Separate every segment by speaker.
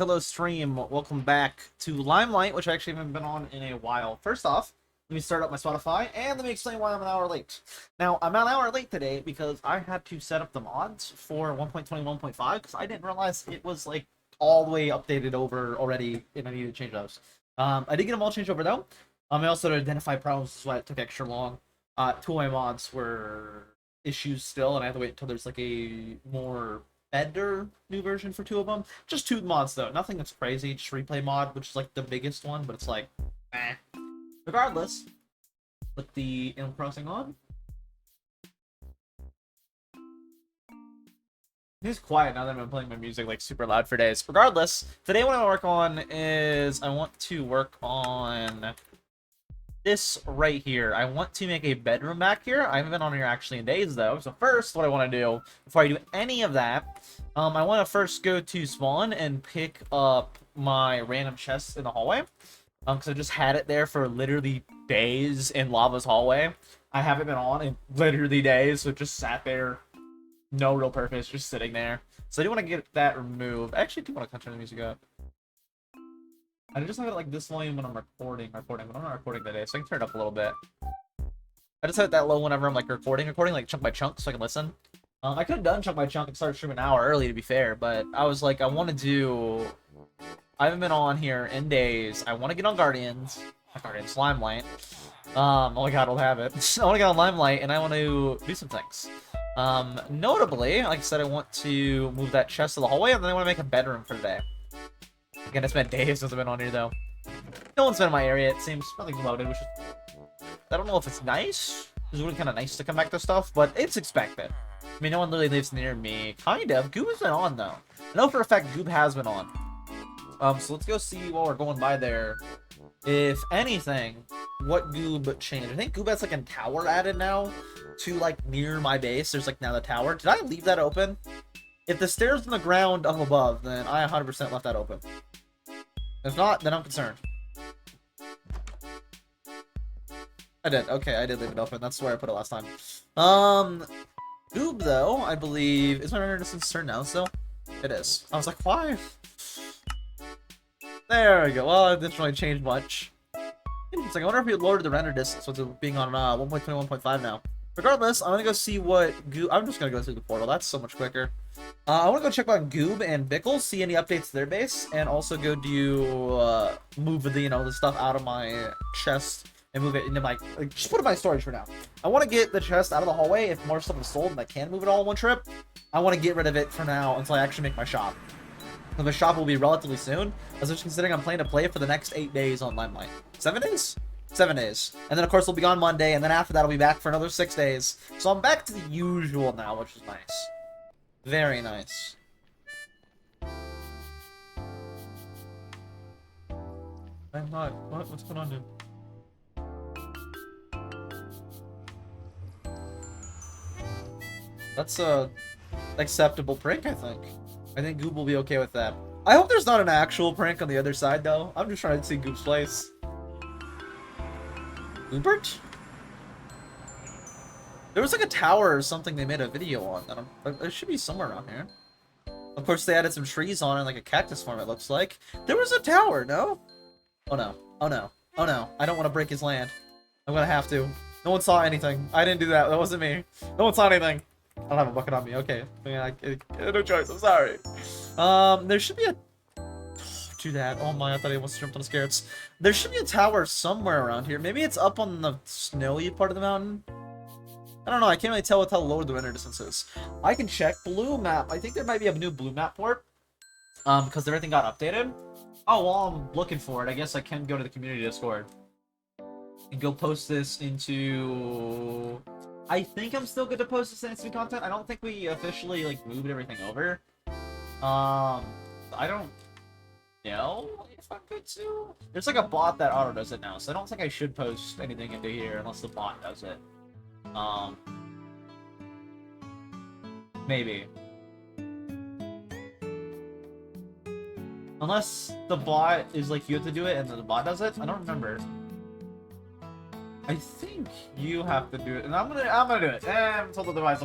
Speaker 1: Hello, stream. Welcome back to Limelight, which I actually haven't been on in a while. First off, let me start up my Spotify, and let me explain why I'm an hour late. Now, I'm an hour late today because I had to set up the mods for 1.21.5 because I didn't realize it was, like, all the way updated over already, and I needed to change those. I did get them all changed over, though. I also had to identify problems, so it took extra long. Two of my mods were issues still, and I have to wait until there's, like, a more better new version for two of them. Just two mods though, nothing that's crazy. Just replay mod, which is like the biggest one, but it's like, eh. Regardless, put the Animal Crossing on. It's quiet now that I've been playing my music like super loud for days. Regardless, today what I want to work on is I want to work on this right here. I want to make a bedroom back here. I haven't been on here actually in days though. So first, what I want to do before I do any of that, I want to first go to spawn and pick up my random chest in the hallway. Because I just had it there for literally days in Lava's hallway. I haven't been on in literally days, so it just sat there, no real purpose, just sitting there. So I do want to get that removed. I actually do want to turn the music up. I just have it like this volume when I'm recording, but I'm not recording today, so I can turn it up a little bit. I just have it that low whenever I'm like recording like chunk by chunk, so I can listen. I could have done chunk by chunk and started streaming an hour early, to be fair, but I was like, I want to do. I haven't been on here in days. I want to get on Limelight. Oh my god, I'll have it. I want to get on Limelight, and I want to do some things. Notably, like I said, I want to move that chest to the hallway, and then I want to make a bedroom for today. Again, it's been days since I've been on here, though. No one's been in my area, it seems. Nothing's loaded, which is... I don't know if it's nice. It's really kind of nice to come back to stuff, but it's expected. I mean, no one really lives near me. Kind of. Goob has been on, though. I know for a fact Goob has been on. So let's go see while we're going by there. If anything, what Goob changed. I think Goob has, like, a tower added now to, like, near my base. There's, like, now the tower. Did I leave that open? If the stairs on the ground up above, then I 100% left that open. If not, then I'm concerned. I did. Okay, I did leave it open. That's where I put it last time. Goob, though, I believe... Is my render distance turned down still? It is. I was like, why? There we go. Well, it didn't really change much. Interesting. I wonder if we lowered the render distance with it being on 1.21.5 now. Regardless, I'm gonna go see what Goob... I'm just gonna go through the portal. That's so much quicker. I want to go check on Goob and Bickle, see any updates to their base, and also go do, move the, the stuff out of my chest and move it into my, like, just put it in my storage for now. I want to get the chest out of the hallway if more stuff is sold and I can move it all in one trip. I want to get rid of it for now until I actually make my shop. And the shop will be relatively soon, as I'm considering I'm planning to play for the next 8 days on Limelight. 7 days? 7 days. And then, of course, we'll be gone Monday, and then after that, I'll be back for another 6 days. So I'm back to the usual now, which is nice. Very nice. I'm not. What? What's going on, dude? That's a acceptable prank, I think. I think Goob will be okay with that. I hope there's not an actual prank on the other side, though. I'm just trying to see Goob's place. Goobert? There was like a tower or something they made a video on. It should be somewhere around here. Of course, they added some trees on it, like a cactus farm, it looks like. There was a tower, no? Oh no. Oh no. Oh no. I don't want to break his land. I'm gonna have to. No one saw anything. I didn't do that. That wasn't me. No one saw anything. I don't have a bucket on me. Okay. I no choice. I'm sorry. There should be a... Do that. Oh my, I thought he almost jumped on the carrots. There should be a tower somewhere around here. Maybe it's up on the snowy part of the mountain. I don't know, I can't really tell with how low the render distance is. I can check blue map. I think there might be a new blue map port. Because everything got updated. Oh, while I'm looking for it, I guess I can go to the community Discord. And go post this into... I think I'm still good to post this in SMP content. I don't think we officially, like, moved everything over. I don't know if I'm good to. There's, like, a bot that auto does it now, so I don't think I should post anything into here unless the bot does it. Maybe. Unless the bot is like you have to do it and then the bot does it? I don't remember. I think you have to do it, and I'm gonna do it. I'm told otherwise,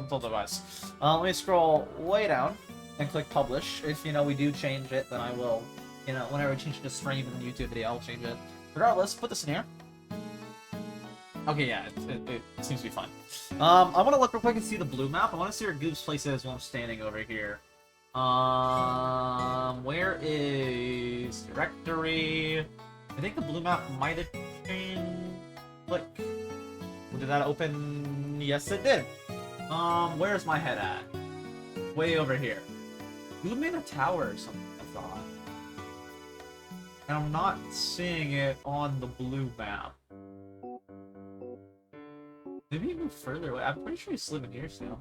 Speaker 1: Let me scroll way down and click publish. If we do change it, then I will You know, whenever I change it to stream in the YouTube video, I'll change it. Regardless, put this in here. Okay, yeah, it seems to be fine. I want to look real quick and see the blue map. I want to see where Goob's place is while I'm standing over here. Where is directory? I think the blue map might have changed. Click. Did that open? Yes, it did. Where's my head at? Way over here. Goob made a tower or something, I thought. And I'm not seeing it on the blue map. Maybe he moved further away. I'm pretty sure he's living here still.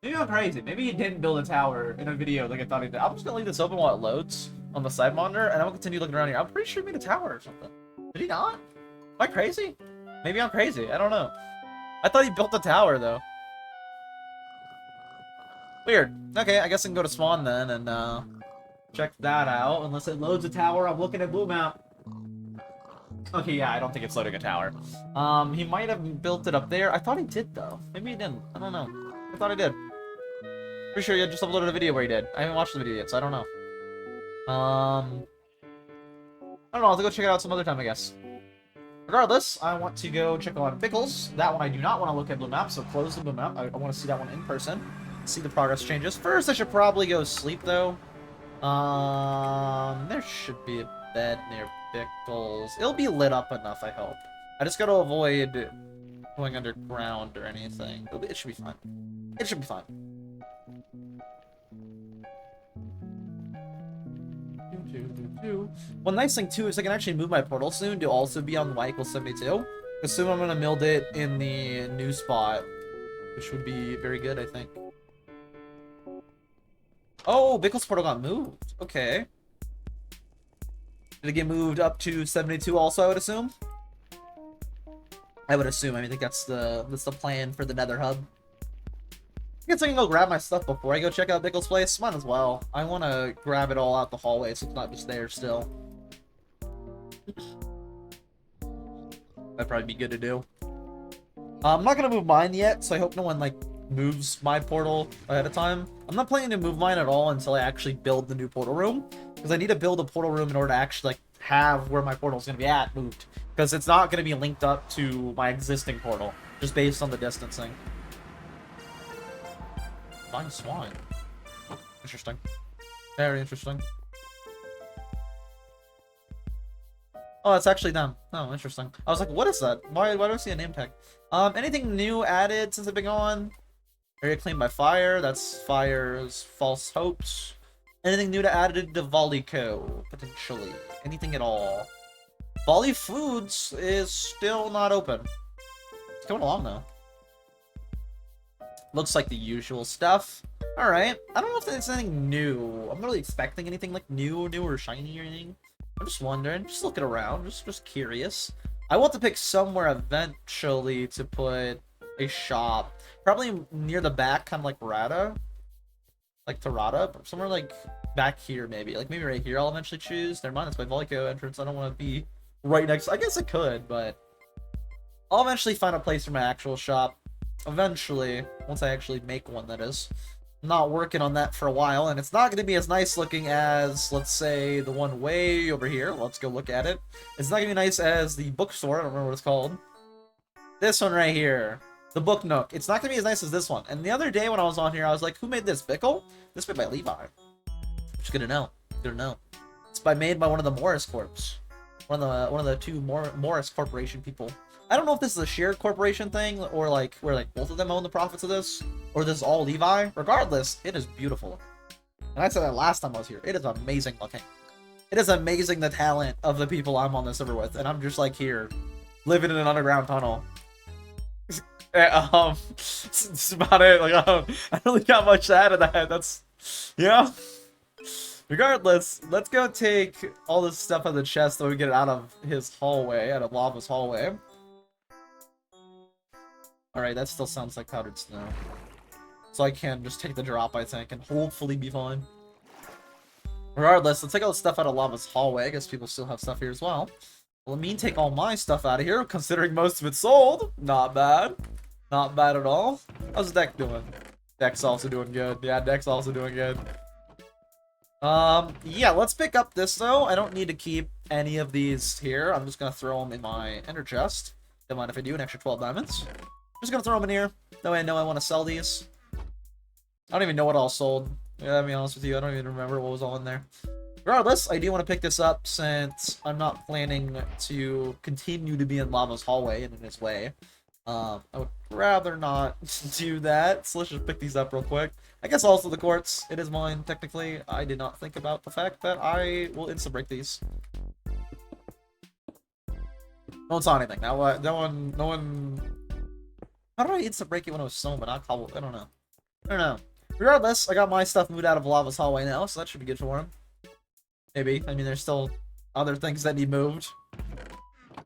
Speaker 1: Maybe I'm crazy. Maybe he didn't build a tower in a video like I thought he did. I'm just gonna leave this open while it loads on the side monitor, and I'm gonna continue looking around here. I'm pretty sure he made a tower or something. Did he not? Am I crazy? Maybe I'm crazy. I don't know. I thought he built a tower, though. Weird. Okay, I guess I can go to spawn then and check that out. Unless it loads a tower, I'm looking at blue map. Okay, yeah, I don't think it's loading a tower. He might have built it up there. I thought he did, though. Maybe he didn't. I don't know. I thought he did. Pretty sure you just uploaded a video where he did. I haven't watched the video yet, so I don't know. I don't know. I'll have to go check it out some other time, I guess. Regardless, I want to go check on Pickles. That one I do not want to look at blue map, so close the blue map. I want to see that one in person. See the progress changes. First, I should probably go sleep, though. There should be a bed near Pickles. It'll be lit up enough, I hope. I just gotta avoid going underground or anything. It should be fine. It should be fine. One nice thing, too, is I can actually move my portal soon to also be on y equals 72. Because soon I'm gonna build it in the new spot, which would be very good, I think. Oh, Bickle's portal got moved. Okay. Did it get moved up to 72 also, I would assume? I would assume. I think that's the plan for the Nether Hub. I guess I can go grab my stuff before I go check out Bickle's place. Might as well. I want to grab it all out the hallway so it's not just there still. That'd probably be good to do. I'm not going to move mine yet, so I hope no one, like, moves my portal ahead of time. I'm not planning to move mine at all until I actually build the new portal room. Because I need to build a portal room in order to actually, like, have where my portal is going to be at moved. Because it's not going to be linked up to my existing portal, just based on the distancing. Fine swine. Interesting. Very interesting. Oh, it's actually them. Oh, interesting. I was like, what is that? Why do I see a name tag? Anything new added since I've been gone? Area claimed by fire. That's fire's false hopes. Anything new to added to Volleyco? Potentially. Anything at all? Volley Foods is still not open. It's coming along, though. Looks like the usual stuff. Alright. I don't know if there's anything new. I'm not really expecting anything like new or shiny or anything. I'm just wondering. Just looking around. Just curious. I want to pick somewhere eventually to put a shop. Probably near the back, kind of like Rada. Like Tarada. Somewhere like back here, maybe. Like maybe right here I'll eventually choose. Never mind, it's my Volleyco entrance. I don't want to be right next. I guess I could, but I'll eventually find a place for my actual shop. Eventually, once I actually make one, that is. I'm not working on that for a while, and it's not going to be as nice looking as, let's say, the one way over here. Let's go look at it. It's not going to be nice as the bookstore. I don't remember what it's called. This one right here. The Book Nook. It's not going to be as nice as this one. And the other day when I was on here, I was like, who made this? Bickle? This made by Levi. Just gonna know. Gonna know. It's made by one of the Morris Corps. One of the two Morris Corporation people. I don't know if this is a shared corporation thing, or like where like both of them own the profits of this, or this is all Levi. Regardless, it is beautiful. And I said that last time I was here. It is amazing looking. It is amazing the talent of the people I'm on this server with, and I'm just like here, living in an underground tunnel. That's about it. Like I don't really got much to add to that. That's, yeah. Regardless, let's go take all this stuff out of the chest so we get it out of his hallway, out of Lava's hallway. Alright, that still sounds like powdered snow. So I can just take the drop, I think, and hopefully be fine. Regardless, let's take all the stuff out of Lava's hallway. I guess people still have stuff here as well. Let me take all my stuff out of here, considering most of it's sold. Not bad. Not bad at all. How's Deck doing? Deck's also doing good. Yeah, Deck's also doing good. Yeah, let's pick up this, though. I don't need to keep any of these here. I'm just gonna throw them in my ender chest. Don't mind if I do, an extra 12 diamonds. I'm just gonna throw them in here. That way I know I want to sell these. I don't even know what all sold. Yeah, to be honest with you, I don't even remember what was all in there. Regardless, I do want to pick this up since I'm not planning to continue to be in Lava's hallway and in his way. I would rather not do that, so let's just pick these up real quick. I guess also the quartz, it is mine, technically. I did not think about the fact that I will insta-break these. No one saw anything. No one... How did I insta-break it when I was stone, but not cobble? I don't know. Regardless, I got my stuff moved out of Lava's hallway now, so that should be good for him. Maybe. I mean, there's still other things that need moved. I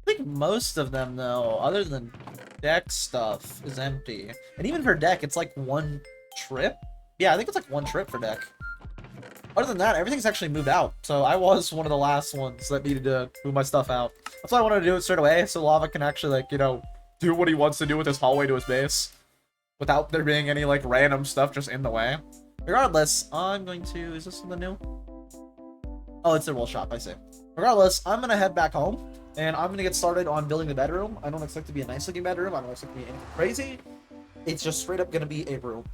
Speaker 1: think most of them, though, other than deck stuff, is empty. And even for deck, it's like one trip? Yeah, I think it's like one trip for deck. Other than that, everything's actually moved out. So I was one of the last ones that needed to move my stuff out. That's why I wanted to do it straight away, so Lava can actually, like, you know, do what he wants to do with his hallway to his base. Without there being any, like, random stuff just in the way. Regardless, I'm going to... Is this something new? Oh, it's a roll shop, I see. Regardless, I'm going to head back home. And I'm going to get started on building the bedroom. I don't expect it to be a nice looking bedroom. I don't expect it to be anything crazy. It's just straight up going to be a room.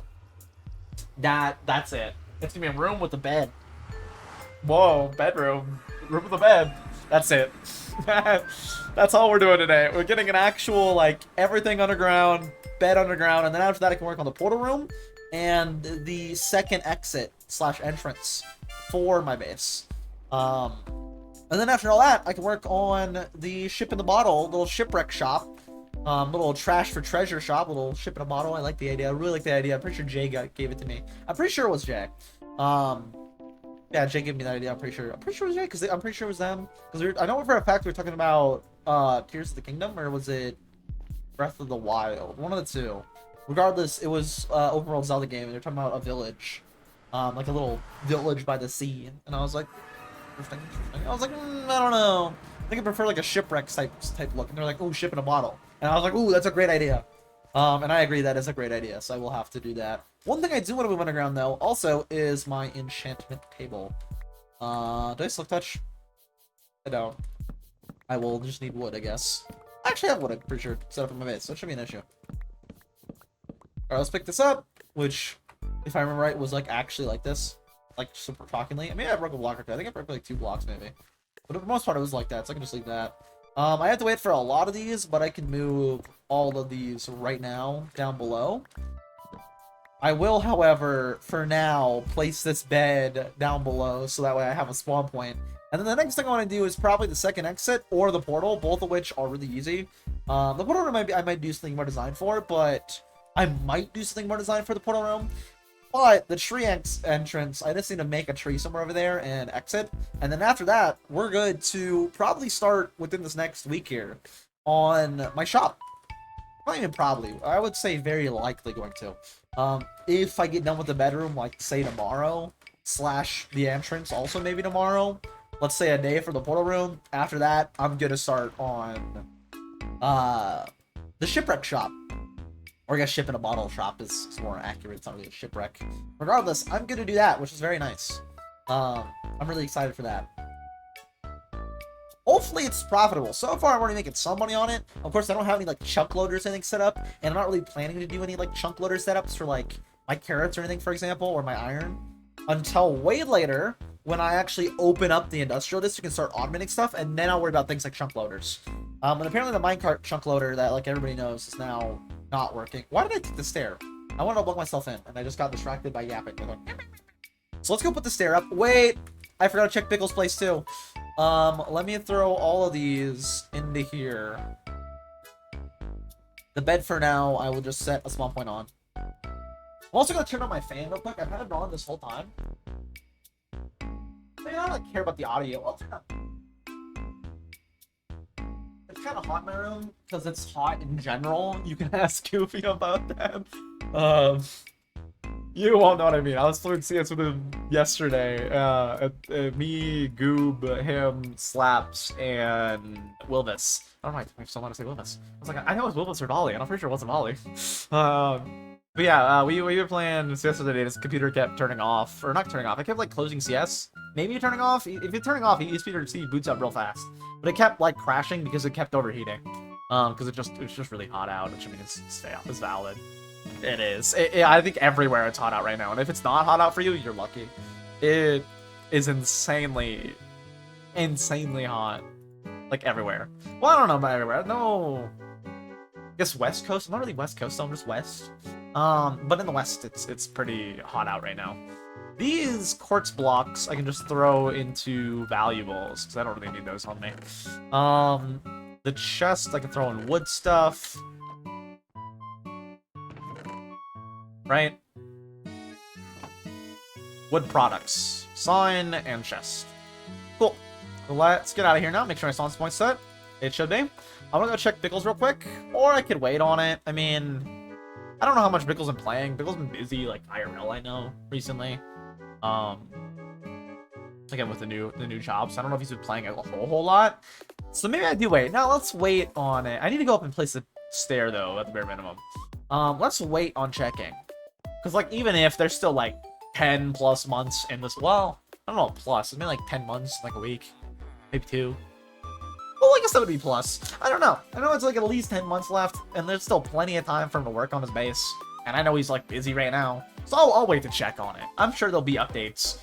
Speaker 1: That's it. It's going to be a room with a bed. Whoa, bedroom. Room with a bed. That's it. That's all we're doing today. We're getting an actual, like, everything underground, bed underground, and then after that I can work on the portal room and the second exit / entrance for my base. And then after all that, I can work on the ship in the bottle, little shipwreck shop, little trash for treasure shop, little ship in a bottle. I like the idea. I really like the idea. I'm pretty sure Jay gave it to me. I'm pretty sure it was Jay. Yeah, Jay gave me that idea. I'm pretty sure it was Jay because I'm pretty sure it was them. Because I know for a fact we were talking about Tears of the Kingdom, or was it Breath of the Wild? One of the two. Regardless, it was overall Zelda game, and they're talking about a village, like a little village by the sea, and I was like. I was like, I don't know. I think I prefer like a shipwreck type look. And they're like, ooh, ship in a bottle. And I was like, ooh, that's a great idea. And I agree that is a great idea, so I will have to do that. One thing I do want to move underground though, also, is my enchantment table. Do I silk touch? I don't. I will just need wood, I guess. I actually have wood, I'm pretty sure, set up in my base, so it shouldn't be an issue. Alright, let's pick this up, which, if I remember right, was like actually like this. Like, super shockingly. I mean, I broke a block or two. I think I broke like 2 blocks, maybe. But for the most part, it was like that, so I can just leave that. I have to wait for a lot of these, but I can move all of these right now down below. I will, however, for now, place this bed down below, so that way I have a spawn point. And then the next thing I want to do is probably the second exit or the portal, both of which are really easy. The portal room I might do something more designed for, but I might do something more designed for the portal room. But the tree entrance, I just need to make a tree somewhere over there and exit. And then after that, we're good to probably start within this next week here on my shop. Not even probably. I would say very likely going to. If I get done with the bedroom, like, say tomorrow, / the entrance also maybe tomorrow. Let's say a day for the portal room. After that, I'm going to start on the shipwreck shop. Or I guess ship in a bottle shop is more accurate. It's not really a shipwreck. Regardless, I'm going to do that, which is very nice. I'm really excited for that. Hopefully it's profitable. So far, I'm already making some money on it. Of course, I don't have any, like, chunk loaders or anything set up. And I'm not really planning to do any, like, chunk loader setups for, like, my carrots or anything, for example, or my iron. Until way later, when I actually open up the industrial district and start automating stuff. And then I'll worry about things like chunk loaders. And apparently the minecart chunk loader that, like, everybody knows is now not working. Why did I take the stair? I wanted to block myself in, and I just got distracted by yapping. So let's go put the stair up. Wait! I forgot to check Pickle's place, too. Let me throw all of these into here. The bed for now, I will just set a spawn point on. I'm also going to turn on my fan real quick. I've had it on this whole time. I don't like care about the audio. I'll turn it on. It's kind of hot in my room because it's hot in general. You can ask Goofy about that. You won't know what I mean. I was playing CS with him yesterday. Me, Goob, him, Slaps, and Wilvis. I don't know why I still want to say Wilvis. I was like, I know it was Wilvis or Dolly, and I'm pretty sure it wasn't Ollie. But yeah, we were playing CS the other day. This computer kept turning off, or not turning off. I kept like closing CS, maybe turning off. If it's turning off, ESP boots up real fast. But it kept like crashing because it kept overheating. Because it's just really hot out, which I mean it's valid. It is. I think everywhere it's hot out right now, and if it's not hot out for you, you're lucky. It is insanely hot, like everywhere. Well, I don't know about everywhere. No, I guess West Coast. I'm not really West Coast, so I'm just West. But in the West, it's pretty hot out right now. These quartz blocks I can just throw into valuables, because I don't really need those on me. The chest I can throw in wood stuff. Right? Wood products. Sign and chest. Cool. Let's get out of here now. Make sure my spawn point's set. It should be. I'm gonna go check Pickles real quick. Or I could wait on it. I mean, I don't know how much Pickles been playing. Pickles been busy, like IRL, I know, recently. Again, with the new jobs. I don't know if he's been playing a whole lot. So maybe I do wait. Now let's wait on it. I need to go up and place a stair though, at the bare minimum. Let's wait on checking. Because like even if there's still like 10 plus months in this, well, I don't know, plus. It's been like 10 months, like a week, maybe 2. Well, I guess that would be plus. I don't know. I know it's like at least 10 months left, and there's still plenty of time for him to work on his base. And I know he's like busy right now, so I'll wait to check on it. I'm sure there'll be updates.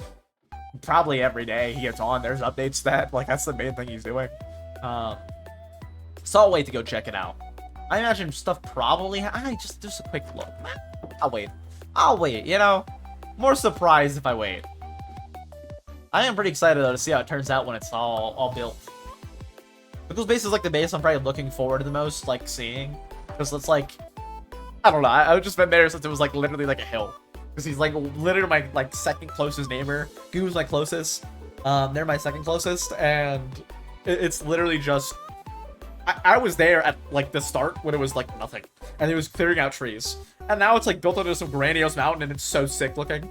Speaker 1: Probably every day he gets on, there's updates that, like, that's the main thing he's doing. So I'll wait to go check it out. I imagine stuff probably, just a quick look. I'll wait, you know? More surprised if I wait. I am pretty excited, though, to see how it turns out when it's all built. Pickles base is, like, the base I'm probably looking forward to the most, like, seeing. Because it's, like, I don't know, I've just been there since it was, like, literally, like, a hill. Because he's, like, literally my, like, second closest neighbor. Goo's my closest. They're my second closest, and it's literally just... I was there at, like, the start when it was, like, nothing. And it was clearing out trees. And now it's, like, built onto some grandiose mountain, and it's so sick looking.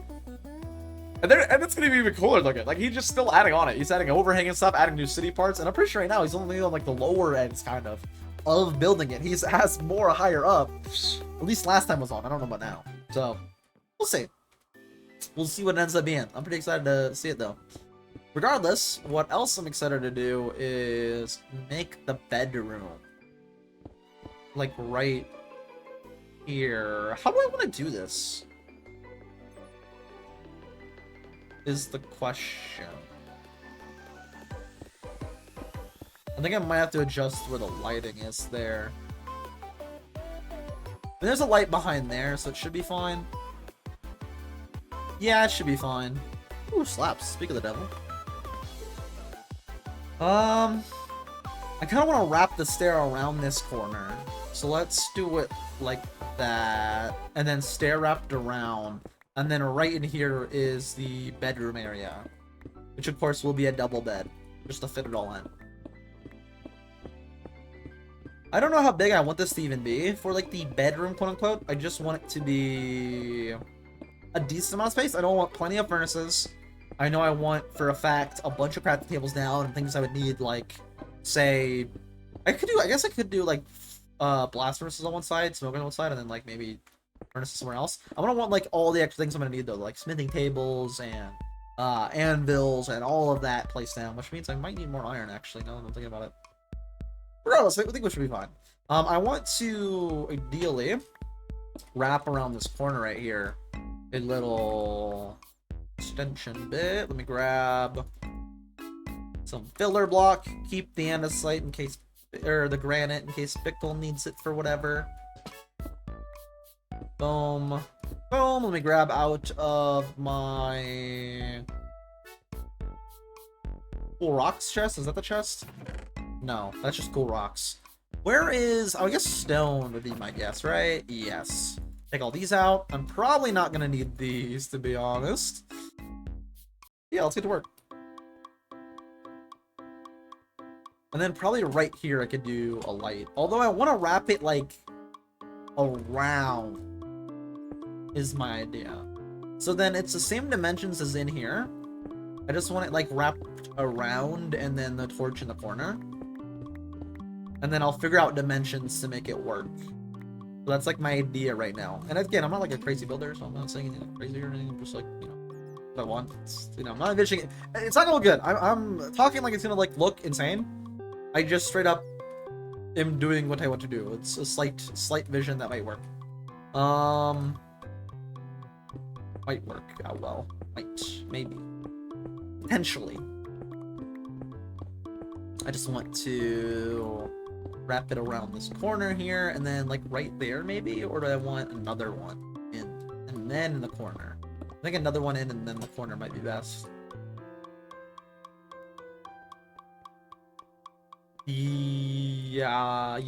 Speaker 1: And it's gonna be even cooler looking. Like, he's just still adding on it. He's adding overhang and stuff, adding new city parts, and I'm pretty sure right now he's only on, like, the lower ends, kind of building it. He has more higher up. At least last time was on. I don't know about now. So, we'll see. We'll see what it ends up being. I'm pretty excited to see it, though. Regardless, what else I'm excited to do is make the bedroom. Like, right here. How do I want to do this? Is the question. I think I might have to adjust where the lighting is there. And there's a light behind there, so it should be fine. Yeah, it should be fine. Ooh, slaps. Speak of the devil. I kind of want to wrap the stair around this corner. So let's do it like that. And then stair wrapped around. And then right in here is the bedroom area. Which of course will be a double bed. Just to fit it all in. I don't know how big I want this to even be. For like the bedroom, quote unquote. I just want it to be a decent amount of space. I don't want plenty of furnaces. I know I want, for a fact, a bunch of crafting tables down and things I would need, like, say... I guess I could do, like, blast furnaces on one side, smoke on one side, and then, like, maybe furnaces somewhere else. I'm gonna want, like, all the extra things I'm gonna need, though, like smithing tables and anvils and all of that placed down, which means I might need more iron, actually, now that I'm thinking about it. Regardless, I think we should be fine. I want to, ideally, wrap around this corner right here a little... extension bit. Let me grab some filler block. Keep the andesite in case, or the granite in case Pickle needs it for whatever. Boom. Boom. Let me grab out of my cool rocks chest. Is that the chest? No, that's just cool rocks. Where is... oh, I guess stone would be my guess, right? Yes. Take all these out. I'm probably not going to need these, to be honest. Yeah, let's get to work. And then probably right here I could do a light. Although I want to wrap it, like, around is my idea. So then it's the same dimensions as in here. I just want it, like, wrapped around and then the torch in the corner. And then I'll figure out dimensions to make it work. So that's like my idea right now. And again, I'm not like a crazy builder, so I'm not saying anything crazy or anything. I'm just like, you know, what I want. It's, you know, I'm not envisioning it. It's not gonna look good. I'm talking like it's gonna like look insane. I just straight up am doing what I want to do. It's a slight vision that might work. Might work out well. Might, maybe, potentially. I just want to wrap it around this corner here, and then like right there maybe, or do I want another one in, and then in the corner? I think another one in, and then the corner might be best. Yeah.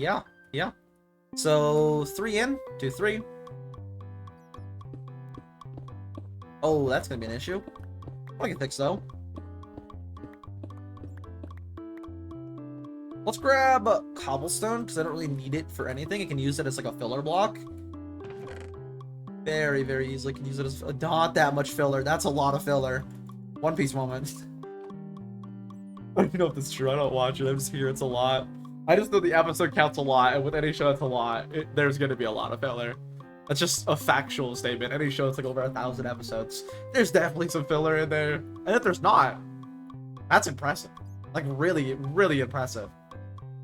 Speaker 1: So 3 in, 2, 3. Oh, that's gonna be an issue. I can fix though. Let's grab cobblestone, because I don't really need it for anything. I can use it as like a filler block. Very, very easily can use it as not that much filler. That's a lot of filler. One Piece moment. I don't know if that's true. I don't watch it. I just hear it's a lot. I just know the episode counts a lot, and with any show that's a lot, there's gonna be a lot of filler. That's just a factual statement. Any show that's like over 1,000 episodes, there's definitely some filler in there. And if there's not, that's impressive. Like really, really impressive.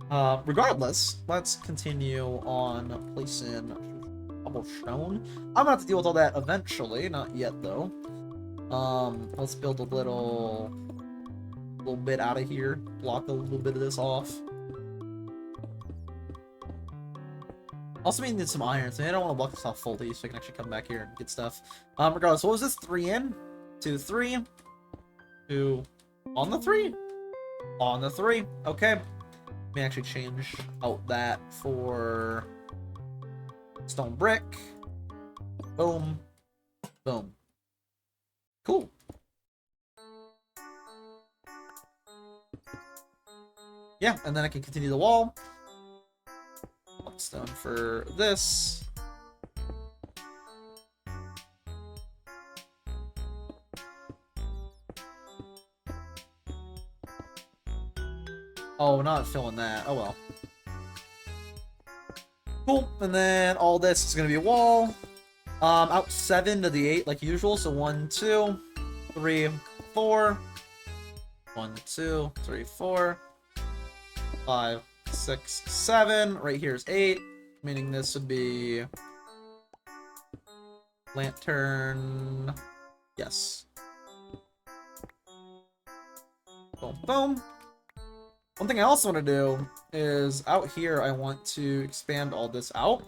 Speaker 1: Regardless, let's continue on placing cobblestone. I'm gonna have to deal with all that eventually, not yet though. Let's build a little bit out of here, block a little bit of this off. Also, we need some iron, so I don't want to block this off fully, so I can actually come back here and get stuff. Regardless, what was this? 3 in, 2, 3, 2, on the 3, on the 3. Okay. Let me actually change out that for stone brick. Boom, boom. Cool. Yeah, and then I can continue the wall. Stone for this. Oh, not filling that. Oh well. Cool. And then all this is gonna be a wall. Out 7 to the 8 like usual. So 1, 2, 3, 4. 1, 2, 3, 4. 5, 6, 7. Right here is 8, meaning this would be lantern. Yes. Boom, boom. One thing I also want to do is out here, I want to expand all this out.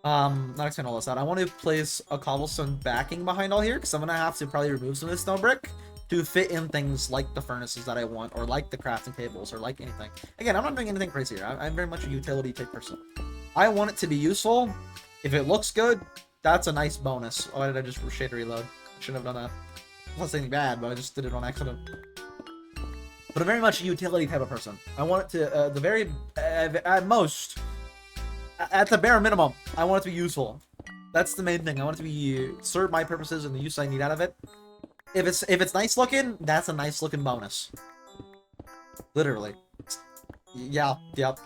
Speaker 1: Not expand all this out. I want to place a cobblestone backing behind all here, because I'm going to have to probably remove some of this stone brick to fit in things like the furnaces that I want, or like the crafting tables, or like anything. Again, I'm not doing anything crazy here. I'm very much a utility type person. I want it to be useful. If it looks good, that's a nice bonus. Why did I just shade reload? Shouldn't have done that. I'm not saying bad, but I just did it on accident. But I'm very much a utility type of person. I want it to, at most, at the bare minimum, I want it to be useful. That's the main thing. I want it to be serve my purposes and the use I need out of it. If it's nice looking, that's a nice looking bonus. Literally. Yeah, yep.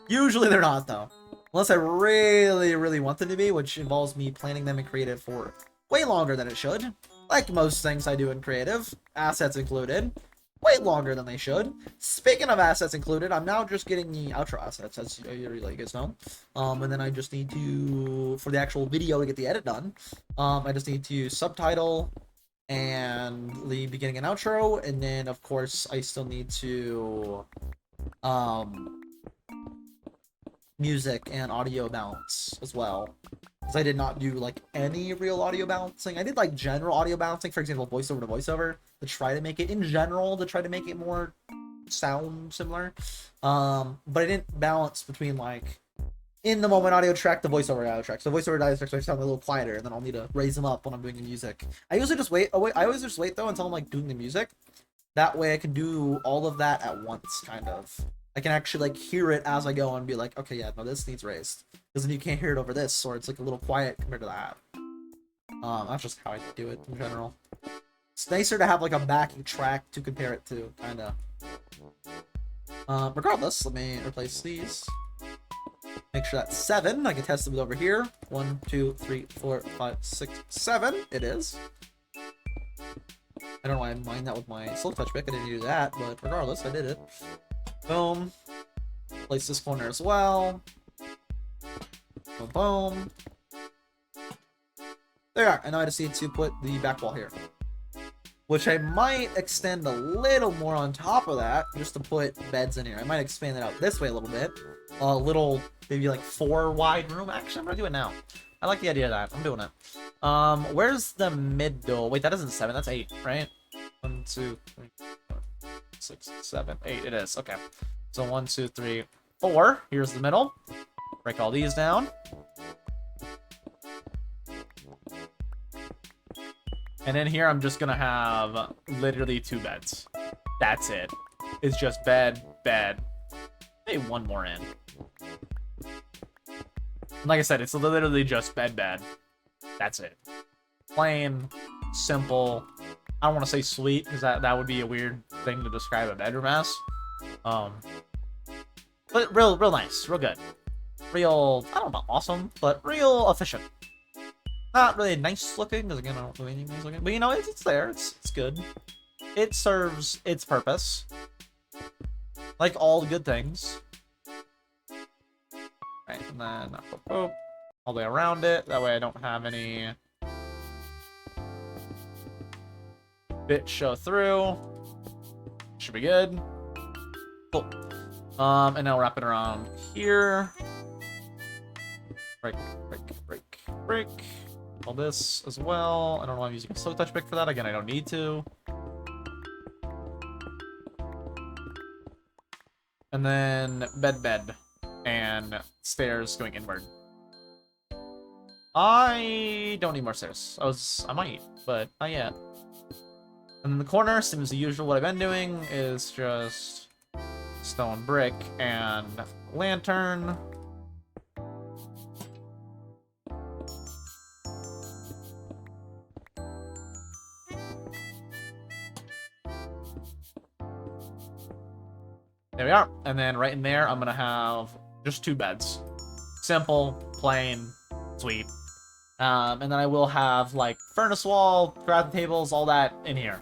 Speaker 1: Usually they're not though. Unless I really, really want them to be, which involves me planning them in creative for way longer than it should. Like most things I do in creative, assets included. Way longer than they should. Speaking of assets included, I'm now just getting the outro assets, as you guys know. And then I just need to, for the actual video to get the edit done, I just need to subtitle and the beginning and outro, and then of course I still need to music and audio balance as well. Because I did not do like any real audio balancing. I did like general audio balancing, for example, voiceover to voiceover, to try to make it in general, to try to make it more sound similar. But I didn't balance between like in the moment audio track to voiceover audio track. So voiceover audio tracks sound a little quieter, and then I'll need to raise them up when I'm doing the music. I usually just wait. Oh wait, I always just wait though until I'm like doing the music. That way I can do all of that at once, kind of. I can actually like hear it as I go and be like, okay, yeah, no, this needs raised, because then you can't hear it over this, or it's like a little quiet compared to that. That's just how I do it in general. It's nicer to have like a backing track to compare it to, kind of. Regardless, let me replace these. Make sure that's 7. I can test them over here. 1, 2, 3, 4, 5, 6, 7. It is. I don't know why I mined that with my silk touch pick. I didn't do that, but regardless, I did it. Boom. Place this corner as well. Boom, boom. There you are. And now I just need to put the back wall here. Which I might extend a little more on top of that, just to put beds in here. I might expand it out this way a little bit. A little, maybe like 4 wide room. Actually, I'm gonna do it now. I like the idea of that. I'm doing it. Where's the middle? Wait, that isn't 7. That's 8, right? 1, 2, 3, 4, 6, 7, 8. It is. Okay. So 1, 2, 3, 4. Here's the middle. Break all these down. And in here, I'm just gonna have literally 2 beds. That's it. It's just bed, bed. Maybe 1 more in. Like I said, it's literally just bed, bed. That's it. Plain, simple. I don't want to say sweet, because that would be a weird thing to describe a bedroom as. But real nice, real good. Real, I don't know, awesome, but real efficient. Not really nice looking, because again, I don't do anything nice looking. But you know, it's there, it's good. It serves its purpose. Like all good things. Right, and then all the way around it. That way I don't have any bits show through. Should be good. Cool. And now wrap it around here. Break. All this as well. I don't know why I'm using a slow touch pick for that. Again, I don't need to. And then bed. And stairs going inward. I don't need more stairs. I might, but not yet. And then the corner, same as the usual. What I've been doing is just stone brick and lantern. There we are. And then right in there, I'm gonna have just 2 beds. Simple, plain, sweet. And then I will have like furnace wall, crafting tables, all that in here.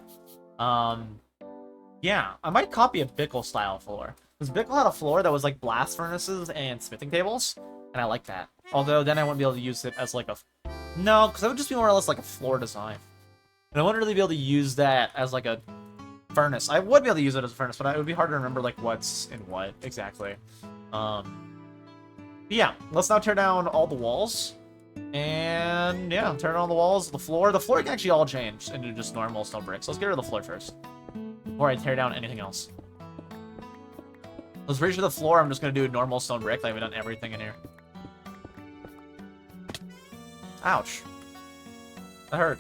Speaker 1: Yeah, I might copy a Bickle style floor. Because Bickle had a floor that was like blast furnaces and smithing tables, and I like that. Although then I wouldn't be able to use it as like a... No, because that would just be more or less like a floor design. And I wouldn't really be able to use that as like a furnace. I would be able to use it as a furnace, but it would be hard to remember like what's in what exactly. Yeah, let's now tear down all the walls. And yeah, turn on the walls, the floor. The floor can actually all change into just normal stone bricks. Let's get rid of the floor first, before I tear down anything else. Let's reach for the floor. I'm just gonna do a normal stone brick. Like, we've done everything in here. Ouch. That hurt.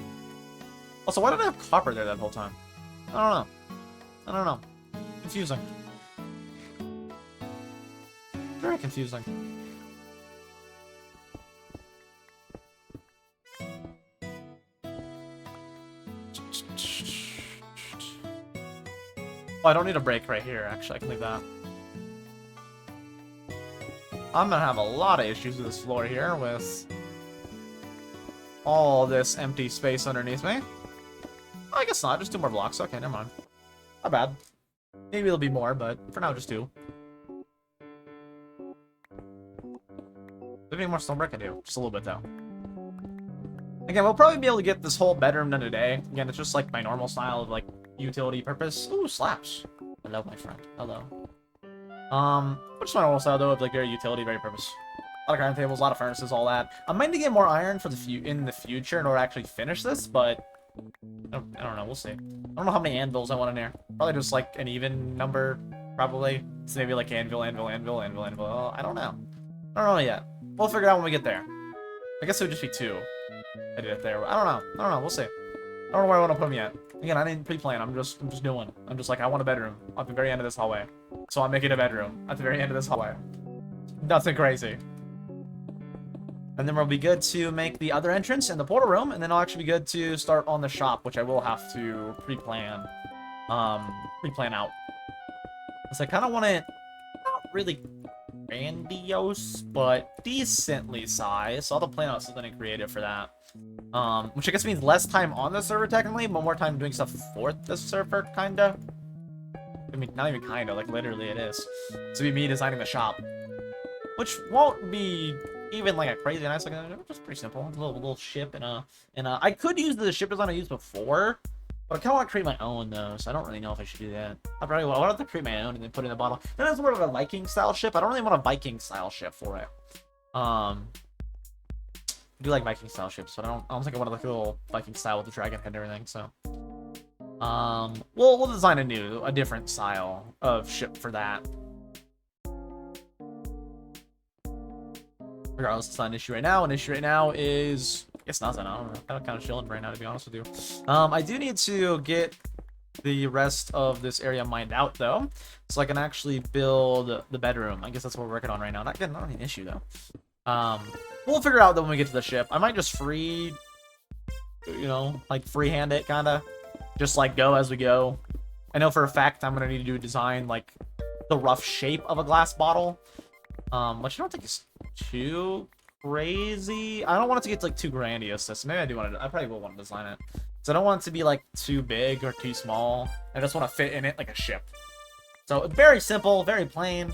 Speaker 1: Also, why did I have copper there that whole time? I don't know. Confusing. Very confusing. Oh, I don't need a break right here, actually. I can leave that. I'm gonna have a lot of issues with this floor here, with all this empty space underneath me. Oh, I guess not. Just 2 more blocks. Okay, never mind. Not bad. Maybe there'll be more, but for now, just 2. How many more stone brick I do? Just a little bit, though. Again, we'll probably be able to get this whole bedroom done today. Again, it's just like my normal style of like utility purpose. Ooh, slaps. Hello, my friend. Hello. Just my normal style though of like very utility, very purpose. A lot of crafting tables, a lot of furnaces, all that. I might need to get more iron for the in the future in order to actually finish this, but I don't know. We'll see. I don't know how many anvils I want in there. Probably just like an even number, probably. So maybe like anvil. I don't know. I don't know yet. We'll figure it out when we get there. I guess it would just be 2. I did it there. I don't know. We'll see. I don't know where I want to put them yet. Again, I didn't pre-plan. I'm just doing. I'm just like, I want a bedroom at the very end of this hallway. So I'm making a bedroom at the very end of this hallway. Nothing crazy. And then we'll be good to make the other entrance in the portal room, and then I'll actually be good to start on the shop, which I will have to pre-plan out. Because I kind of want it, not really grandiose, but decently sized. So I'll plan out something in creative for that. Which I guess means less time on the server technically, but more time doing stuff for the server, kinda. I mean, not even kinda, like literally it is. To be me designing the shop, which won't be even like a crazy nice, like just pretty simple. A little ship and I could use the ship design I used before, but I kind of want to create my own though, so I don't really know if I should do that. I probably will. I'll have to create my own and then put it in a bottle. Then it's more of a Viking style ship. I don't really want a Viking style ship for it. I do like Viking style ships, but I don't think I want like a little Viking style with the dragon head and everything. So, we'll design a different style of ship for that. Regardless, it's not an issue right now. An issue right now is, I guess nothing. I don't know. I'm kind of chilling right now, to be honest with you. I do need to get the rest of this area mined out though, so I can actually build the bedroom. I guess that's what we're working on right now. Not an issue though. We'll figure out that when we get to the ship. I might just like freehand it, kind of. Just like go as we go. I know for a fact I'm gonna need to do a design like the rough shape of a glass bottle, which I don't think is too crazy. I don't want it to get like too grandiose. So maybe I probably will want to design it. So I don't want it to be like too big or too small. I just want to fit in it like a ship. So very simple, very plain,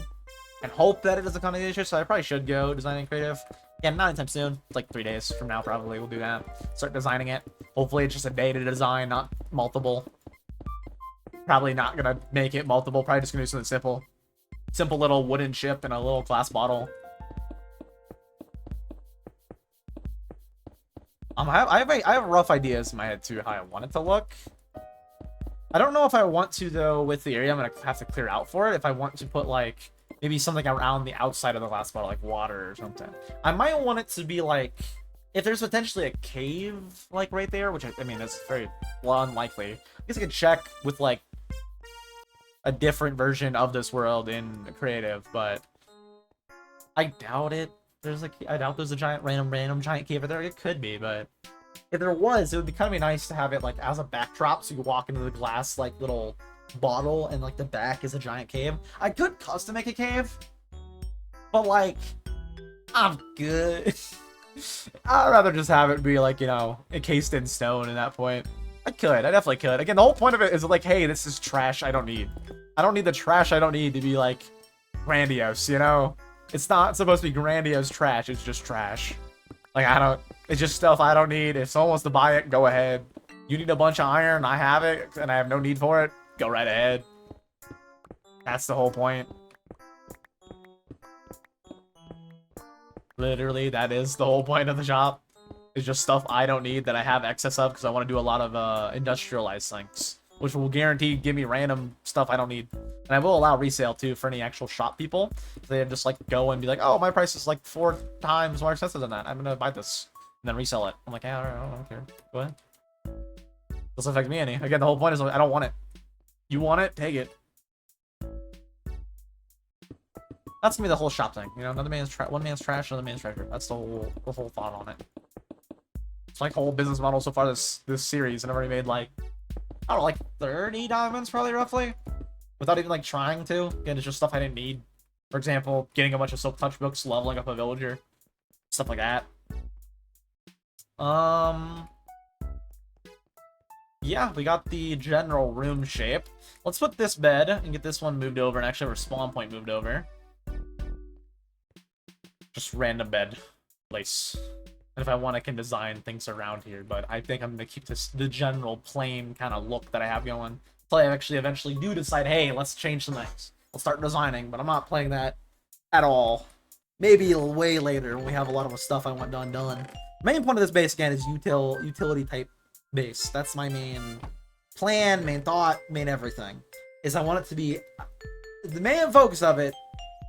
Speaker 1: and hope that it doesn't come to the issue. So I probably should go designing creative. Yeah, not anytime soon. It's like 3 days from now, probably we'll do that. Start designing it. Hopefully it's just a day to design, not multiple. Probably not gonna make it multiple. Probably just gonna do something simple. Simple little wooden ship and a little glass bottle. I have rough ideas in my head too how I want it to look. I don't know if I want to though with the area I'm gonna have to clear out for it. If I want to put like maybe something around the outside of the glass bottle, like water or something. I might want it to be like if there's potentially a cave like right there, which I mean that's very unlikely. I guess I could check with like a different version of this world in creative, but I doubt it. I doubt there's a random giant cave there. It could be, but if there was, it would be kind of be nice to have it like as a backdrop, so you walk into the glass like little bottle, and like the back is a giant cave. I could custom make a cave, but like I'm good. I'd rather just have it be like encased in stone at that point. I definitely could. Again, the whole point of it is like, hey, this is trash I don't need. I don't need the trash I don't need to be like grandiose, It's not supposed to be grandiose trash, it's just trash. Like, it's just stuff I don't need. If someone wants to buy it, go ahead. You need a bunch of iron, I have it, and I have no need for it, go right ahead. That's the whole point. Literally, that is the whole point of the shop. It's just stuff I don't need that I have excess of because I want to do a lot of industrialized things, which will guarantee give me random stuff I don't need. And I will allow resale too for any actual shop people. They just like go and be like, oh, my price is like 4 times more expensive than that. I'm gonna buy this and then resell it. I'm like, yeah, alright, I don't care. Go ahead. Doesn't affect me any. Again, the whole point is I don't want it. You want it? Take it. That's gonna be the whole shop thing. One man's trash, another man's treasure. That's the whole thought on it. It's like whole business model so far this series, and I've already made like I don't know, like 30 diamonds probably roughly, without even like trying to. Again, it's just stuff I didn't need. For example, getting a bunch of silk touch books, leveling up a villager, stuff like that. Yeah, we got the general room shape. Let's put this bed and get this one moved over, and actually have our spawn point moved over. Just random bed place. And if I want, I can design things around here, but I think I'm gonna keep the general plain kind of look that I have going until I actually eventually do decide, hey, let's change some things. Let's start designing, but I'm not playing that at all. Maybe way later when we have a lot of the stuff I want done. Main point of this base again is utility type base. That's my main plan, main thought, main everything. Is I want it to be the main focus of it.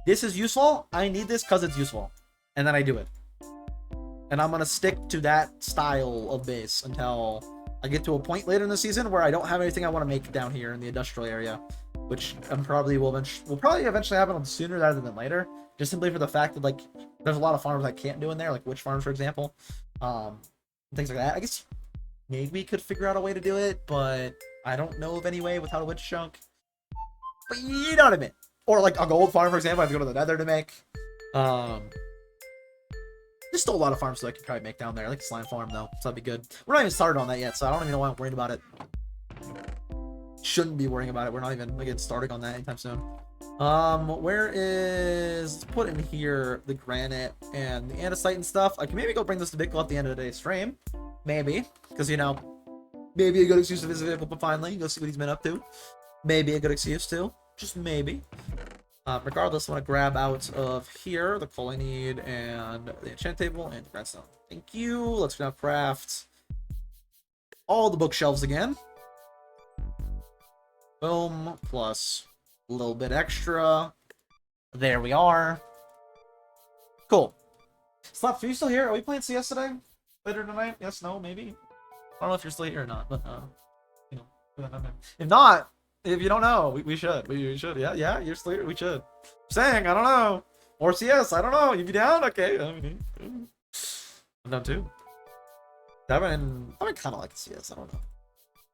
Speaker 1: This is useful. I need this because it's useful, and then I do it. And I'm gonna stick to that style of base until I get to a point later in the season where I don't have anything I want to make down here in the industrial area, which will probably eventually happen sooner rather than later. Just simply for the fact that like there's a lot of farms I can't do in there, like witch farms for example, things like that. I guess maybe we could figure out a way to do it, but I don't know of any way without a witch chunk. But you know what I mean. Or like a gold farm, for example, I have to go to the nether to make. There's still a lot of farms that I could probably make down there. I like the slime farm though, so that'd be good. We're not even started on that yet, so I don't even know why I'm worried about it. Shouldn't be worrying about it. We're not even getting started on that anytime soon. Where is, let's put in here the granite and the andesite and stuff. I can maybe go bring this to Bitco at the end of today's stream. Maybe. Because, you know, maybe a good excuse to visit Bitco finally. Go see what he's been up to. Maybe a good excuse too. Just maybe. Regardless, I want to grab out of here the coal I need and the enchant table and the redstone. Thank you. Let's now craft all the bookshelves again. Boom. Plus a little bit extra. There we are. Cool. Slaps, are you still here? Are we playing CS today? Later tonight? Yes, no, maybe? I don't know if you're still here or not, but, you know. If not, if you don't know, we should. We should. Yeah, you're still here. We should. I'm saying, I don't know. Or CS, I don't know. You be down? Okay. I'm down too. I've been kind of like CS. I don't know.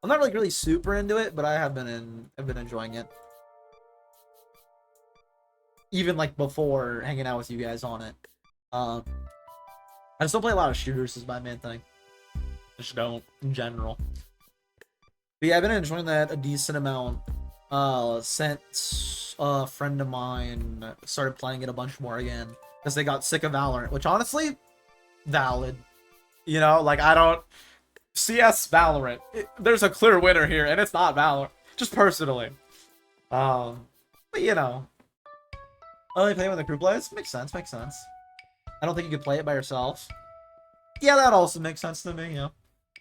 Speaker 1: I'm not really super into it, but I've been enjoying it. Even like before hanging out with you guys on it. I just don't play a lot of shooters is my main thing. Just don't in general. But yeah, I've been enjoying that a decent amount. Since a friend of mine started playing it a bunch more again because they got sick of Valorant, which honestly, valid. You know, like I don't. CS Valorant. There's a clear winner here, and it's not Valorant. Just personally. But you know. Only play when the crew plays? Makes sense, makes sense. I don't think you could play it by yourself. Yeah, that also makes sense to me, you know.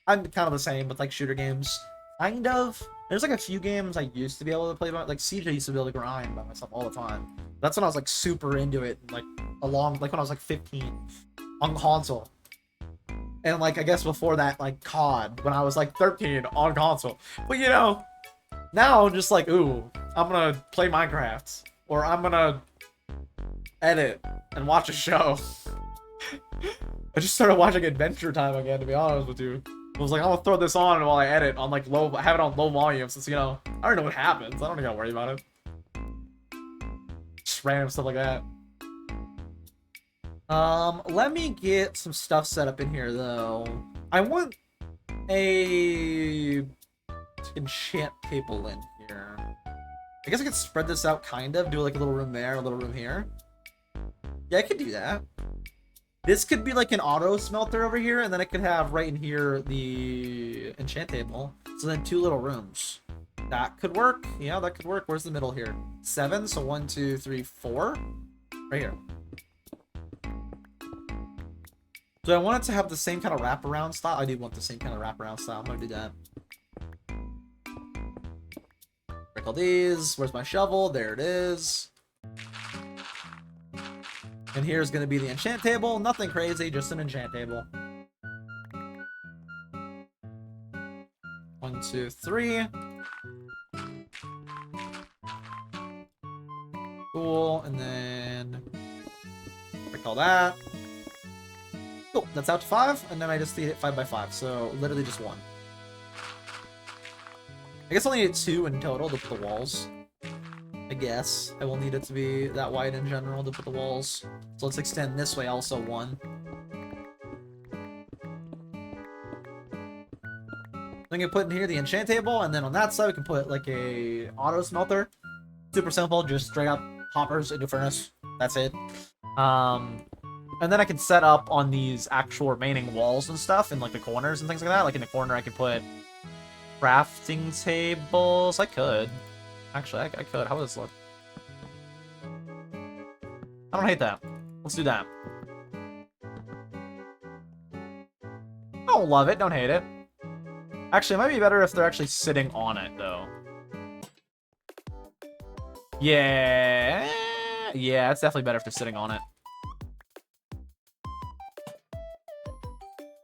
Speaker 1: I'm kind of the same with like shooter games. Kind of. There's like a few games I used to be able to play by, like CJ used to be able to grind by myself all the time. That's when I was like super into it, like like when I was like 15 on console. And like I guess before that, like COD when I was like 13 on console. But you know, now I'm just like, ooh, I'm gonna play Minecraft or I'm gonna edit and watch a show. I just started watching Adventure Time again, to be honest with you. I was like, I'm gonna throw this on while I edit on like low, have it on low volume since, you know, I already know what happens. I don't gotta worry about it. Just random stuff like that. Let me get some stuff set up in here though. I want a enchant table in here. I guess I could spread this out kind of, do like a little room there, a little room here. Yeah, I could do that. This could be like an auto smelter over here, and then I could have right in here the enchant table. So then 2 little rooms. That could work. Yeah, that could work. Where's the middle here? 7, so 1, 2, 3, 4. Right here. Do I want it to have the same kind of wraparound style? I do want the same kind of wraparound style. I'm gonna do that. Break all these. Where's my shovel? There it is. And here's going to be the enchant table. Nothing crazy, just an enchant table. 1, 2, 3. Cool, and then break all that. Cool, that's out to 5, and then I just need it 5 by 5, so literally just 1. I guess I'll need 2 in total to put the walls. I guess I will need it to be that wide in general to put the walls. So let's extend this way also 1. I'm gonna put in here the enchant table, and then on that side we can put like a auto smelter. Super simple, just straight up hoppers into furnace. That's it. And then I can set up on these actual remaining walls and stuff in like the corners and things like that. Like in the corner I could put crafting tables. I could. Actually, I could. How would this look? I don't hate that. Let's do that. Don't love it. Don't hate it. Actually, it might be better if they're actually sitting on it, though. Yeah. Yeah, it's definitely better if they're sitting on it.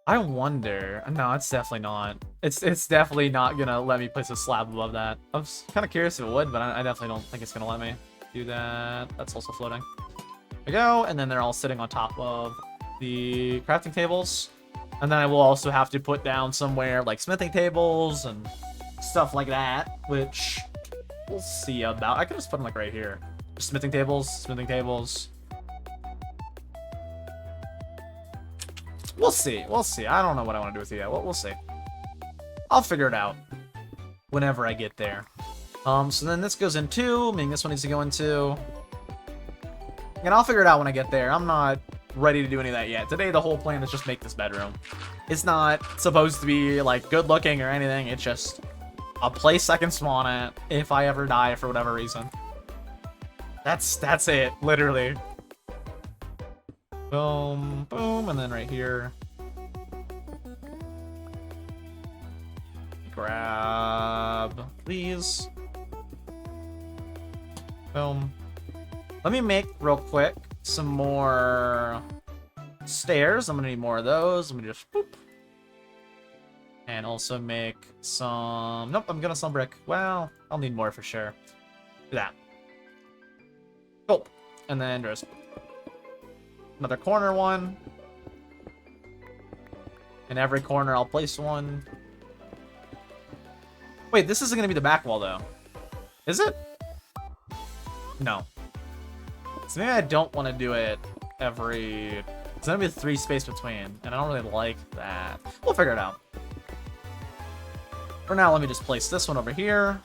Speaker 1: I wonder. No, it's definitely not. It's definitely not gonna let me place a slab above that. I was kind of curious if it would, but I definitely don't think it's gonna let me do that. That's also floating. There we go, and then they're all sitting on top of the crafting tables. And then I will also have to put down somewhere like smithing tables and stuff like that, which we'll see about. I could just put them like right here. Smithing tables, smithing tables. We'll see. We'll see. I don't know what I want to do with it yet. We'll see. I'll figure it out whenever I get there. So then this goes in 2, meaning this one needs to go in 2. And I'll figure it out when I get there. I'm not ready to do any of that yet. Today, the whole plan is just make this bedroom. It's not supposed to be, like, good looking or anything. It's just a place I can spawn at if I ever die for whatever reason. That's it, literally. Boom, boom, and then right here. Grab these. Boom. Let me make, real quick, some more stairs. I'm gonna need more of those. Let me just boop. And also make some... Nope, I'm gonna sell brick. Well, I'll need more for sure. Do that. Cool. And then there's another corner one. In every corner, I'll place one. Wait, this isn't gonna be the back wall, though. Is it? No. So maybe I don't want to do it every... It's gonna be 3 space between, and I don't really like that. We'll figure it out. For now, let me just place this one over here.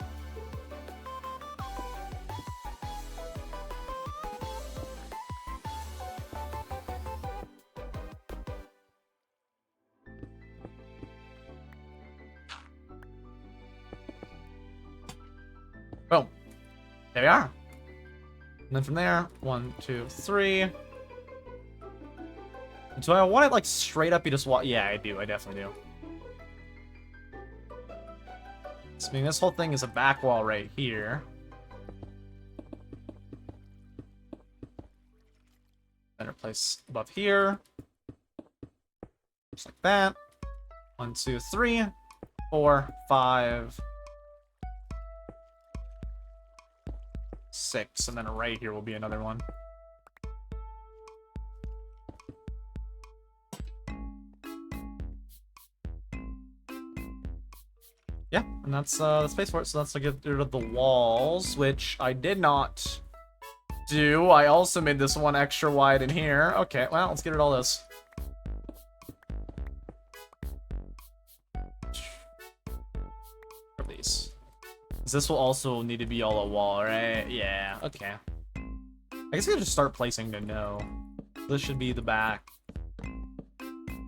Speaker 1: Boom. There we are. And then from there, 1, 2, 3. Do I want it like straight up? You just walk? Yeah, I do. I definitely do. So, I mean, this whole thing is a back wall right here. Then replace above here. Just like that. 1, 2, 3, 4, 5, 6, and then right here will be another one. Yeah, and that's the space for it. So that's to get rid of the walls, which I did not do. I also made this one extra wide in here. Okay, well, let's get rid of all this. These. This will also need to be all a wall, right? Yeah, okay. I guess I could just start placing to know. This should be the back.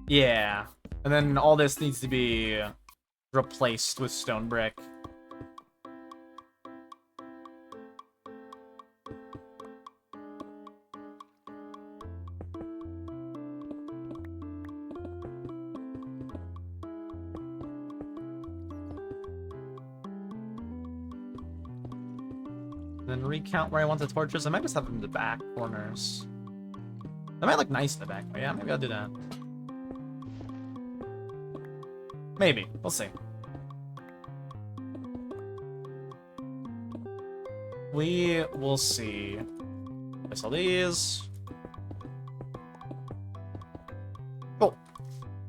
Speaker 1: Yeah. And then all this needs to be replaced with stone brick. Then recount where I want the torches. I might just have them in the back corners. That might look nice in the back. But yeah, maybe I'll do that. Maybe. We'll see. We will see. Place all these. Cool.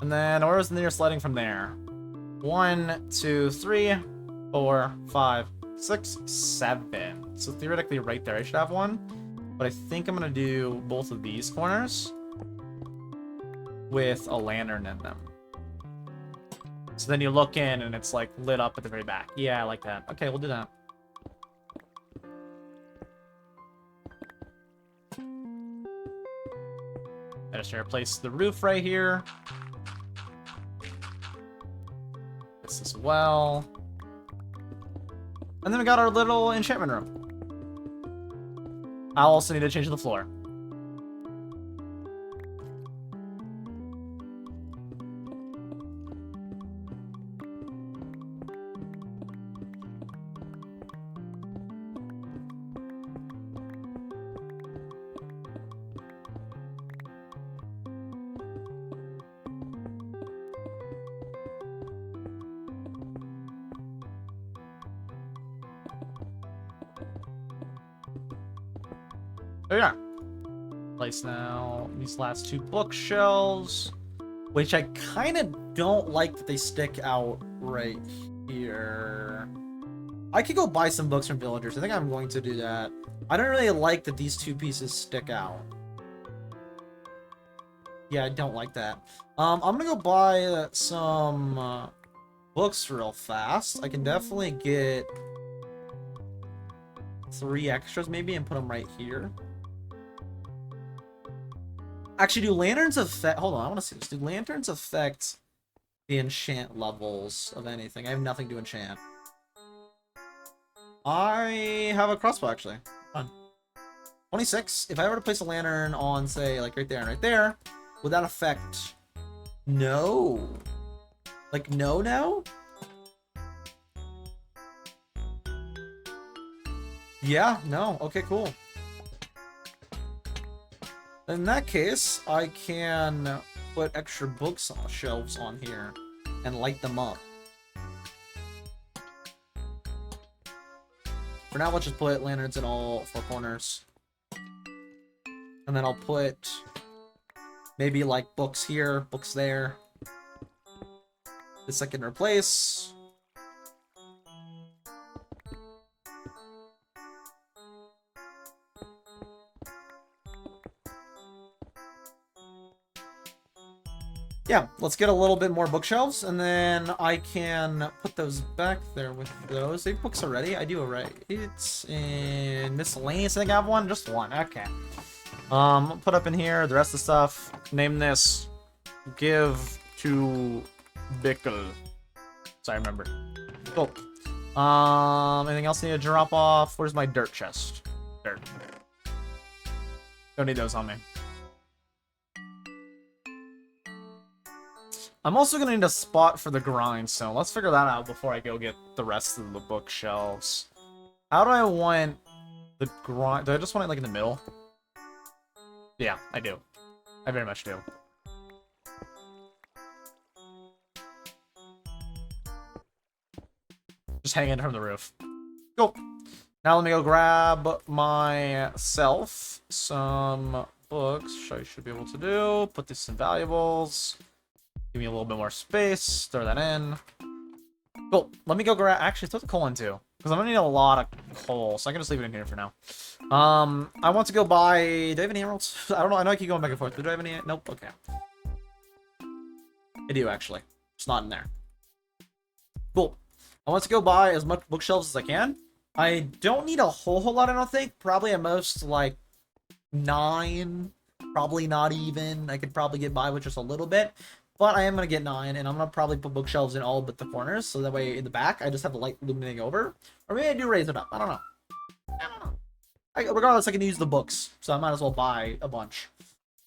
Speaker 1: And then where was the nearest lighting from there? 1, 2, 3, 4, 5, 6, 7. So theoretically right there I should have one. But I think I'm going to do both of these corners with a lantern in them. So then you look in and it's like lit up at the very back. Yeah, I like that. Okay, we'll do that. I just replace the roof right here. This as well. And then we got our little enchantment room. I'll also need to change the floor. There we are. Place now these last 2 bookshelves, which I kind of don't like that they stick out right here. I could go buy some books from villagers. I think I'm going to do that. I don't really like that these two pieces stick out. Yeah, I don't like that. I'm gonna go buy some books real fast. I can definitely get 3 extras maybe and put them right here. Actually, do lanterns affect... Hold on, I want to see this. Do lanterns affect the enchant levels of anything? I have nothing to enchant. I have a crossbow, actually. Fun. 26. If I were to place a lantern on, say, like right there and right there, would that affect... No. Like, no? Yeah, no. Okay, cool. In that case, I can put extra books on shelves on here and light them up. For now, let's just put lanterns in all 4 corners. And then I'll put maybe like books here, books there. This I can replace. Yeah, let's get a little bit more bookshelves, and then I can put those back there with those. They have books already? I do already. It's in miscellaneous. I think I have one? Just one. Okay. Put up in here the rest of the stuff. Name this Give to Bickle. So I remember. Cool. Anything else I need to drop off? Where's my dirt chest? Dirt. Don't need those on me. I'm also gonna need a spot for the grindstone. Let's figure that out before I go get the rest of the bookshelves. How do I want the grind? Do I just want it like in the middle? Yeah, I do. I very much do. Just hang it from the roof. Cool. Now let me go grab myself some books, which I should be able to do. Put this in valuables. Give me a little bit more space. Throw that in. Cool. Let me go grab... Actually, throw the coal in too. Because I'm going to need a lot of coal. So I can just leave it in here for now. I want to go buy... Do I have any emeralds? I don't know. I know I keep going back and forth. Do I have any... Nope. Okay. I do, actually. It's not in there. Cool. I want to go buy as much bookshelves as I can. I don't need a whole lot, I don't think. Probably at most, like, 9. Probably not even. I could probably get by with just a little bit. But I am going to get 9, and I'm going to probably put bookshelves in all but the corners, so that way in the back, I just have the light illuminating over. Or maybe I do raise it up. I don't know. Regardless, I can use the books, so I might as well buy a bunch.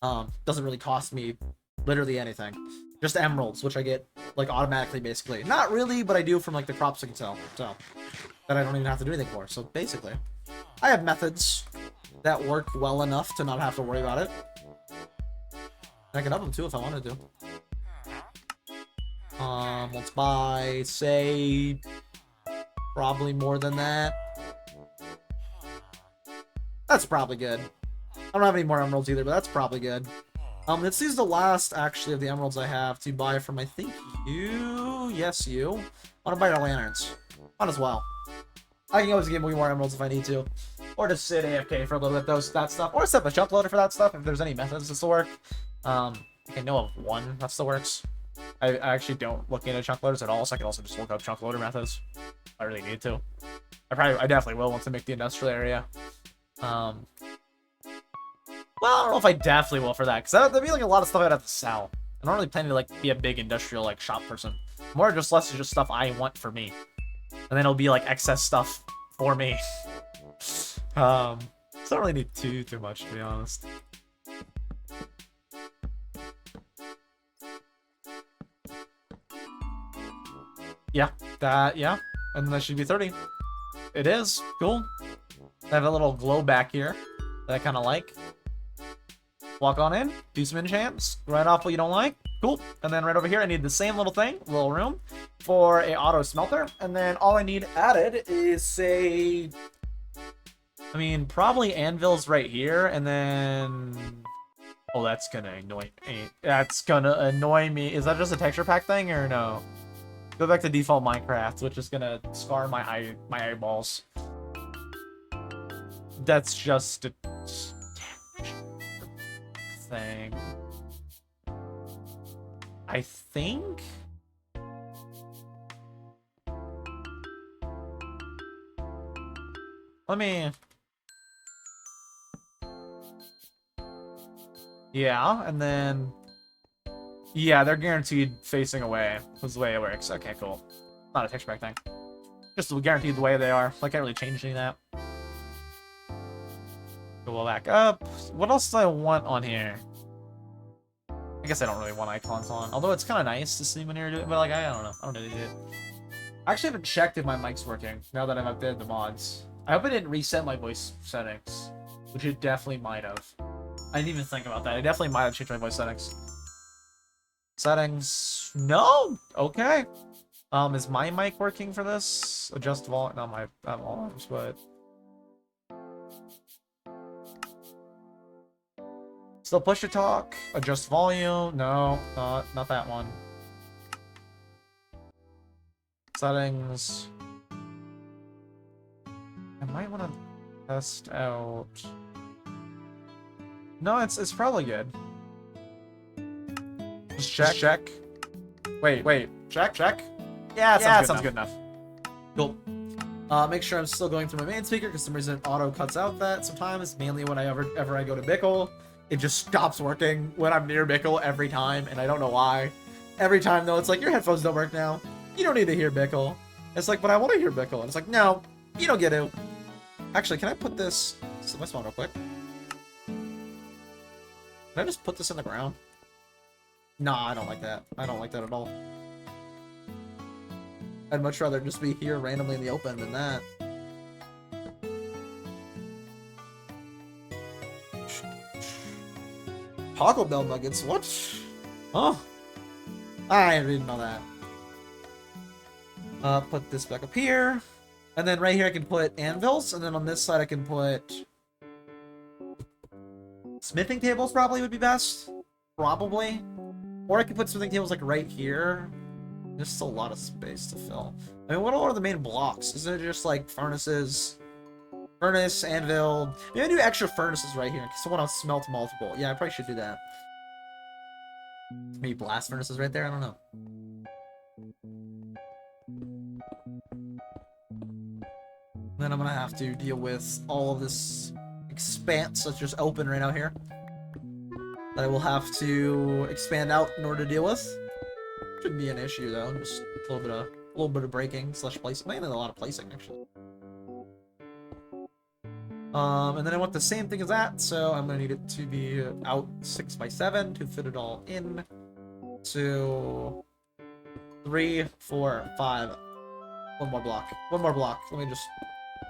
Speaker 1: Doesn't really cost me literally anything. Just emeralds, which I get, like, automatically, basically. Not really, but I do from, like, the crops I can sell, so that I don't even have to do anything for. So, basically, I have methods that work well enough to not have to worry about it. I can up them, too, if I wanted to. Let's buy, say, probably more than that. That's probably good. I don't have any more emeralds either, but that's probably good. This is the last, actually, of the emeralds I have to buy from, I think, you. Yes, you. I want to buy your lanterns. Might as well. I can always get more emeralds if I need to. Or just sit AFK for a little bit, that stuff. Or set up a chunk loader for that stuff, if there's any methods this will work. I know of one that still works. I actually don't look into chunk loaders at all, so I can also just look up chunk loader methods. If I really need to. I definitely will once I make the industrial area. Well, I don't know if I definitely will for that, because that'd be like a lot of stuff I'd have to sell. I don't really plan to like be a big industrial like shop person. More just less just stuff I want for me. And then it'll be like excess stuff for me. So I don't really need too much, to be honest. Yeah, yeah. And then that should be 30. It is. Cool. I have a little glow back here that I kind of like. Walk on in, do some enchants, write off what you don't like. Cool. And then right over here, I need the same little thing, little room, for a auto smelter. And then all I need added is, say, I mean, probably anvils right here, and then... Oh, that's gonna annoy me. That's gonna annoy me. Is that just a texture pack thing, or no? Go back to default Minecraft, which is gonna scar my eyeballs. That's just a thing. I think? Let me... Yeah, and then... Yeah, they're guaranteed facing away. Was the way it works. Okay, cool. Not a texture pack thing. Just guaranteed the way they are. I can't really change any of that. Go back up. What else do I want on here? I guess I don't really want icons on. Although it's kind of nice to see when you're doing it, but like, I don't know. I don't really do it. I actually haven't checked if my mic's working now that I've updated the mods. I hope I didn't reset my voice settings, which it definitely might have. I didn't even think about that. I definitely might have changed my voice settings. Settings. No? Okay. Is my mic working for this? Adjust volume. Not my volumes, but... Still push to talk. Adjust volume. No, not that one. Settings. I might want to test out. No, it's probably good. Just check. Wait. Check. Yeah, that sounds good enough. Cool. Make sure I'm still going through my main speaker because for some reason it auto cuts out that sometimes. Mainly when I ever I go to Bickle. It just stops working when I'm near Bickle every time, and I don't know why. Every time, though, it's like, your headphones don't work now. You don't need to hear Bickle. It's like, but I want to hear Bickle. And it's like, no, you don't get to. Actually, can I put this... Set my spawn real quick. Can I just put this in the ground? Nah, I don't like that. I don't like that at all. I'd much rather just be here randomly in the open than that. Taco Bell nuggets, what? Oh, I didn't know that. Put this back up here. And then right here I can put anvils, and then on this side I can put... Smithing tables probably would be best. Probably. Or I could put smithing tables like right here. There's just a lot of space to fill. I mean, what are the main blocks? Isn't it just like furnaces? Furnace, anvil. Maybe I do extra furnaces right here because someone else smelt multiple. Yeah, I probably should do that. Maybe blast furnaces right there. I don't know. Then I'm gonna have to deal with all of this expanse that's just open right out here. That I will have to expand out in order to deal with. Shouldn't be an issue though. Just a little bit of breaking / placing. Mainly a lot of placing actually. And then I want the same thing as that, so I'm gonna need it to be out 6x7 to fit it all in. 2, 3, 4, 5. One more block. Let me just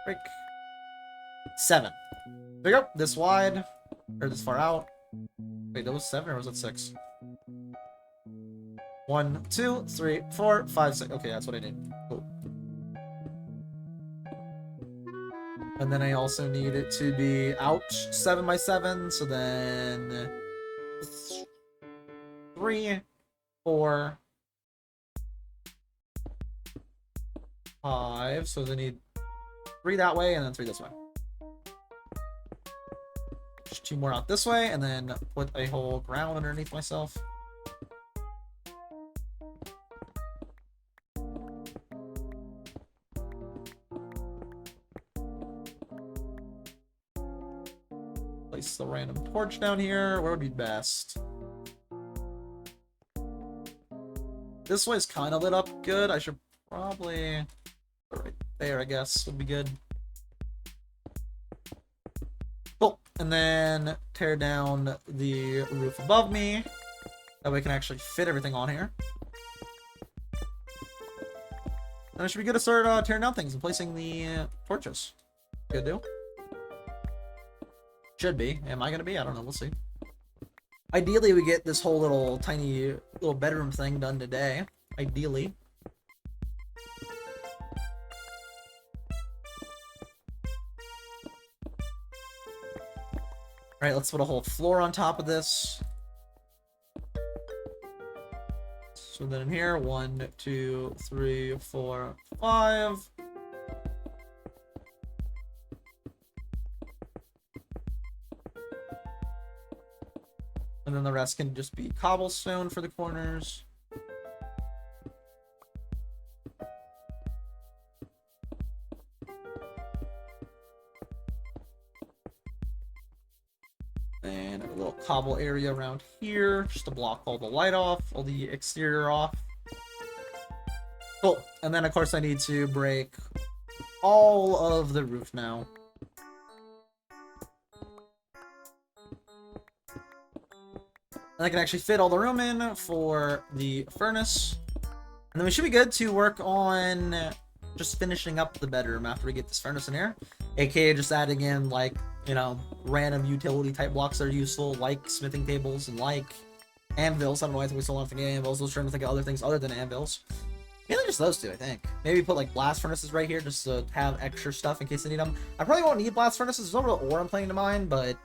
Speaker 1: break. 7. There you go. This wide, or this far out. Wait, that was 7 or was it 6? 1, 2, 3, 4, 5, 6. Okay, that's what I need. Cool. And then I also need it to be out 7x7, so then 3, 4, 5. So they need 3 that way and then 3 this way. Just 2 more out this way, and then put a whole ground underneath myself. Place the random torch down here. Where would be best? This way's kind of lit up good. I should probably... right there, I guess, would be good. Cool. And then tear down the roof above me. That way I can actually fit everything on here. And it should be good to start tearing down things and placing the torches. Good deal. Should be. Am I gonna be? I don't know. We'll see. Ideally, we get this whole little tiny little bedroom thing done today. Ideally. Alright, let's put a whole floor on top of this. So then in here, 1, 2, 3, 4, 5. And then the rest can just be cobblestone for the corners. And a little cobble area around here, just to block all the light off, all the exterior off. Cool. And then, of course, I need to break all of the roof now. And I can actually fit all the room in for the furnace. And then we should be good to work on just finishing up the bedroom after we get this furnace in here. AKA just adding in, like, you know, random utility type blocks that are useful, like smithing tables and like anvils. I don't know why we still don't think of anvils. I was trying to think of other things other than anvils. Mainly just those two, I think. Maybe put like blast furnaces right here just to have extra stuff in case I need them. I probably won't need blast furnaces. There's no real ore I'm planning to mine, but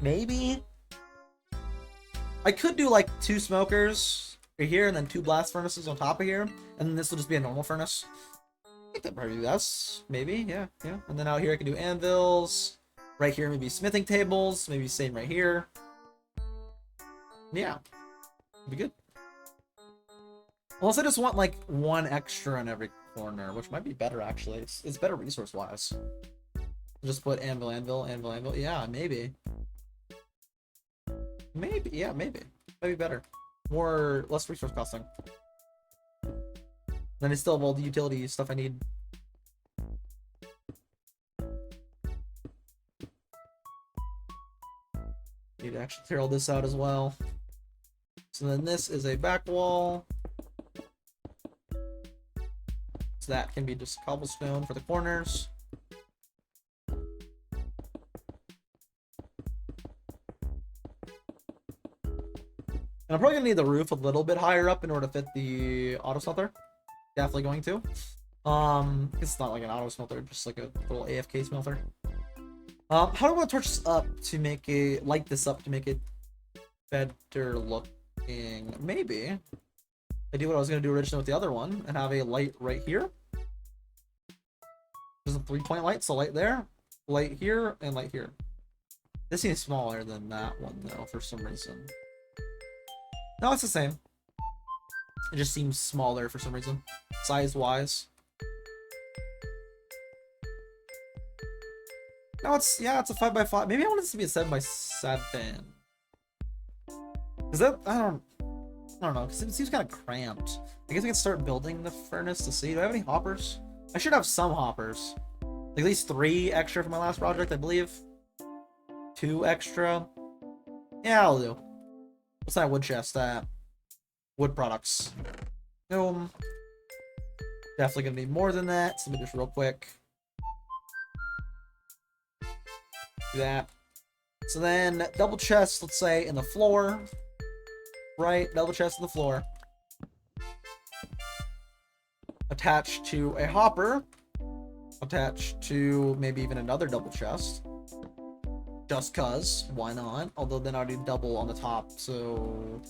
Speaker 1: maybe I could do like 2 smokers right here and then 2 blast furnaces on top of here, and then this will just be a normal furnace. I think that probably do that. Maybe, yeah. And then out here I can do anvils. Right here maybe smithing tables. Maybe same right here. Yeah, be good. Unless I just want like 1 extra in every corner, which might be better actually. It's better resource wise. Just put anvil, anvil, anvil, anvil. Yeah, maybe. Maybe, yeah, maybe. Might be better. Less resource costing. Then I still have all the utility stuff I need. Need to actually clear all this out as well. So then this is a back wall. So that can be just cobblestone for the corners. And I'm probably gonna need the roof a little bit higher up in order to fit the auto smelter. Definitely going to. It's not like an auto smelter, just like a little AFK smelter. How do I want to torch this up to make light this up to make it better looking? Maybe I do what I was gonna do originally with the other one and have a light right here. There's a 3-point light, so light there, light here, and light here. This seems smaller than that one though for some reason. No, it's the same. It just seems smaller for some reason, size-wise. No, it's a 5x5. Maybe I want this to be a 7x7. Is that I don't know, because it seems kind of cramped. I guess we can start building the furnace to see. Do I have any hoppers? I should have some hoppers. Like at least 3 extra for my last project, I believe. 2 extra. Yeah, I'll do. What's that wood chest at? Wood products. Definitely gonna need more than that. So let me just real quick. Do that. So then double chest, let's say in the floor. Right, double chest in the floor. Attached to a hopper. Attached to maybe even another double chest. Just cuz, why not? Although then I'll do double on the top, so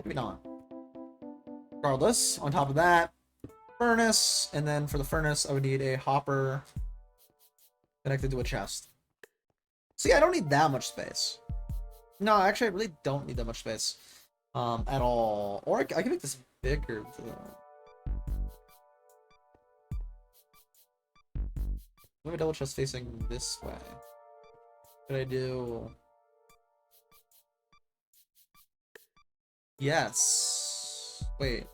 Speaker 1: maybe not. Regardless, on top of that, furnace, and then for the furnace I would need a hopper connected to a chest. See, I don't need that much space. No, actually, I really don't need that much space at all. Or I can make this bigger though. Let me double chest facing this way. What could I do? Yes. Wait.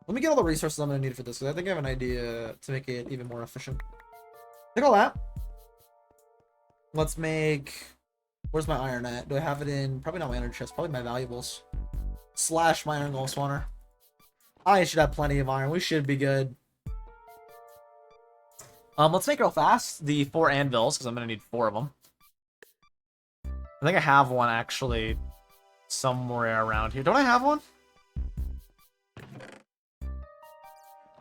Speaker 1: Let me get all the resources I'm gonna need for this, because I think I have an idea to make it even more efficient. Take all that. Let's make... Where's my iron at? Do I have it in... Probably not my iron chest. Probably my valuables. / my iron golem spawner. I should have plenty of iron. We should be good. Let's make real fast the 4 anvils, because I'm gonna need 4 of them. I think I have one actually somewhere around here. Don't I have one?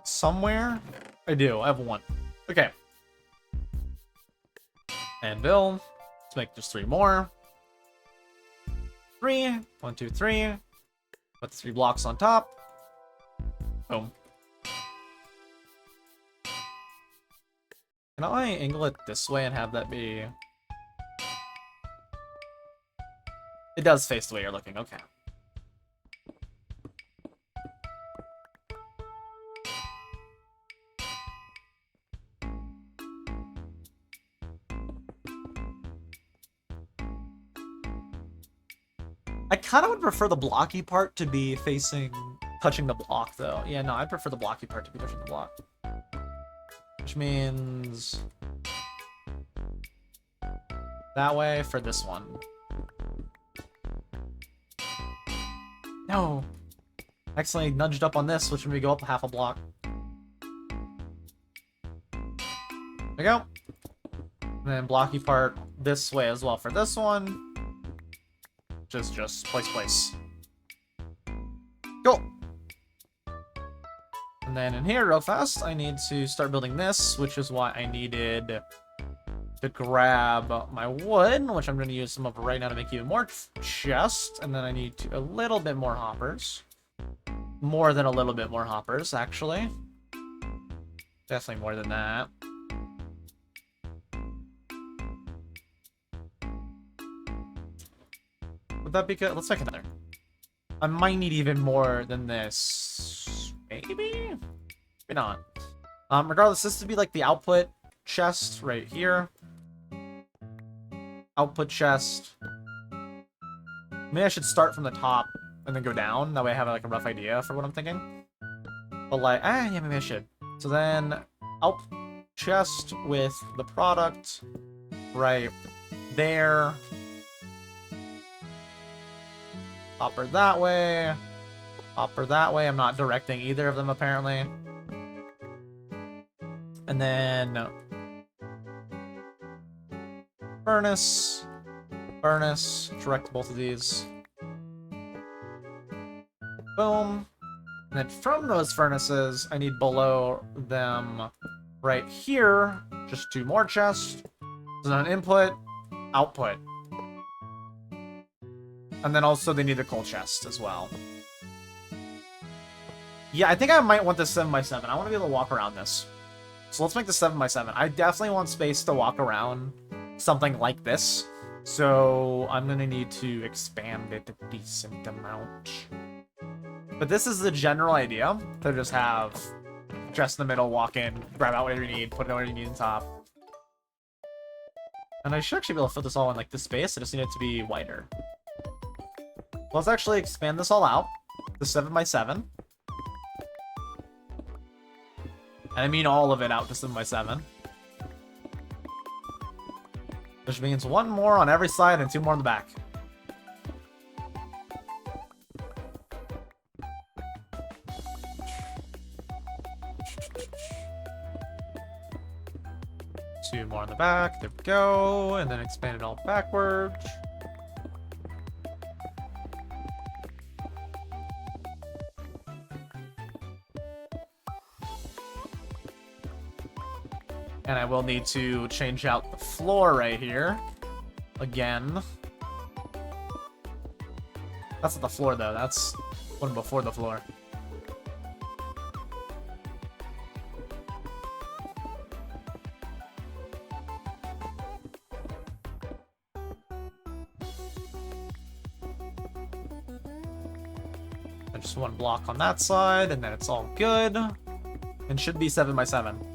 Speaker 1: Somewhere? I do. I have one. Okay. Anvil. Let's make just 3 more. 3. 1, 2, 3. Put the 3 blocks on top. Boom. Can I angle it this way and have that be... It does face the way you're looking, okay. I kind of would prefer the blocky part to be facing, touching the block, though. Yeah, no, I prefer the blocky part to be touching the block. Which means that way for this one. No! Accidentally nudged up on this, which made me go up half a block. There we go. And then blocky part this way as well for this one. Just place. Cool. And then in here, real fast, I need to start building this, which is why I needed to grab my wood, which I'm going to use some of right now to make even more chests. And then I need a little bit more hoppers. More than a little bit more hoppers, actually. Definitely more than that. Would that be good? Let's make another. I might need even more than this. Maybe? Maybe not. Regardless, this would be like the output chest right here. Output chest. Maybe I should start from the top and then go down. That way I have like a rough idea for what I'm thinking. But like, yeah, maybe I should. So then, output chest with the product right there. Hopper that way. Hopper that way. I'm not directing either of them, apparently. And then furnace. Furnace. Direct both of these. Boom. And then from those furnaces, I need below them right here. Just 2 more chests. So then input, output. And then also they need the coal chest as well. Yeah, I think I might want this 7x7. I want to be able to walk around this. So let's make the 7x7. I definitely want space to walk around something like this. So I'm going to need to expand it a decent amount. But this is the general idea. To just have chest in the middle, walk in, grab out whatever you need, put it where you need on top. And I should actually be able to fit this all in like this space. I just need it to be wider. Let's actually expand this all out to 7x7. And I mean all of it out to 7x7. Which means 1 more on every side and 2 more on the back. Two more on the back. There we go. And then expand it all backwards. And I will need to change out the floor right here. Again. That's not the floor, though. That's one before the floor. And just 1 block on that side, and then it's all good. And should be 7x7.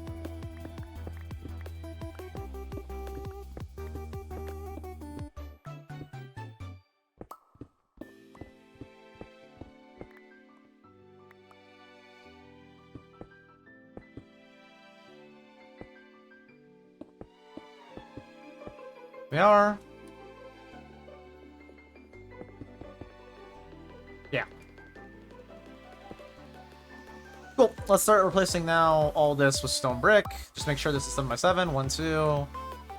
Speaker 1: We are. Yeah. Cool. Let's start replacing now all this with stone brick. Just make sure this is 7x7. 1, 2,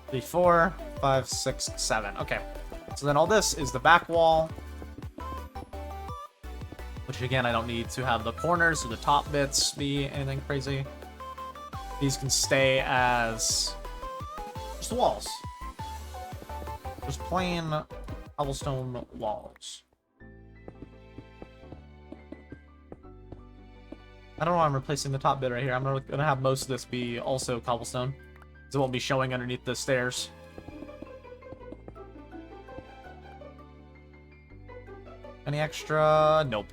Speaker 1: 3, 4, 5, 6, 7. Okay. So then all this is the back wall. Which again, I don't need to have the corners or the top bits be anything crazy. These can stay as just the walls. Just plain cobblestone walls. I don't know why I'm replacing the top bit right here. I'm gonna have most of this be also cobblestone, so it won't be showing underneath the stairs. Any extra? Nope.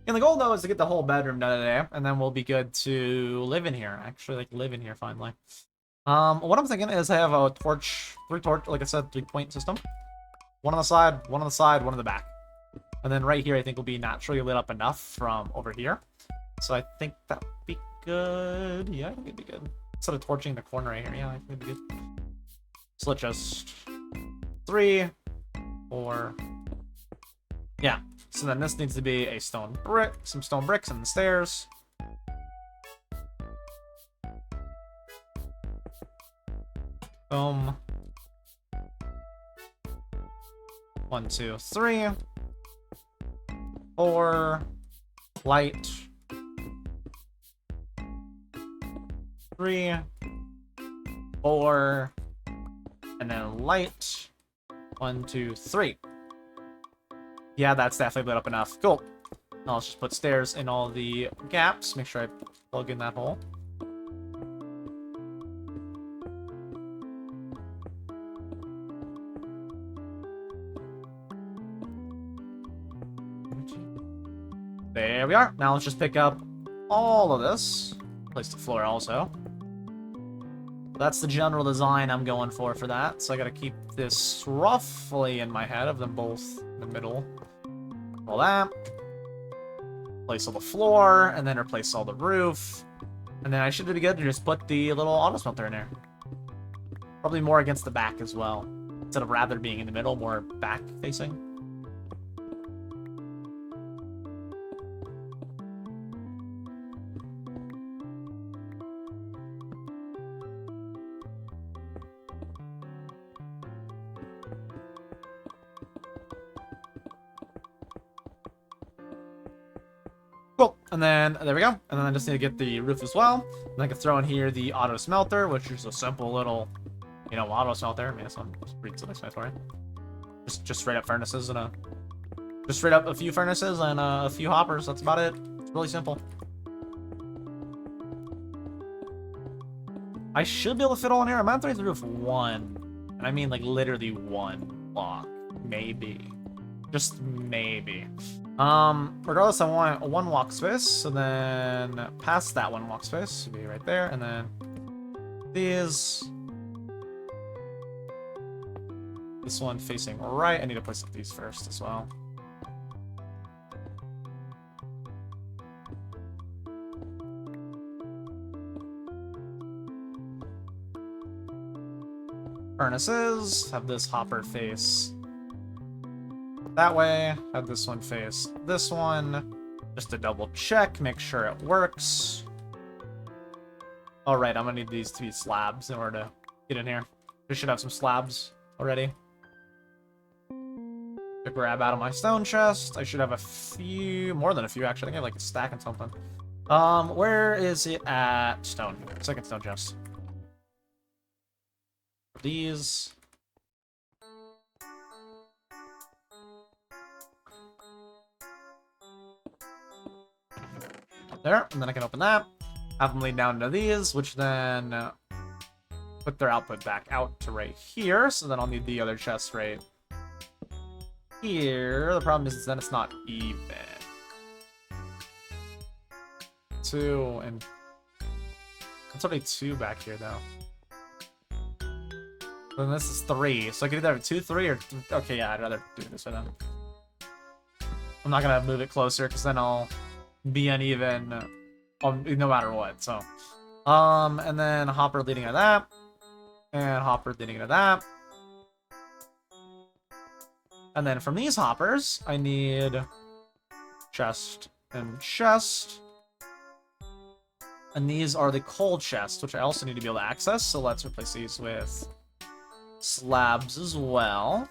Speaker 1: And the goal, though, is to get the whole bedroom done today, and then we'll be good to live in here. Actually, like, live in here, finally. What I'm thinking is I have a three torch, like I said, 3-point system. One on the side, one on the side, one on the back. And then right here, I think will be naturally lit up enough from over here. So I think that would be good. Yeah, I think it'd be good. Instead of torching the corner right here, yeah, I think it'd be good. So let's just 3, 4. Yeah. So then this needs to be a stone brick, some stone bricks and the stairs. Boom. 1, 2, 3. 4. Light. 3. 4. And then light. 1, 2, 3. Yeah, that's definitely lit up enough. Cool. Now let's just put stairs in all the gaps. Make sure I plug in that hole. There we are. Now let's just pick up all of this. Place the floor also. That's the general design I'm going for that. So I gotta keep this roughly in my head of them both in the middle. All that. Place all the floor, and then replace all the roof. And then I should be good to just put the little auto smelter in there. Probably more against the back as well. Instead of rather being in the middle, more back facing. Cool, and then there we go. And then I just need to get the roof as well. And I can throw in here the auto smelter, which is a simple little, you know, auto smelter. I mean, it's pretty self-explanatory. Just straight up furnaces and just straight up a few furnaces and a few hoppers. That's about it. It's really simple. I should be able to fit all in here. I'm gonna throw the roof 1, and I mean like literally 1 block, maybe, just maybe. Regardless, I want a 1 walk space, and then past that 1 walk space to be right there, and then these. This one facing right. I need to place up these first as well. Furnaces. Have this hopper face that way. Have this one face this one. Just to double check, make sure it works. Alright, I'm gonna need these to be slabs in order to get in here. We should have some slabs already. To grab out of my stone chest. I should have a few, more than a few actually. I think I have like a stack and something. Where is it at? Stone. Second stone chest. These. There, and then I can open that. Have them laid down into these, which then put their output back out to right here. So then I'll need the other chest right here. The problem is then it's not even. 2 and it's only 2 back here though. Then this is 3, so I could either have 2, 3, or okay, yeah, I'd rather do it this way then. I'm not gonna move it closer because then I'll be uneven no matter what. So, and then hopper leading into that, and hopper leading into that. And then from these hoppers, I need chest and chest. And these are the coal chests, which I also need to be able to access. So let's replace these with slabs as well.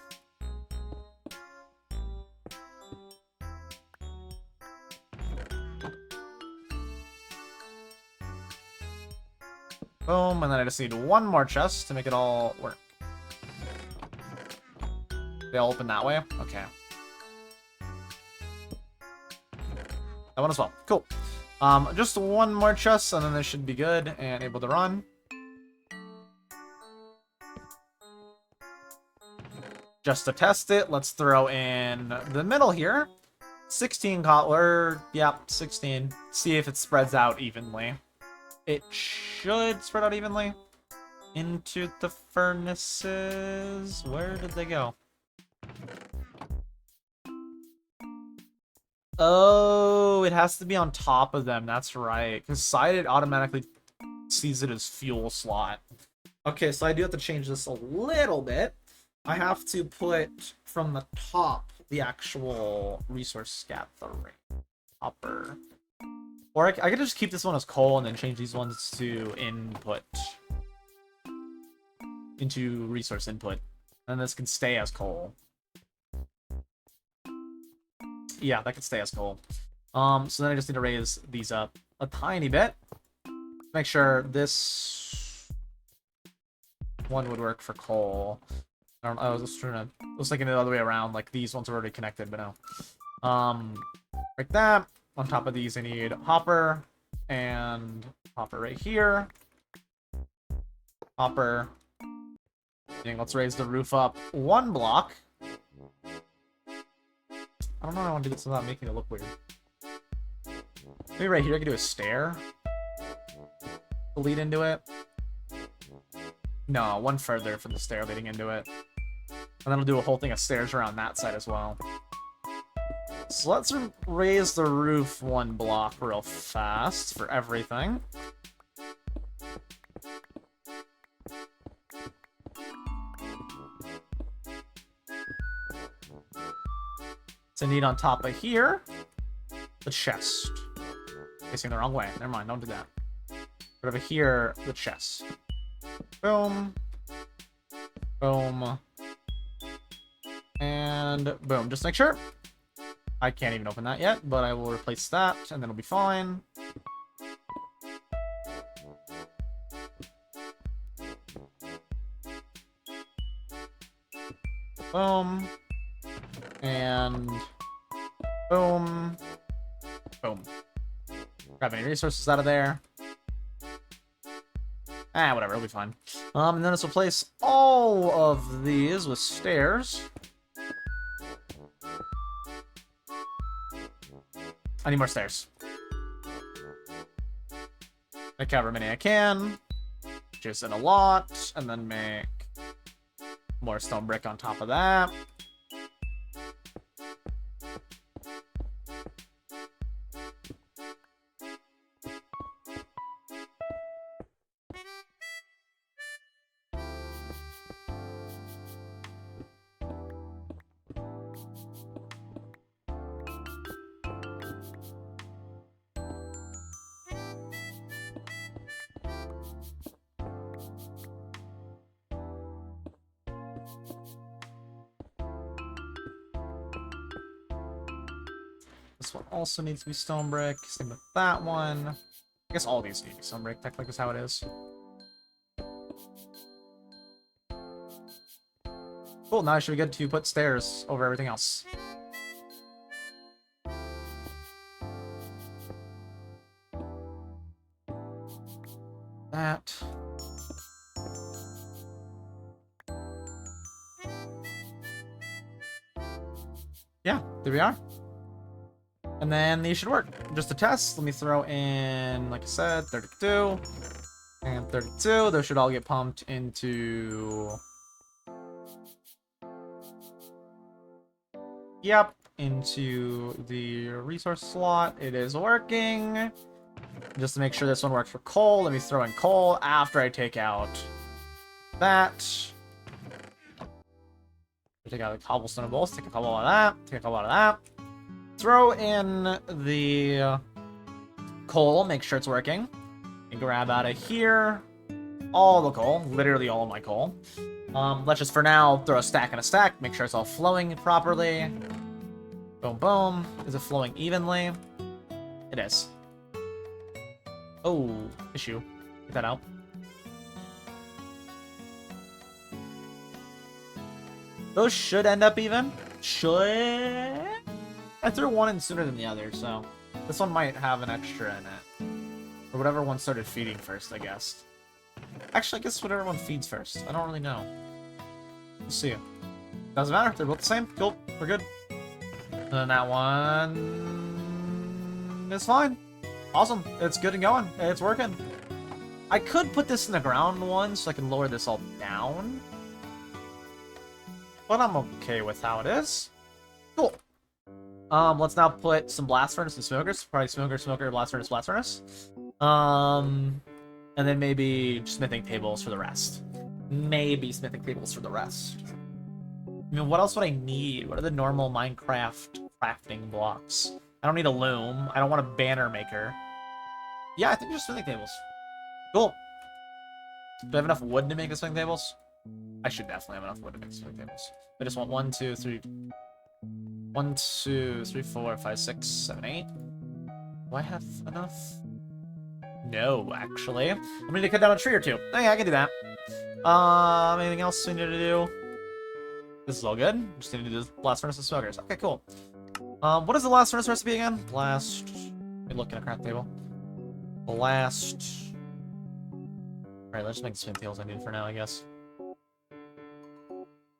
Speaker 1: Boom, and then I just need 1 more chest to make it all work. They all open that way? Okay. That one as well. Cool. Just 1 more chest, and then this should be good and able to run. Just to test it, let's throw in the middle here. 16 copper, yep, 16. See if it spreads out evenly. It should spread out evenly. Into the furnaces. Where did they go? Oh, it has to be on top of them. That's right. Because sided automatically sees it as fuel slot. Okay, so I do have to change this a little bit. I have to put from the top the actual resource gathering hopper. Or I could just keep this one as coal and then change these ones to input. Into resource input. And this can stay as coal. Yeah, that can stay as coal. So then I just need to raise these up a tiny bit. Make sure this one would work for coal. I don't know, I was just trying to... I was thinking the other way around, like these ones are already connected, but no. Like that. On top of these, I need hopper. And hopper right here. Hopper. And let's raise the roof up 1 block. I don't know how I want to do this without making it look weird. Maybe right here I can do a stair to lead into it. No, one further for the stair leading into it. And then I'll do a whole thing of stairs around that side as well. So let's raise the roof 1 block real fast for everything. So I need on top of here the chest. Facing the wrong way. Never mind, don't do that. But over here, the chest. Boom. Boom. And boom. Just make sure. I can't even open that yet, but I will replace that, and then it'll be fine. Boom. And boom. Boom. Grab any resources out of there. Ah, whatever, it'll be fine. And then let's replace all of these with stairs. I need more stairs. Make however many I can. Just in a lot. And then make more stone brick on top of that. This one also needs to be stone brick. Same with that one. I guess all these need to be stone brick. Technically, is how it is. Cool. Now I should be good to put stairs over everything else. That. Yeah, there we are. And then these should work. Just to test, let me throw in, like I said, 32 and 32. Those should all get pumped into... Yep, into the resource slot. It is working. Just to make sure this one works for coal, let me throw in coal after I take out that. Take out the cobblestone and bolts, take a couple out of that, take a couple out of that. Throw in the coal, make sure it's working. And grab out of here all the coal, literally all of my coal. Let's just for now throw a stack and a stack, make sure it's all flowing properly. Boom, boom. Is it flowing evenly? It is. Oh, issue. Get that out. Those should end up even. Should. I threw one in sooner than the other, so this one might have an extra in it. Or whatever one started feeding first, I guess. Actually, I guess whatever one feeds first. I don't really know. We'll see. Doesn't matter. They're both the same. Cool. We're good. And then that one is fine. Awesome. It's good and going. It's working. I could put this in the ground one so I can lower this all down. But I'm okay with how it is. Cool. Let's now put some blast furnace and smokers. Probably smoker, blast furnace. And then maybe smithing tables for the rest. Maybe smithing tables for the rest. I mean, what else would I need? What are the normal Minecraft crafting blocks? I don't need a loom. I don't want a banner maker. Yeah, I think just smithing tables. Cool. Do I have enough wood to make the smithing tables? I should definitely have enough wood to make the smithing tables. I just want 1, 2, 3... 1, 2, 3, 4, 5, 6, 7, 8. Do I have enough? No, actually. I'm gonna need to cut down a tree or two. Oh yeah, I can do that. Anything else we need to do? This is all good. Just need to do blast furnace and smokers. Okay, cool. What is the blast furnace recipe again? Blast. Let me look at a craft table. Blast. Alright, let's just make the smith tables I need for now, I guess.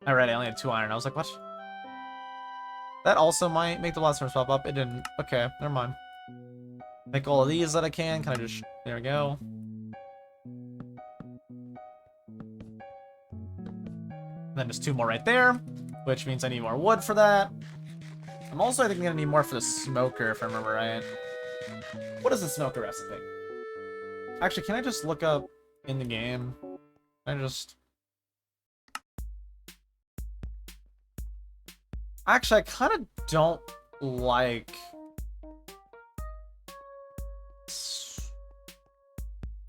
Speaker 1: Alright, I only had 2 iron. I was like, what? That also might make the blast furnace pop up. It didn't. Okay, never mind. Make all of these that I can. Can I just... There we go. And then just 2 more right there, which means I need more wood for that. I'm also, I think, going to need more for the smoker, if I remember right. What is the smoker recipe? Actually, can I just look up in the game? Can I just... Actually, I kind of don't like...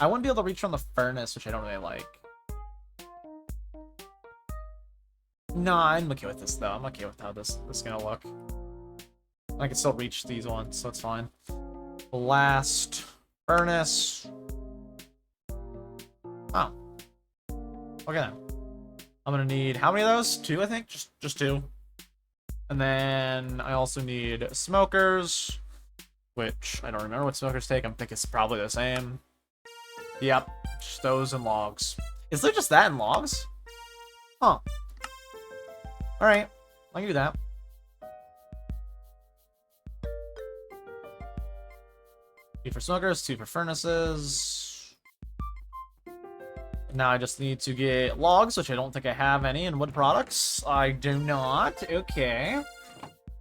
Speaker 1: I wouldn't be able to reach from the furnace, which I don't really like. No, I'm okay with this, though. I'm okay with how this is gonna look. I can still reach these ones, so it's fine. Blast furnace. Oh. Okay then. I'm gonna need how many of those? 2, I think? Just 2. And then I also need smokers, which I don't remember what smokers take. I'm thinking it's probably the same. Yep, just those and logs. Is there just that in logs? Huh. Alright, I can do that. Two for smokers, 2 for furnaces. Now I just need to get logs, which I don't think I have any, and wood products. I do not. Okay.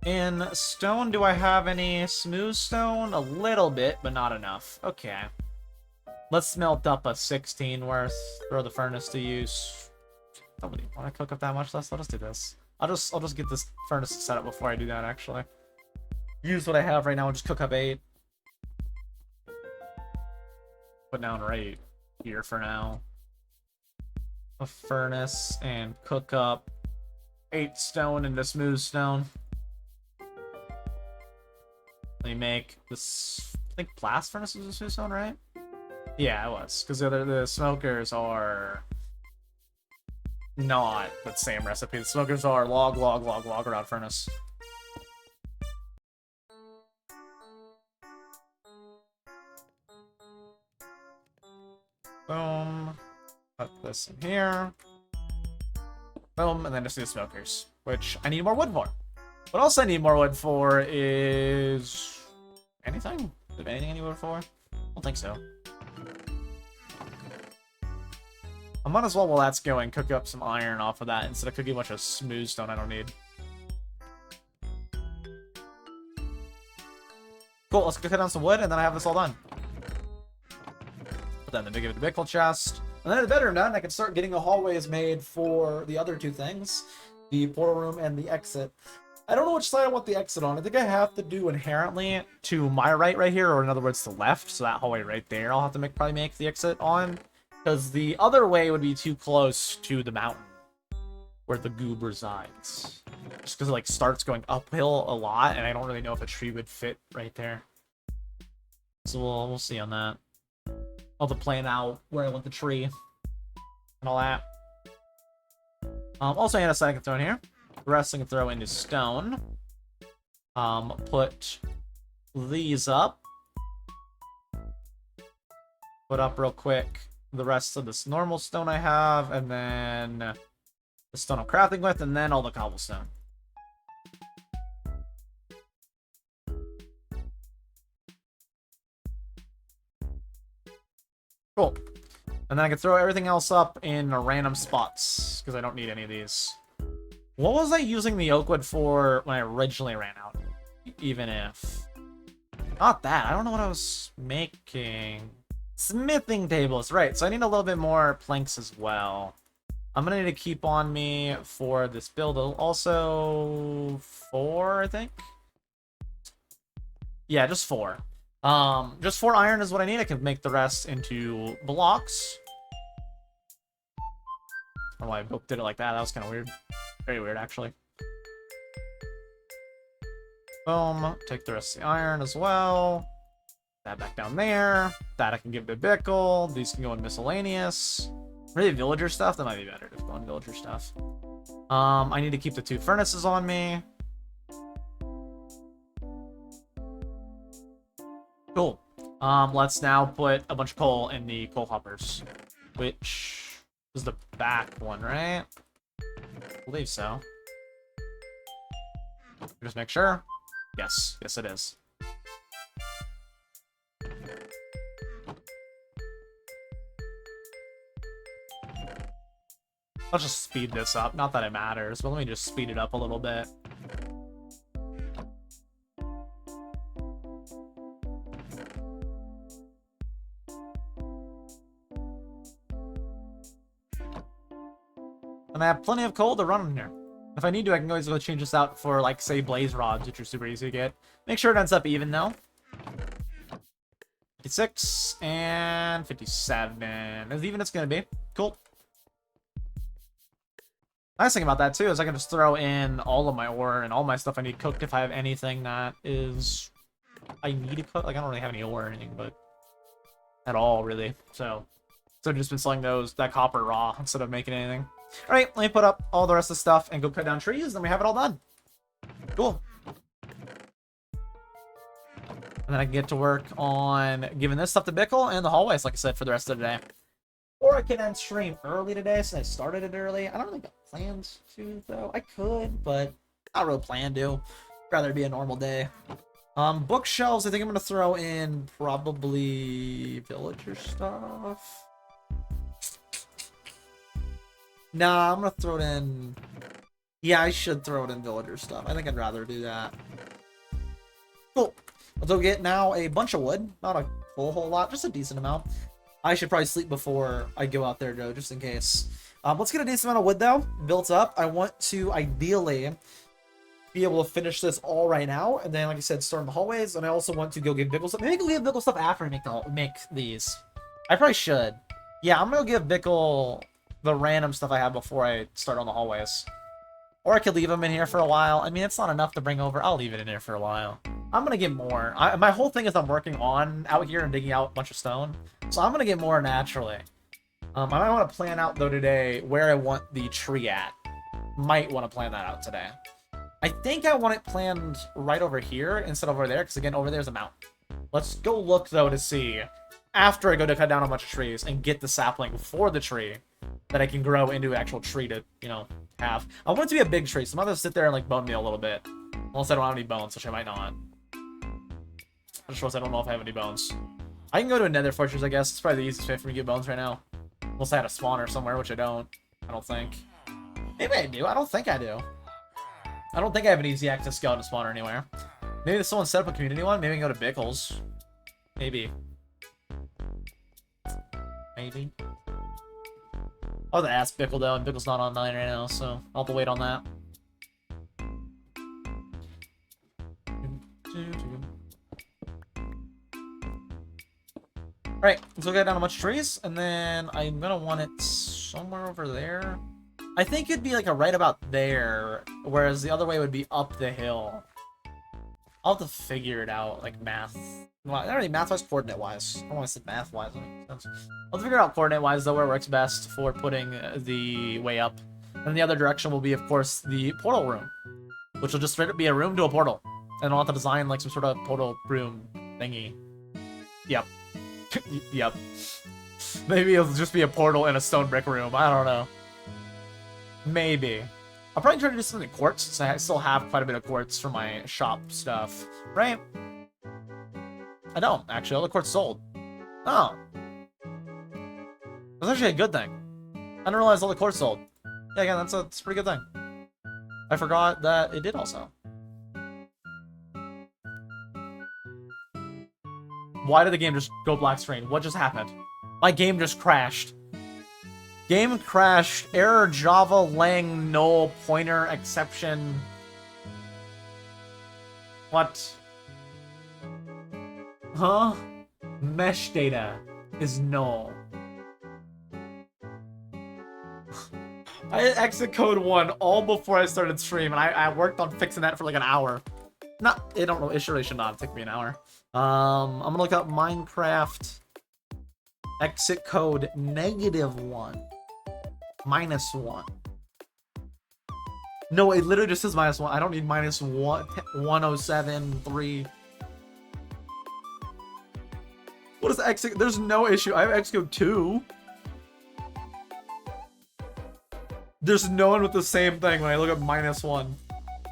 Speaker 1: In stone, do I have any smooth stone? A little bit, but not enough. Okay. Let's smelt up a 16 worth. Throw the furnace to use. Don't really want to cook up that much. Let's just do this. I'll just get this furnace set up before I do that, actually. Use what I have right now and just cook up 8. Put down right here for now. A furnace and cook up 8 stone into smooth stone. Let me make this. I think blast furnace is a smooth stone, right? Yeah, it was, because the smokers are not the same recipe. The smokers are log around furnace. Boom. Put this in here. Boom, and then just do the smokers, which I need more wood for. What else I need more wood for is... anything? Is there anything I need wood for? I don't think so. I might as well, while that's going, cook up some iron off of that instead of cooking a bunch of smooth stone I don't need. Cool, let's cut down some wood, and then I have this all done. Put that in the big chest. And then the bedroom done, I can start getting the hallways made for the other 2 things. The portal room and the exit. I don't know which side I want the exit on. I think I have to do inherently to my right here, or in other words, the left. So that hallway right there, I'll have to probably make the exit on. Because the other way would be too close to the mountain where the goob resides. Just because it like starts going uphill a lot, and I don't really know if a tree would fit right there. So we'll see on that. I'll have to plan out where I want the tree and all that. Also, I had a side I can throw in here. The rest I can throw into stone. Put these up. Put up real quick the rest of this normal stone I have, and then the stone I'm crafting with, and then all the cobblestone. Cool. And then I can throw everything else up in random spots, because I don't need any of these. What was I using the oak wood for when I originally ran out? Even if... Not that. I don't know what I was making. Smithing tables. Right, so I need a little bit more planks as well. I'm going to need to keep on me for this build. Also, 4, I think? Yeah, just 4. Just 4 iron is what I need. I can make the rest into blocks. I don't know why I did it like that. That was kind of weird. Very weird, actually. Boom. Take the rest of the iron as well. That back down there. That I can give to Bickle. These can go in miscellaneous. Maybe villager stuff? That might be better. Just go on villager stuff. I need to keep the 2 furnaces on me. Cool. Let's now put a bunch of coal in the coal hoppers, which is the back one, right? I believe so. Just make sure. Yes, yes it is. Let's just speed this up. Not that it matters, but let me just speed it up a little bit. And I have plenty of coal to run in here. If I need to, I can always go change this out for, like, say, blaze rods, which are super easy to get. Make sure it ends up even, though. 56 and 57. As even it's going to be. Cool. Nice thing about that, too, is I can just throw in all of my ore and all my stuff I need cooked if I have anything that is... I need to cook. Like, I don't really have any ore or anything, but... At all, really. So I've just been selling that copper raw instead of making anything. Alright, let me put up all the rest of the stuff and go cut down trees, and we have it all done. Cool. And then I can get to work on giving this stuff to Bickle and the hallways, like I said, for the rest of the day. Or I can end stream early today, since I started it early. I don't really got plans to, though. I could, but not really plan to. Rather be a normal day. Bookshelves, I think I'm going to throw in probably villager stuff. Nah, I'm going to throw it in... Yeah, I should throw it in villager stuff. I think I'd rather do that. Cool. Let's go get now a bunch of wood. Not a whole lot, just a decent amount. I should probably sleep before I go out there, though, just in case. Let's get a decent amount of wood, though, built up. I want to, ideally, be able to finish this all right now. And then, like I said, start in the hallways. And I also want to go give Bickle stuff. Maybe go give Bickle stuff after I make these. I probably should. Yeah, I'm going to give Bickle the random stuff I have before I start on the hallways. Or I could leave them in here for a while. I mean, it's not enough to bring over. I'll leave it in here for a while. I'm going to get more. My whole thing is I'm working on out here and digging out a bunch of stone. So I'm going to get more naturally. I might want to plan out, though, today where I want the tree at. Might want to plan that out today. I think I want it planned right over here instead of over there, because, again, over there's a mountain. Let's go look, though, to see, after I go to cut down a bunch of trees and get the sapling for the tree, that I can grow into an actual tree to, you know, have. I want it to be a big tree, so I'm going to sit there and, like, bone me a little bit. Unless I don't have any bones, which I might not. I just realized I don't know if I have any bones. I can go to a nether fortress, I guess. It's probably the easiest way for me to get bones right now. Unless I had a spawner somewhere, which I don't. I don't think. Maybe I do. I don't think I do. I don't think I have an easy access skeleton spawner anywhere. Maybe someone set up a community one. Maybe I can go to Bickle's. Maybe. Maybe. I'll have to ask Bickle, though, and Bickle's not online right now, so I'll have to wait on that. Alright, let's go get down a bunch of trees, and then I'm gonna want it somewhere over there. I think it'd be like a right about there, whereas the other way would be up the hill. I'll have to figure it out, like math. Well, not really math-wise, coordinate-wise. I don't want to say math-wise. I'll have to figure out coordinate-wise, though, where it works best for putting the way up. And the other direction will be, of course, the portal room, which will just straight up be a room to a portal. And I'll have to design, like, some sort of portal room thingy. Yep. Yep. Maybe it'll just be a portal in a stone brick room. I don't know. Maybe. I'll probably try to do something in quartz, since I still have quite a bit of quartz for my shop stuff. Right? I don't, actually. All the quartz sold. Oh. That's actually a good thing. I didn't realize all the quartz sold. Yeah, again, that's a pretty good thing. I forgot that it did also. Why did the game just go black screen? What just happened? My game just crashed. Game crashed. Error Java lang null pointer exception. What? Huh? Mesh data is null. I exit code 1 all before I started stream, and I worked on fixing that for like an hour. I don't know. It surely should not take me an hour. I'm gonna look up Minecraft exit code -1. -1. No, it literally just says -1. I don't need -1, 107.3. What is the exit? There's no issue. I have exit code 2. There's no one with the same thing when I look up -1.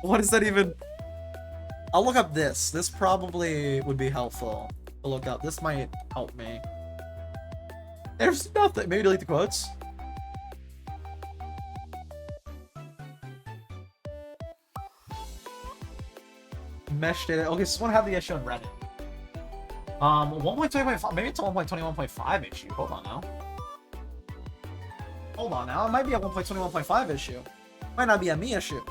Speaker 1: What is that even? I'll look up this. This probably would be helpful to look up. This might help me. There's nothing. Maybe delete the quotes. Mesh data. Okay, so someone have the issue on Reddit. 1.20.5. Maybe it's a 1.21.5 issue. Hold on now. Hold on now. It might be a 1.21.5 issue. Might not be a me issue.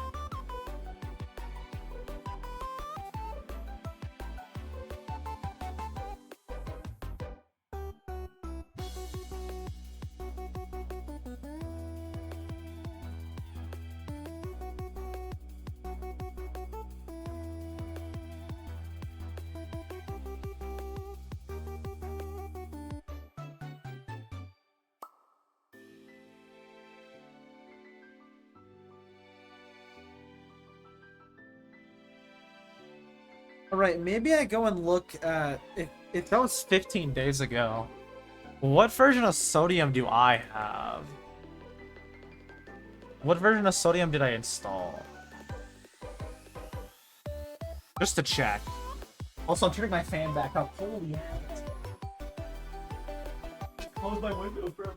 Speaker 1: Alright, maybe I go and look at... If that was 15 days ago, what version of Sodium do I have? What version of Sodium did I install? Just to check. Also, I'm turning my fan back up. Holy close my window for a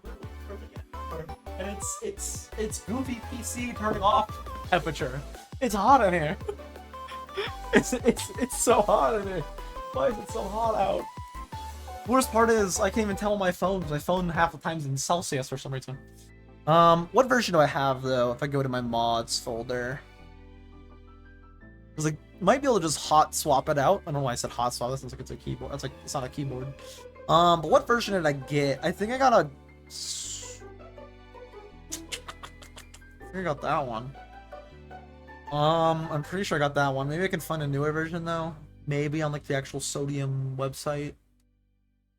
Speaker 1: and it's goofy PC turning off temperature. It's hot in here. It's so hot in here. Why is it so hot out? Worst part is I can't even tell my phone because my phone half the time's in Celsius for some reason. What version do I have though? If I go to my mods folder, because I might be able to just hot swap it out. I don't know why I said hot swap. That sounds like it's a keyboard. That's like it's not a keyboard. But what version did I get? I think I got a. I got that one. I'm pretty sure I got that one. Maybe I can find a newer version though. Maybe on like the actual Sodium website.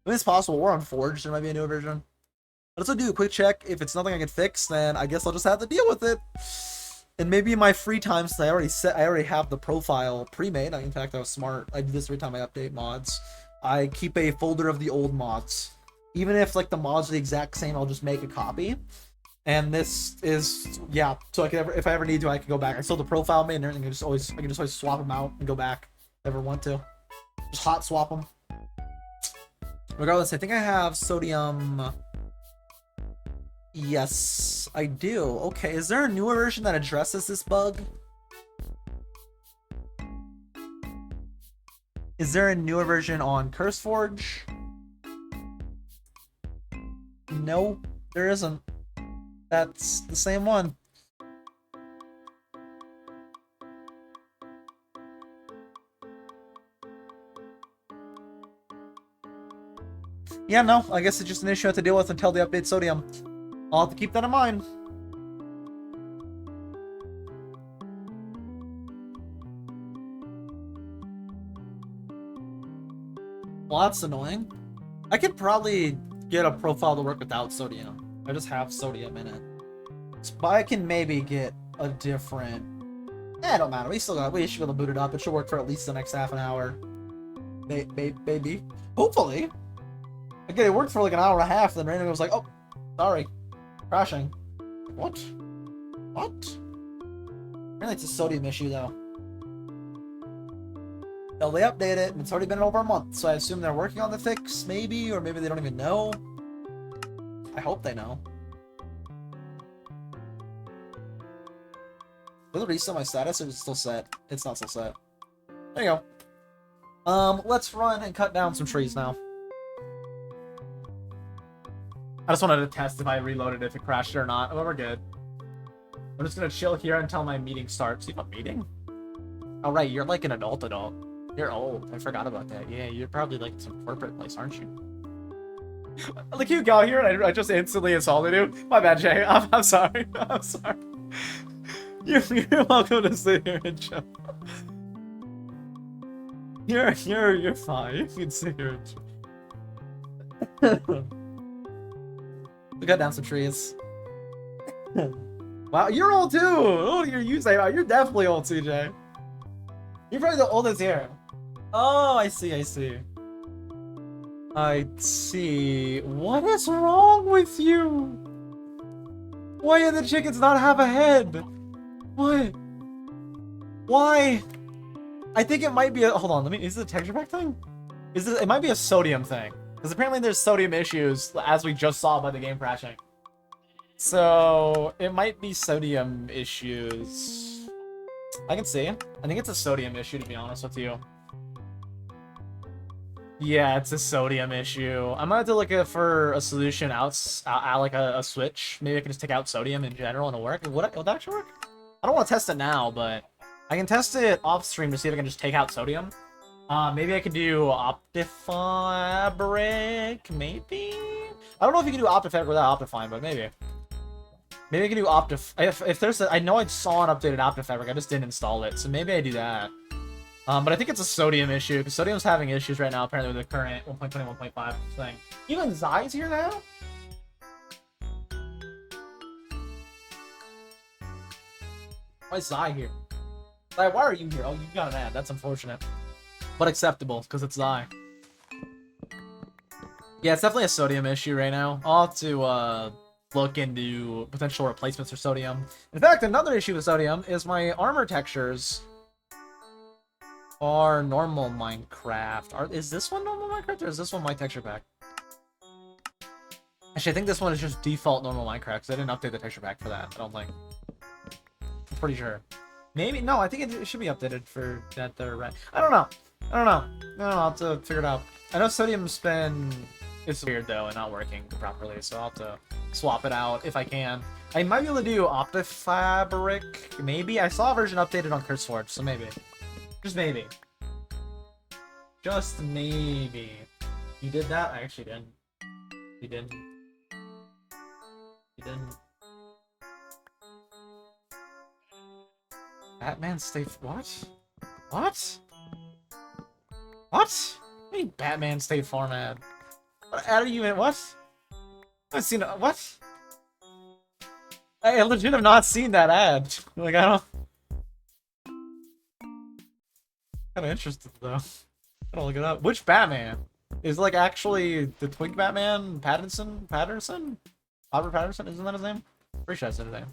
Speaker 1: I mean, it's possible. We're on Forge. There might be a newer version. Let's do a quick check. If it's nothing I can fix, then I guess I'll just have to deal with it. And maybe in my free time, since I already have the profile pre-made. In fact, I was smart. I do this every time I update mods. I keep a folder of the old mods. Even if like the mods are the exact same, I'll just make a copy. And this is, yeah, so I can if I ever need to, I can go back. I still have the profile made and everything. I can just always swap them out and go back if I ever want to. Just hot swap them. Regardless, I think I have Sodium. Yes, I do. Okay, is there a newer version that addresses this bug? Is there a newer version on CurseForge? No, there isn't. That's the same one. Yeah, no, I guess it's just an issue I have to deal with until they update Sodium. I'll have to keep that in mind. Well, that's annoying. I could probably get a profile to work without Sodium. I just have Sodium in it. But I can maybe get a different... Eh, it don't matter. We should be able to boot it up. It should work for at least the next half an hour. Maybe. Hopefully. Again, it worked for like an hour and a half, then randomly was like, oh, sorry. Crashing. What? What? Apparently it's a sodium issue, though. Well, they update it, and it's already been over a month, so I assume they're working on the fix, maybe, or maybe they don't even know. I hope they know. Will it reset my status, or is it still set? It's not still set. There you go. Let's run and cut down some trees now. I just wanted to test if I reloaded, if it crashed or not. Oh, we're good. I'm just gonna chill here until my meeting starts. You have a meeting? Oh, right, you're like an adult. You're old. I forgot about that. Yeah, you're probably like some corporate place, aren't you? Look, you got here and I just instantly insulted you. My bad, Jay. I'm sorry. I'm sorry. You're welcome to sit here and chill. You're fine. You can sit here and chill. We got down some trees. Wow, you're old too. Oh, you say, wow, you're definitely old, CJ. You're probably the oldest here. Oh, I see. I see. What is wrong with you? Why do the chickens not have a head? What? Why? I think it might be a... Hold on, is it a texture pack thing? It might be a sodium thing. Because apparently there's sodium issues, as we just saw by the game crashing. So, it might be sodium issues. I can see. I think it's a sodium issue, to be honest with you. Yeah, it's a sodium issue. I'm gonna have to look for a solution like a switch. Maybe I can just take out sodium in general and it'll work. Would that actually work? I don't want to test it now, but I can test it off stream to see if I can just take out sodium. Maybe I could do Optifabric, maybe? I don't know if you can do Optifabric without Optifine, but maybe. Maybe I can do if there's I know I saw an updated Optifabric, I just didn't install it, so maybe I do that. But I think it's a sodium issue, because sodium's having issues right now, apparently, with the current 1.20, 1.5 thing. Even Zai's here now? Why is Zai here? Zai, why are you here? Oh, you got an ad. That's unfortunate. But acceptable, because it's Zai. Yeah, it's definitely a sodium issue right now. I'll have to, look into potential replacements for sodium. In fact, another issue with sodium is my armor textures are normal Minecraft. Is this one normal Minecraft, or is this one my texture pack? Actually, I think this one is just default normal Minecraft, because I didn't update the texture pack for that, I don't think. I'm pretty sure. Maybe? No, I think it should be updated for that they're red. I don't know. I'll have to figure it out. I know sodium's been... It's weird, though, and not working properly, so I'll have to swap it out if I can. I might be able to do Optifabric, maybe? I saw a version updated on CurseForge, so maybe. Just maybe. Just maybe. You did that? I actually didn't. You didn't. You didn't. Batman stay... What? What? What? What do you mean Batman stay format? What ad are you in? What? I've seen... What? I legit have not seen that ad. Like, I don't... Kinda interested, though. Gotta look it up. Which Batman? Is, like, actually the Twink Batman? Pattinson? Robert Pattinson? Isn't that his name? Pretty sure I said his name.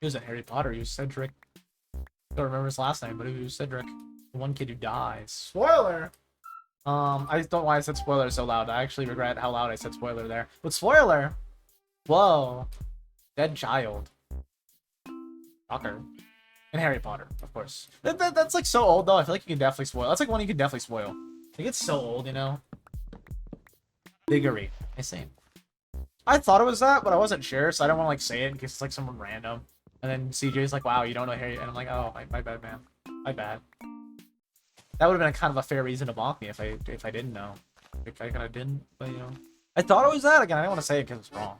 Speaker 1: He was in Harry Potter. He was Cedric. I don't remember his last name, but he was Cedric. The one kid who dies. Spoiler! I don't know why I said spoiler so loud. I actually regret how loud I said spoiler there. But spoiler! Whoa. Dead child. Shocker. And Harry Potter, of course. That's like so old, though. I feel like you can definitely spoil. That's like one you can definitely spoil. Like, it's so old, you know? Biggery. I see. I thought it was that, but I wasn't sure, so I don't want to, like, say it in case it's, like, someone random. And then CJ's like, wow, you don't know Harry. And I'm like, oh, my bad, man. My bad. That would have been a kind of a fair reason to bonk me if I didn't know. If I kind of didn't, but, you know. I thought it was that. Again, I don't want to say it because it's wrong.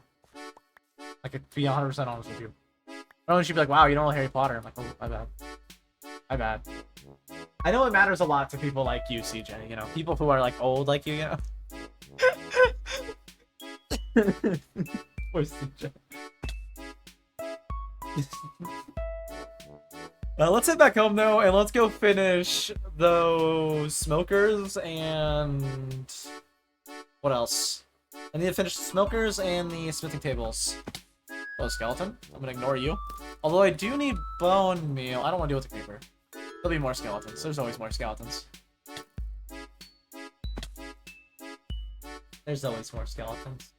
Speaker 1: I could be 100% honest with you. Oh, she'd be like, wow, you don't know Harry Potter. I'm like, oh, my bad. My bad. I know it matters a lot to people like you, CJ, you know? People who are, like, old like you, you know? Poor CJ. Let's head back home, though, and let's go finish those smokers and... What else? I need to finish the smokers and the smithing tables. Oh, skeleton. I'm gonna ignore you. Although I do need bone meal. I don't want to deal with the creeper. There'll be more skeletons. There's always more skeletons. There's always more skeletons.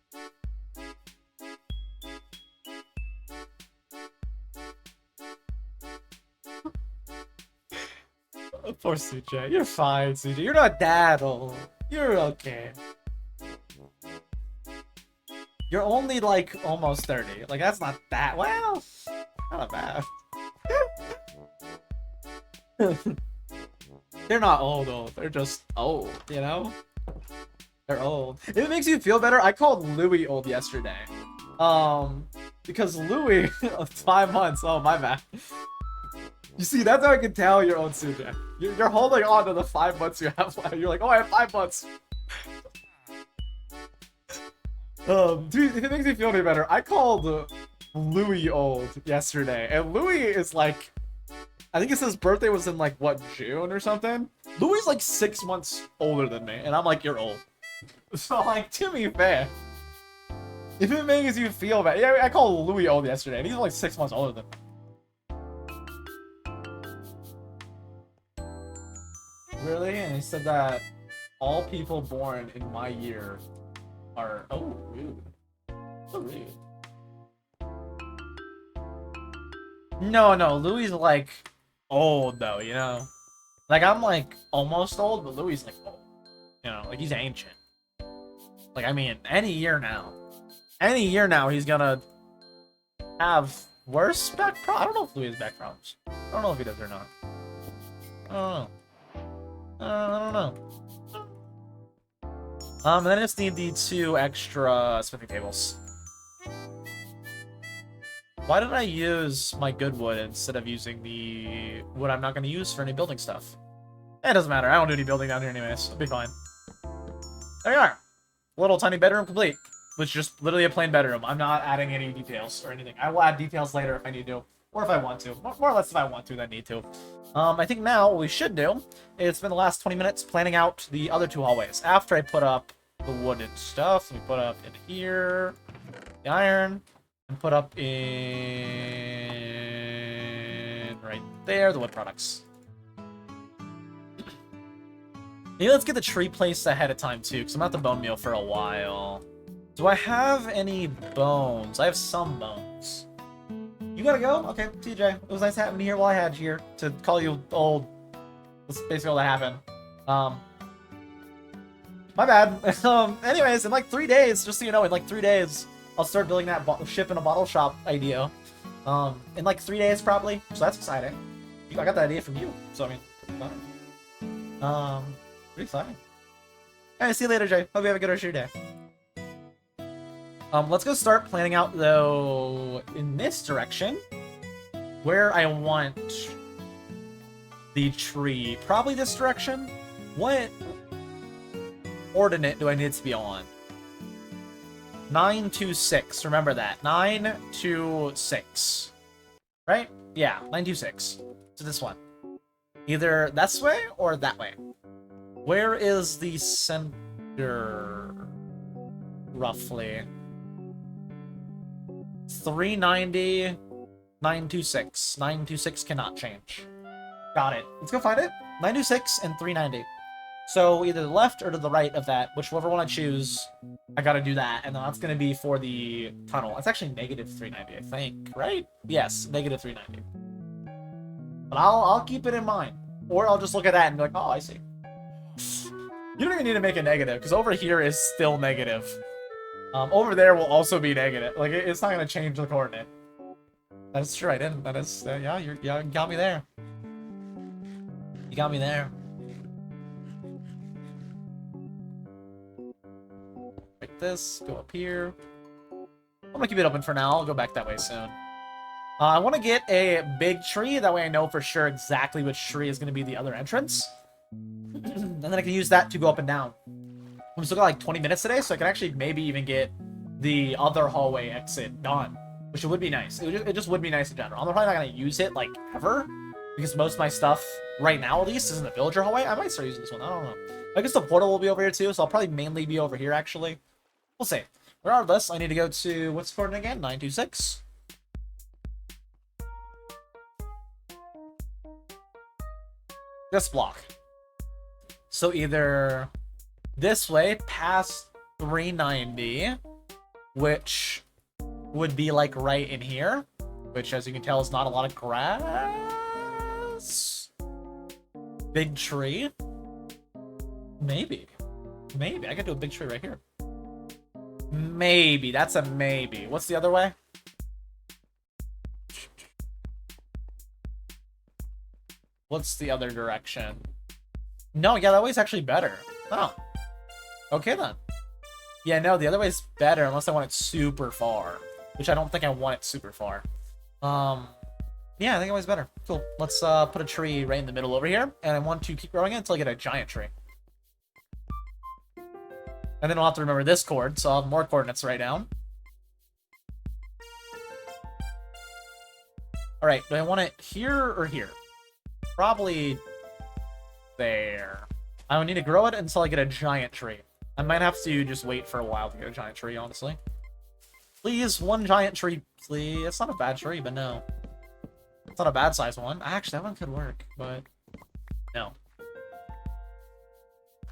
Speaker 1: Poor CJ. You're fine, CJ. You're not that old. You're okay. You're only, like, almost 30. Like, that's not that... Well, not bad. They're not old. They're just old, you know? They're old. If it makes you feel better, I called Louis old yesterday. Because Louis, 5 months. Oh, my bad. You see, that's how I can tell you're old, CJ. You're holding on to the 5 months you have left. You're like, oh, I have 5 months. Dude, if it makes me feel any better, I called Louis old yesterday, and Louis is like, I think his birthday was in like, what, June or something? Louis is like 6 months older than me, and I'm like, you're old. So, like, to be fair, if it makes you feel bad, yeah, I called Louis old yesterday, and he's like 6 months older than me. Really? And he said that all people born in my year are... Oh, rude. So rude. No, Louis is like old though, you know? Like, I'm like almost old, but Louis is like old. You know, like he's ancient. Like, I mean, any year now he's gonna have worse back problems. I don't know if Louis has back problems. I don't know if he does or not. I don't know. I don't know. And then I just need the 2 extra smithing tables. Why did I use my good wood instead of using the wood I'm not going to use for any building stuff? It doesn't matter. I don't do any building down here anyways. It'll be fine. There you are. Little tiny bedroom complete. Which is just literally a plain bedroom. I'm not adding any details or anything. I will add details later if I need to. Or if I want to. More or less if I want to than need to. I think now what we should do is spend the last 20 minutes planning out the other 2 hallways. After I put up the wooden stuff, we put up in here the iron, and put up in right there the wood products. Maybe let's get the tree placed ahead of time too, because I'm at the bone meal for a while. Do I have any bones? I have some bones. You gotta go? Okay, TJ. It was nice having you here while I had you here to call you old. That's basically all that happened. My bad. Anyways, in like 3 days, just so you know, in like 3 days, I'll start building that ship in a bottle shop idea. In like 3 days probably. So that's exciting. I got that idea from you. So I mean, pretty exciting. Alright, see you later, Jay. Hope you have a good rest of your day. Let's go start planning out, though, in this direction, where I want the tree. Probably this direction? What ordinate do I need to be on? 926. Remember that. 926. Right? Yeah, 926. So this one. Either this way or that way. Where is the center? Roughly. 390, 926. 926 cannot change. Got it. Let's go find it. 926 and 390. So either the left or to the right of that, whichever one I choose, I gotta do that. And then that's gonna be for the tunnel. It's actually negative 390, I think, right? Yes, negative 390. But I'll keep it in mind. Or I'll just look at that and be like, oh, I see. You don't even need to make it negative, because over here is still negative. Over there will also be negative. Like, it's not going to change the coordinate. That's true, I didn't. That is, yeah, you got me there. You got me there. Like this, go up here. I'm going to keep it open for now. I'll go back that way soon. I want to get a big tree. That way I know for sure exactly which tree is going to be the other entrance. And then I can use that to go up and down. I'm still got like 20 minutes today, so I can actually maybe even get the other hallway exit done, which would be nice. It just would be nice in general. I'm probably not going to use it, like, ever, because most of my stuff, right now at least, is in the villager hallway. I might start using this one. I don't know. I guess the portal will be over here too, so I'll probably mainly be over here, actually. We'll see. Regardless, I need to go to, what's the coordinate again? 926. This block. So either this way, past 390, which would be like right in here, which as you can tell is not a lot of grass. Big tree. Maybe. Maybe. I could do a big tree right here. Maybe. That's a maybe. What's the other way? What's the other direction? No, yeah, that way's actually better. Oh. Okay, then. Yeah, no, the other way's better unless I want it super far. Which I don't think I want it super far. Yeah, I think that way's better. Cool. Let's put a tree right in the middle over here. And I want to keep growing it until I get a giant tree. And then I'll have to remember this chord, so I'll have more coordinates right now. Alright, do I want it here or here? Probably there. I would need to grow it until I get a giant tree. I might have to just wait for a while to get a giant tree, honestly. Please, one giant tree, please. It's not a bad tree, but no. It's not a bad size one. Actually, that one could work, but no.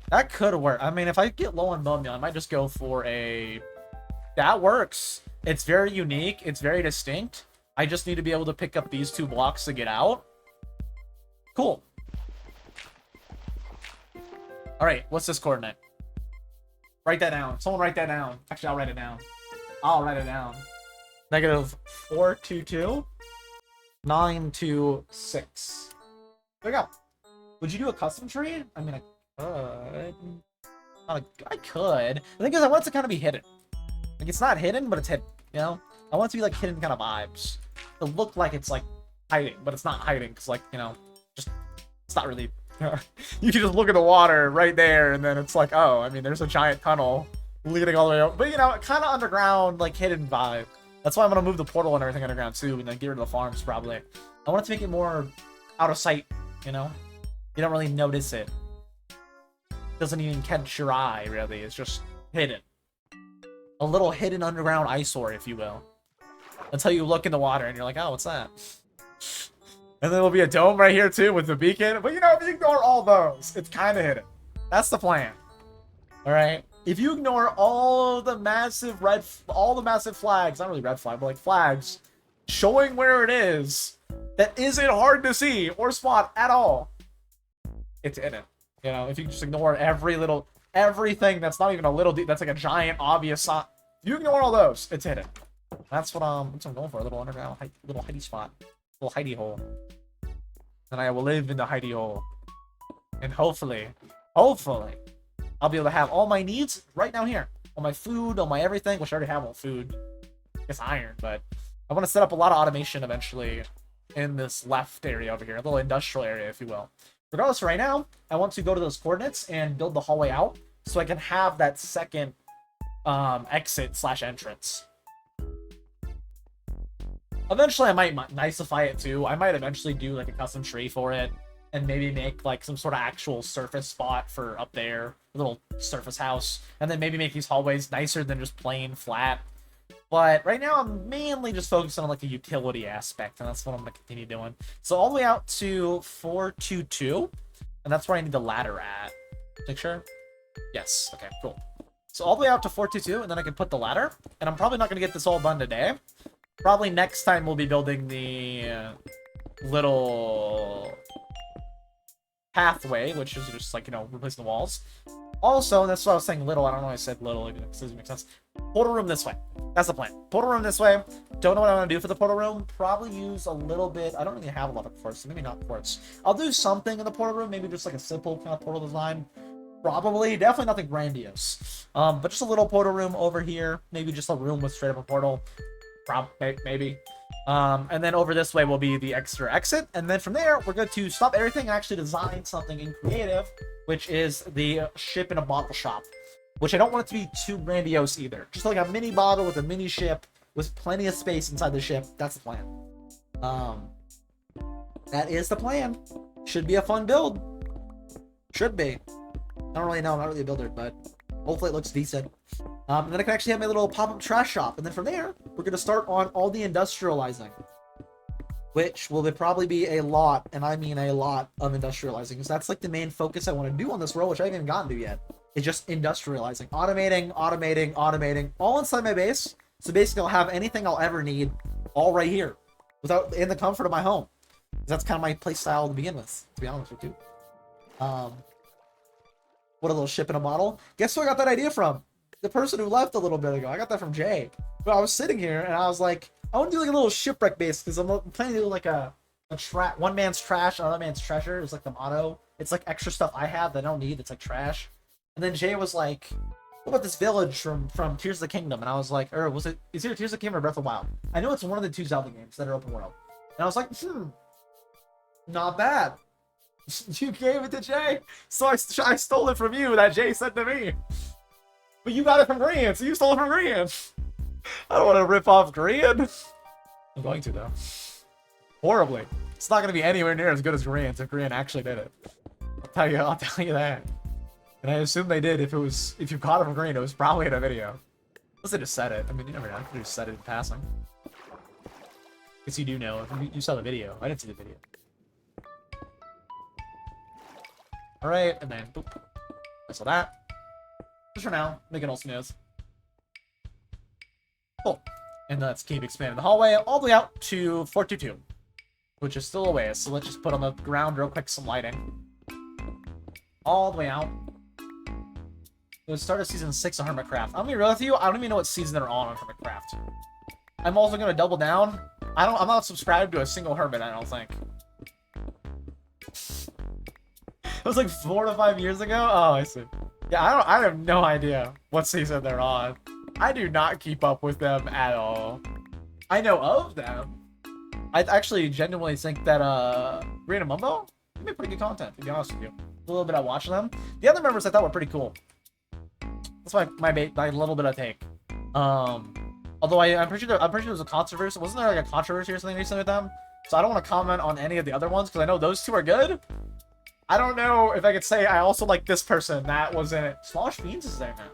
Speaker 1: That could work. I mean, if I get low on bone meal, I might just go for a... That works. It's very unique. It's very distinct. I just need to be able to pick up these 2 blocks to get out. Cool. Alright, what's this coordinate? Write that down. Someone write that down. Actually, I'll write it down. I'll write it down. Negative 422 926. There we go. Would you do a custom tree? I mean, I could. I could. The thing is, I want it to kind of be hidden. Like, it's not hidden, but it's hidden. You know? I want it to be, like, hidden kind of vibes. To look like it's, like, hiding, but it's not hiding, because, like, you know, just, it's not really... You can just look at the water right there, and then it's like, oh, I mean, there's a giant tunnel leading all the way up. But, you know, kind of underground, like, hidden vibe. That's why I'm going to move the portal and everything underground, too, and then get rid of the farms, probably. I want it to make it more out of sight, you know? You don't really notice it. It doesn't even catch your eye, really. It's just hidden. A little hidden underground eyesore, if you will. Until you look in the water, and you're like, oh, what's that? And then there'll be a dome right here, too, with the beacon. But, you know, if you ignore all those, it's kind of hidden. That's the plan. Alright? If you ignore all the massive flags, not really red flag, but like flags, showing where it is, that isn't hard to see or spot at all, it's hidden. You know, if you just ignore everything that's not even a little deep, that's like a giant, obvious sign. If you ignore all those, it's hidden. That's what I'm going for, a little underground, little hidey spot. Little hidey hole. And I will live in the hidey hole. And hopefully, I'll be able to have all my needs right down here. All my food, all my everything, which I already have all food. I guess iron, but I want to set up a lot of automation eventually in this left area over here. A little industrial area, if you will. Regardless, right now, I want to go to those coordinates and build the hallway out so I can have that second exit/entrance. Eventually, I might nicify it too. I might eventually do like a custom tree for it and maybe make like some sort of actual surface spot for up there, a little surface house, and then maybe make these hallways nicer than just plain flat. But right now, I'm mainly just focusing on like the utility aspect, and that's what I'm going to continue doing. So all the way out to 422, and that's where I need the ladder at. Picture? Yes. Okay, cool. So all the way out to 422, and then I can put the ladder, and I'm probably not going to get this all done today. Probably next time we'll be building the little pathway, which is just like, you know, replacing the walls. Also, that's why I was saying little. I don't know why I said little. It doesn't make sense. Portal room this way. That's the plan. Portal room this way. Don't know what I want to do for the portal room. Probably use a little bit. I don't really have a lot of quartz, so maybe not quartz. I'll do something in the portal room. Maybe just like a simple kind of portal design. Probably. Definitely nothing grandiose. But just a little portal room over here. Maybe just a room with straight up a portal. Maybe. And then over this way will be the extra exit. And then from there, we're going to stop everything and actually design something in creative, which is the ship in a bottle shop. Which I don't want it to be too grandiose either. Just like a mini bottle with a mini ship with plenty of space inside the ship. That's the plan. That is the plan. Should be a fun build. Should be. I don't really know. I'm not really a builder, but hopefully it looks decent.
Speaker 2: And then I can actually have my little pop-up trash shop. And then from there, we're going to start on all the industrializing. Which will probably be a lot, and I mean a lot, of industrializing. Because that's like the main focus I want to do on this world, which I haven't even gotten to yet. It's just industrializing. Automating, all inside my base. So basically I'll have anything I'll ever need all right here. In the comfort of my home. That's kind of my play style to begin with, to be honest with you. What a little ship in a bottle. Guess who I got that idea from? The person who left a little bit ago. I got that from Jay. But I was sitting here and I was like, I want to do like a little shipwreck base because I'm planning to do like a one man's trash, another man's treasure is like the motto. It's like extra stuff I have that I don't need. It's like trash. And then Jay was like, what about this village from Tears of the Kingdom? And I was like, or is it Tears of the Kingdom or Breath of the Wild? I know it's one of the two Zelda games that are open world. And I was like, not bad. You gave it to Jay, so I stole it from you that Jay sent to me. But you got it from Grian, so you stole it from Grian. I don't want to rip off Grian. I'm going to, though. Horribly. It's not going to be anywhere near as good as Grian's if Grian actually did it. I'll tell you that. And I assume they did. If you caught it from Grian, it was probably in a video. Unless they just said it. I mean, you never know. They just said it in passing. Guess you do know. If you saw the video. I didn't see the video. Alright, and then boop. I saw that. Just for now, make it all smooth. Cool. And let's keep expanding the hallway all the way out to 422, which is still a ways. So let's just put on the ground real quick some lighting. All the way out. It was start of season 6 of Hermitcraft. I'm gonna be real with you, I don't even know what season they're on Hermitcraft. I'm also gonna double down. I'm not subscribed to a single Hermit, I don't think. It was like 4 to 5 years ago? Oh, I see. Yeah, I have no idea what season they're on. I do not keep up with them at all. I know of them. I actually genuinely think that Rena Mumbo, they make pretty good content, to be honest with you. A little bit I watch them. The other members I thought were pretty cool. That's my little bit of take. Although I'm pretty sure there was a controversy. Wasn't there like a controversy or something recently with them? So I don't want to comment on any of the other ones because I know those two are good. I don't know if I could say I also like this person that was in it. Smallish Beans is there now.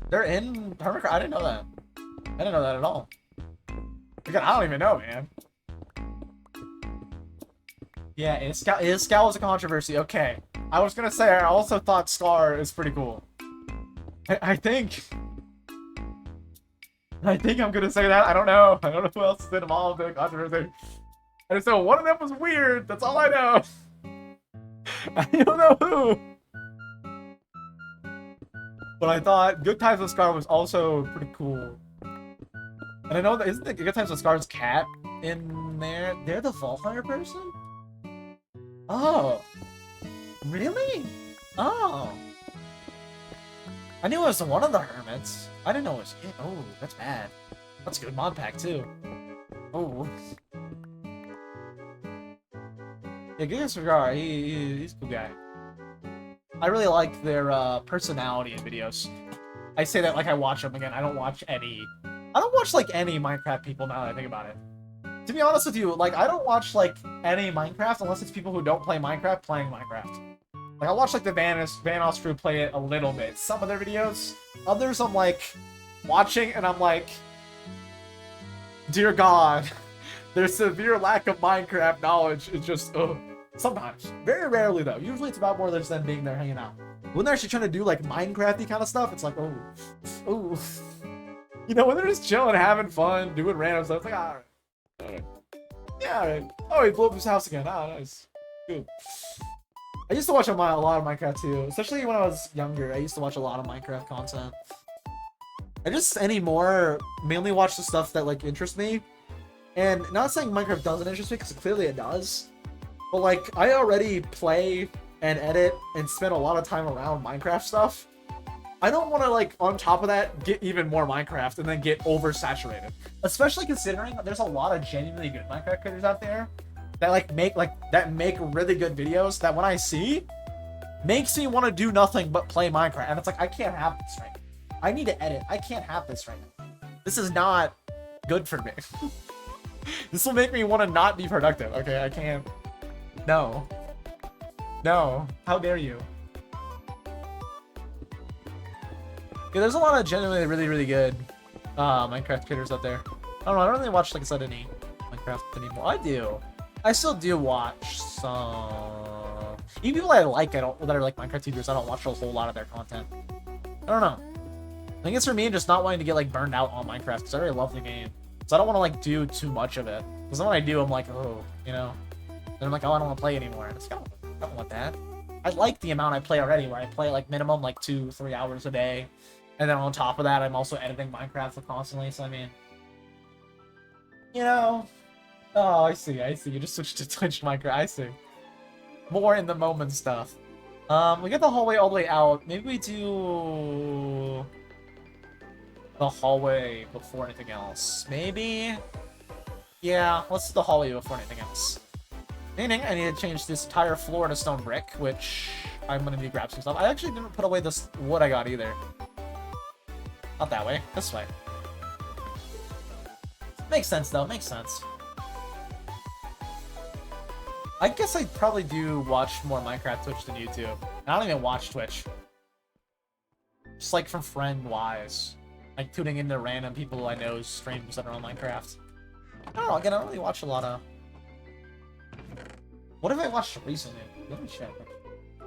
Speaker 2: They're in Hermitcraft. I didn't know that. I didn't know that at all. Again, I don't even know, man. Yeah, Scout was a controversy. Okay. I was gonna say I also thought Scar is pretty cool. I think I'm gonna say that. I don't know. I don't know who else is involved in the controversy. I just know one of them was weird. That's all I know. I don't know who. But I thought Good Times with Scar was also pretty cool. And I know that isn't the Good Times with Scar's cat in there? They're the Vaultfire person? Oh. Really? Oh. I knew it was one of the hermits. I didn't know it was it. Oh, that's bad. That's a good mod pack too. Oh. Yeah, Giga Cigar, he's a cool guy. I really like their personality in videos. I say that like I watch them again. I don't watch like any Minecraft people now that I think about it. To be honest with you, like I don't watch like any Minecraft unless it's people who don't play Minecraft playing Minecraft. Like I watch like the Vanos crew play it a little bit. Some of their videos. Others I'm like watching and I'm like, dear God, their severe lack of Minecraft knowledge is just ugh. Sometimes. Very rarely though. Usually it's about more than just them being there hanging out. When they're actually trying to do like Minecrafty kind of stuff, it's like, oh. You know, when they're just chilling, having fun, doing random stuff, it's like, alright. Yeah, alright. Oh, he blew up his house again. Ah, nice. Good. I used to watch a lot of Minecraft too, especially when I was younger. I used to watch a lot of Minecraft content. I just anymore mainly watch the stuff that like interests me. And not saying Minecraft doesn't interest me, because clearly it does. But like, I already play and edit and spend a lot of time around Minecraft stuff. I don't want to like, on top of that, get even more Minecraft and then get oversaturated. Especially considering that there's a lot of genuinely good Minecraft creators out there that make really good videos that when I see, makes me want to do nothing but play Minecraft. And it's like, I can't have this right now. I need to edit. I can't have this right now. This is not good for me. This will make me want to not be productive. Okay, I can't. No. No. How dare you? Yeah, there's a lot of genuinely really good Minecraft creators out there. I don't know, I don't really watch, like I said, any Minecraft anymore. I do. I still do watch some... Even people I like, that are like Minecraft YouTubers, I don't watch a whole lot of their content. I don't know. I think it's for me just not wanting to get like burned out on Minecraft because I really love the game. So I don't want to like do too much of it. Because then when I do, I'm like, oh, you know. Then I'm like, oh, I don't want to play anymore. And it's like, I don't want that. I like the amount I play already, where I play like minimum like 2-3 hours a day. And then on top of that, I'm also editing Minecraft constantly. So I mean, you know. Oh, I see. You just switched to Twitch Minecraft. I see. More in the moment stuff. We get the hallway all the way out. Maybe we do the hallway before anything else. Maybe? Yeah, let's do the hallway before anything else. Meaning, I need to change this entire floor to stone brick, which I'm gonna need to grab some stuff. I actually didn't put away this wood I got either. Not that way. This way. Makes sense, though. Makes sense. I guess I probably do watch more Minecraft Twitch than YouTube. I don't even watch Twitch. Just like from friend-wise. Like tuning into random people I know's streams that are on Minecraft. I don't know, again, I don't really watch a lot of... What have I watched recently? Let me check.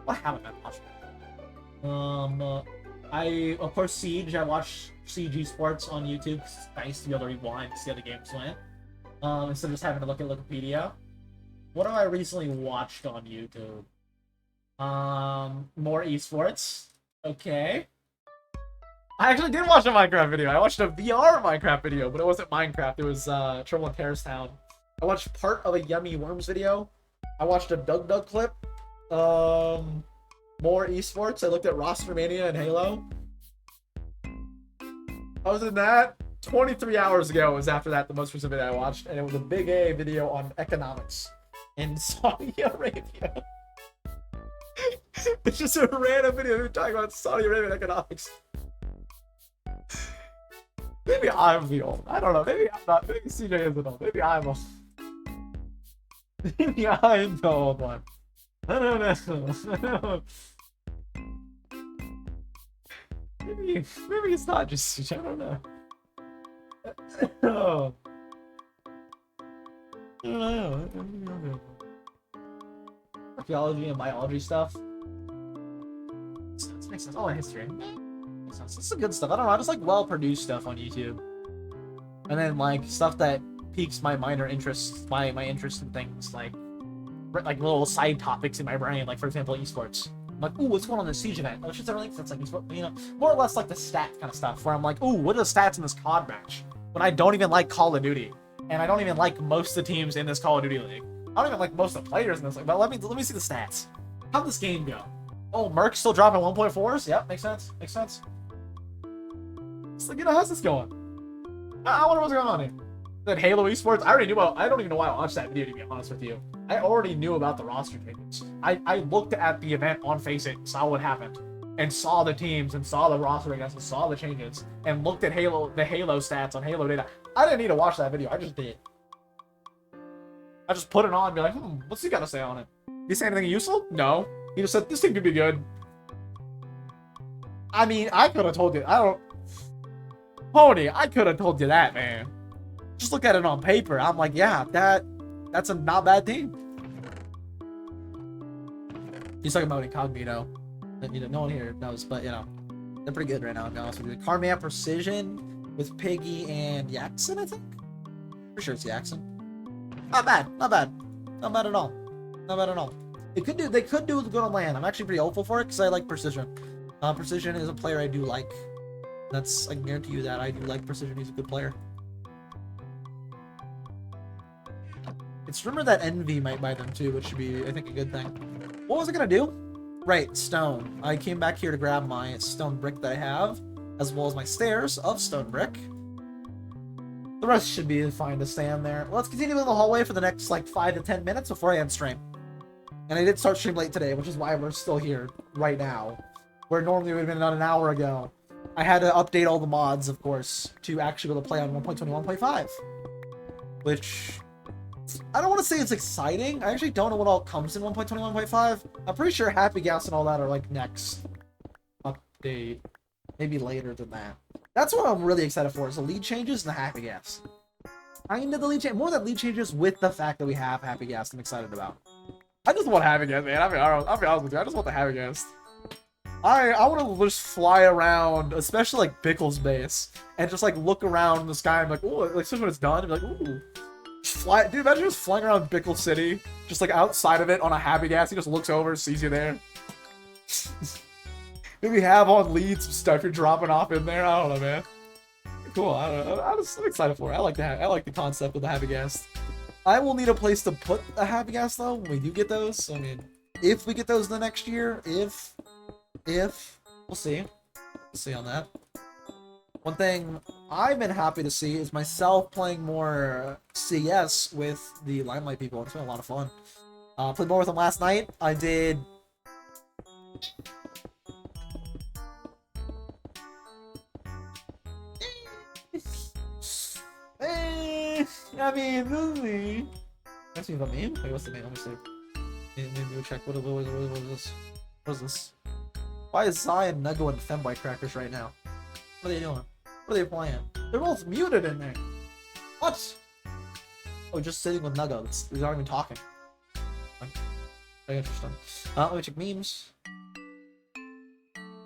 Speaker 2: What haven't I watched? Of course, Siege. I watch Siege Esports on YouTube. It's nice to be able to rewind to see how the games went. Instead of just having to look at Wikipedia. What have I recently watched on YouTube? More esports. Okay. I actually did watch a Minecraft video. I watched a VR Minecraft video, but it wasn't Minecraft. It was Trouble in Terrace Town. I watched part of a Yummy Worms video. I watched a Doug clip. More esports. I looked at Roster Mania and Halo. Other than that, 23 hours ago was after that the most recent video I watched, and it was a Big A video on economics in Saudi Arabia. It's just a random video talking about Saudi Arabian economics. Maybe I'm the old. I don't know. Maybe I'm not. Maybe CJ isn't old. Maybe I'm old. Maybe I'm the old one. I don't know. Maybe it's not just CJ. I don't know. Oh. I don't know. Archaeology and biology stuff. This makes sense. Oh, and history. Makes sense. This is good stuff. I don't know. I just like well-produced stuff on YouTube. And then like stuff that piques my minor interests, my interest in things like little side topics in my brain. Like for example, esports. I'm like, ooh, what's going on in the Siege event? Oh, shit, everything that's like, you know, more or less like the stat kind of stuff. Where I'm like, ooh, what are the stats in this COD match? When I don't even like Call of Duty, and I don't even like most of the teams in this Call of Duty league. I don't even like most of the players in this league. But let me see the stats. How'd this game go? Oh, Merc's still dropping 1.4s? Yep, makes sense. Makes sense. It's like, you know, how's this going? I wonder what's going on here. Then Halo Esports, I already knew about. I don't even know why I watched that video, to be honest with you. I already knew about the roster changes. I looked at the event on Faceit, saw what happened, and saw the teams, and saw the roster against, and saw the changes, and looked at the Halo stats on Halo data. I didn't need to watch that video. I just did. I just put it on and be like, what's he got to say on it? Did he say anything useful? No. He just said, this team could be good. I mean, I could have told you. Pony, I could have told you that, man. Just look at it on paper. I'm like, yeah, that's a not bad team. He's talking about Incognito. And, you know, no one here knows, but, you know, they're pretty good right now, to be honest with you. Carman Precision with Piggy and Yaxon, I think? Pretty sure it's Yaxon. Not bad. Not bad. Not bad at all. Not bad at all. They could do good on land. I'm actually pretty hopeful for it because I like Precision. Precision is a player I do like. I can guarantee you that I do like Precision. He's a good player. It's rumored that Envy might buy them too, which should be, I think, a good thing. What was I gonna do? Right, stone. I came back here to grab my stone brick that I have, as well as my stairs of stone brick. The rest should be fine to stand there. Let's continue in the hallway for the next, like, 5 to 10 minutes before I end stream. And I did start stream late today, which is why we're still here right now. Where normally it would have been about an hour ago. I had to update all the mods, of course, to actually be able to play on 1.21.5. Which, I don't want to say it's exciting. I actually don't know what all comes in 1.21.5. I'm pretty sure Happy Gas and all that are, like, next update. maybe later than that. That's what I'm really excited for, is the lead changes and the happy gas. I need the lead change, more than lead changes with the fact that we have happy gas I'm excited about. I just want happy gas, man. I'll be honest with you. I just want the happy gas. I want to just fly around, especially like Bickle's base, and just like look around the sky and be like, ooh, like soon when it's done, and be like, ooh. Just fly, dude, imagine just flying around Bickle City, just like outside of it on a happy gas, he just looks over, sees you there. Maybe have on leads some stuff you're dropping off in there. I don't know, man. Cool. I don't know. I'm excited for it. I like that. I like the concept of the happy gas. I will need a place to put a happy gas though when we do get those. I mean, if we get those the next year, if we'll see. We'll see on that. One thing I've been happy to see is myself playing more CS with the Limelight people. It's been a lot of fun. Played more with them last night. I did. I mean, really. That's the meme? Wait, what's the name? Let me see. Maybe we'll check. What is this? What is this? Why is Zion, Nuggo, and Femboy crackers right now? What are they doing? What are they playing? They're both muted in there. What? Oh, just sitting with Nuggo. They're not even talking. Very interesting. Let me check memes.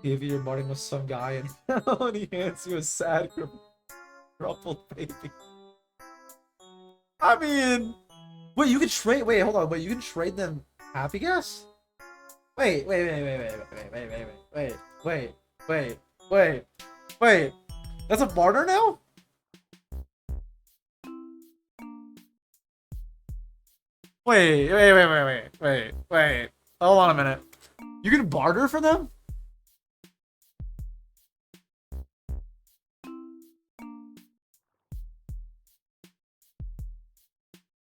Speaker 2: If you're parting with some guy and he hands you a sad crumpled baby. I mean, wait, you can trade. Wait, hold on. Wait, you can trade them happy gas? Wait. That's a barter now? Wait. Hold on a minute. You can barter for them?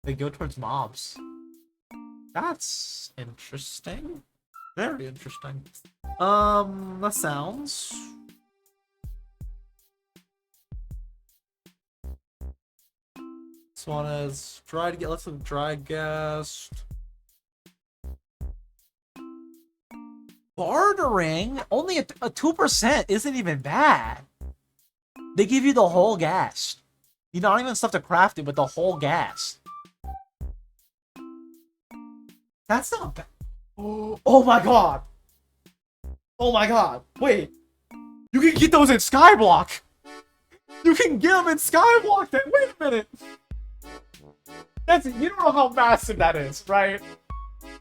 Speaker 2: They go towards mobs. That's interesting. Very interesting. That sounds. This one is try to get lots of dry gas. Bartering only a 2% isn't even bad. They give you the whole gas. You not even stuff to craft it, but the whole gas. That's not bad. Oh my god. Oh my god. Wait. You can get those in Skyblock. You can get them in Skyblock then. Wait a minute. You don't know how massive that is, right?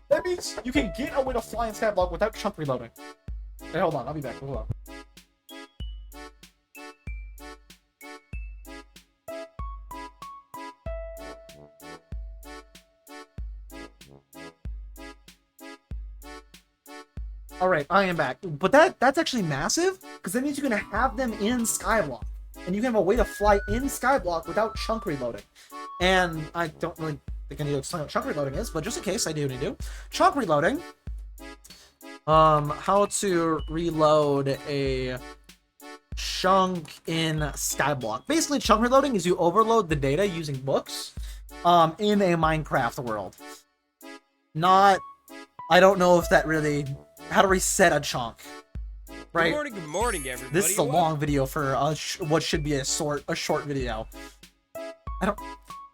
Speaker 2: That means you can get a way to fly in Skyblock without chunk reloading. Hey, hold on. I'll be back. Hold on. Alright, I am back. But that's actually massive, because that means you can have them in Skyblock. And you can have a way to fly in Skyblock without chunk reloading. And I don't really think I need to explain what chunk reloading is, but just in case I do need to. Chunk reloading. How to reload a chunk in Skyblock. Basically, chunk reloading is you overload the data using books in a Minecraft world. Not... I don't know if that really... How to reset a chunk, right?
Speaker 3: Good morning, everybody.
Speaker 2: This is a long video for what should be a short video.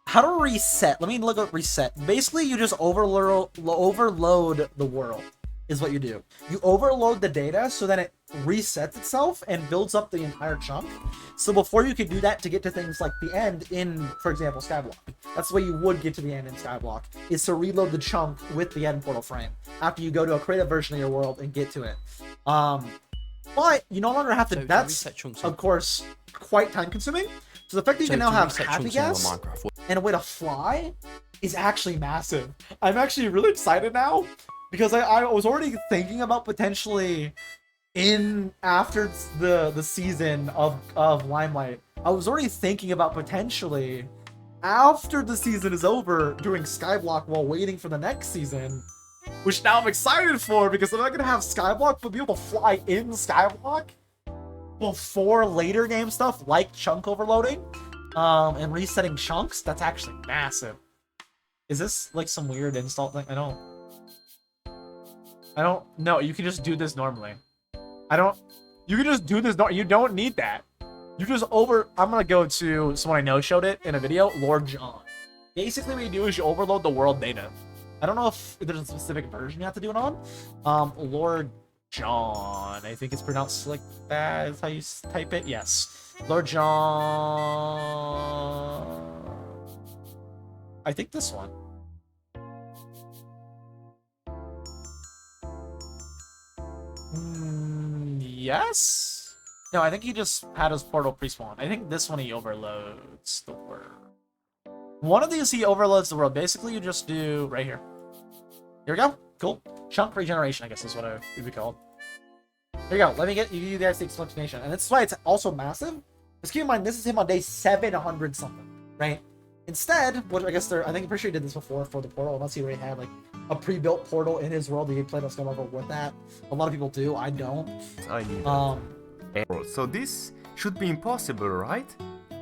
Speaker 2: How to reset? Let me look up reset. Basically, you just overload the world, is what you do. You overload the data so that it resets itself and builds up the entire chunk. So before you could do that to get to things like the end in, for example, Skyblock. That's the way you would get to the end in Skyblock, is to reload the chunk with the end portal frame after you go to a creative version of your world and get to it. But you no longer have to. So that's, of course, quite time consuming. So the fact that you can now have happy gas and a way to fly is actually massive. I'm actually really excited now because I was already thinking about potentially after the season of Limelight. I was already thinking about potentially after the season is over doing Skyblock while waiting for the next season, which now I'm excited for because I'm not gonna have Skyblock but be able to fly in Skyblock before later game stuff like chunk overloading and resetting chunks. That's actually massive. Is this like some weird install thing? I don't know. You can just do this normally. You can just do this. You don't need that. You just I'm gonna go to someone I know showed it in a video, Lord John. Basically, what you do is you overload the world native. I don't know if there's a specific version you have to do it on. Lord John, I think it's pronounced like that. Is how you type it. Yes, Lord John. I think this one. Yes. No, I think he just had his portal pre-spawn. I think this one he overloads the world. One of these he overloads the world. Basically, you just do right here. Here we go. Cool. Chunk regeneration, I guess is what it would be called. There you go. Let me get you guys the explanation. And that's why it's also massive. Just keep in mind, this is him on day 700 something, right? Instead, what I guess I think I'm pretty sure he did this before for the portal, unless he already had like a pre-built portal in his world. He played on Skywalker with that. A lot of people do. I don't.
Speaker 3: I need so this should be impossible, right?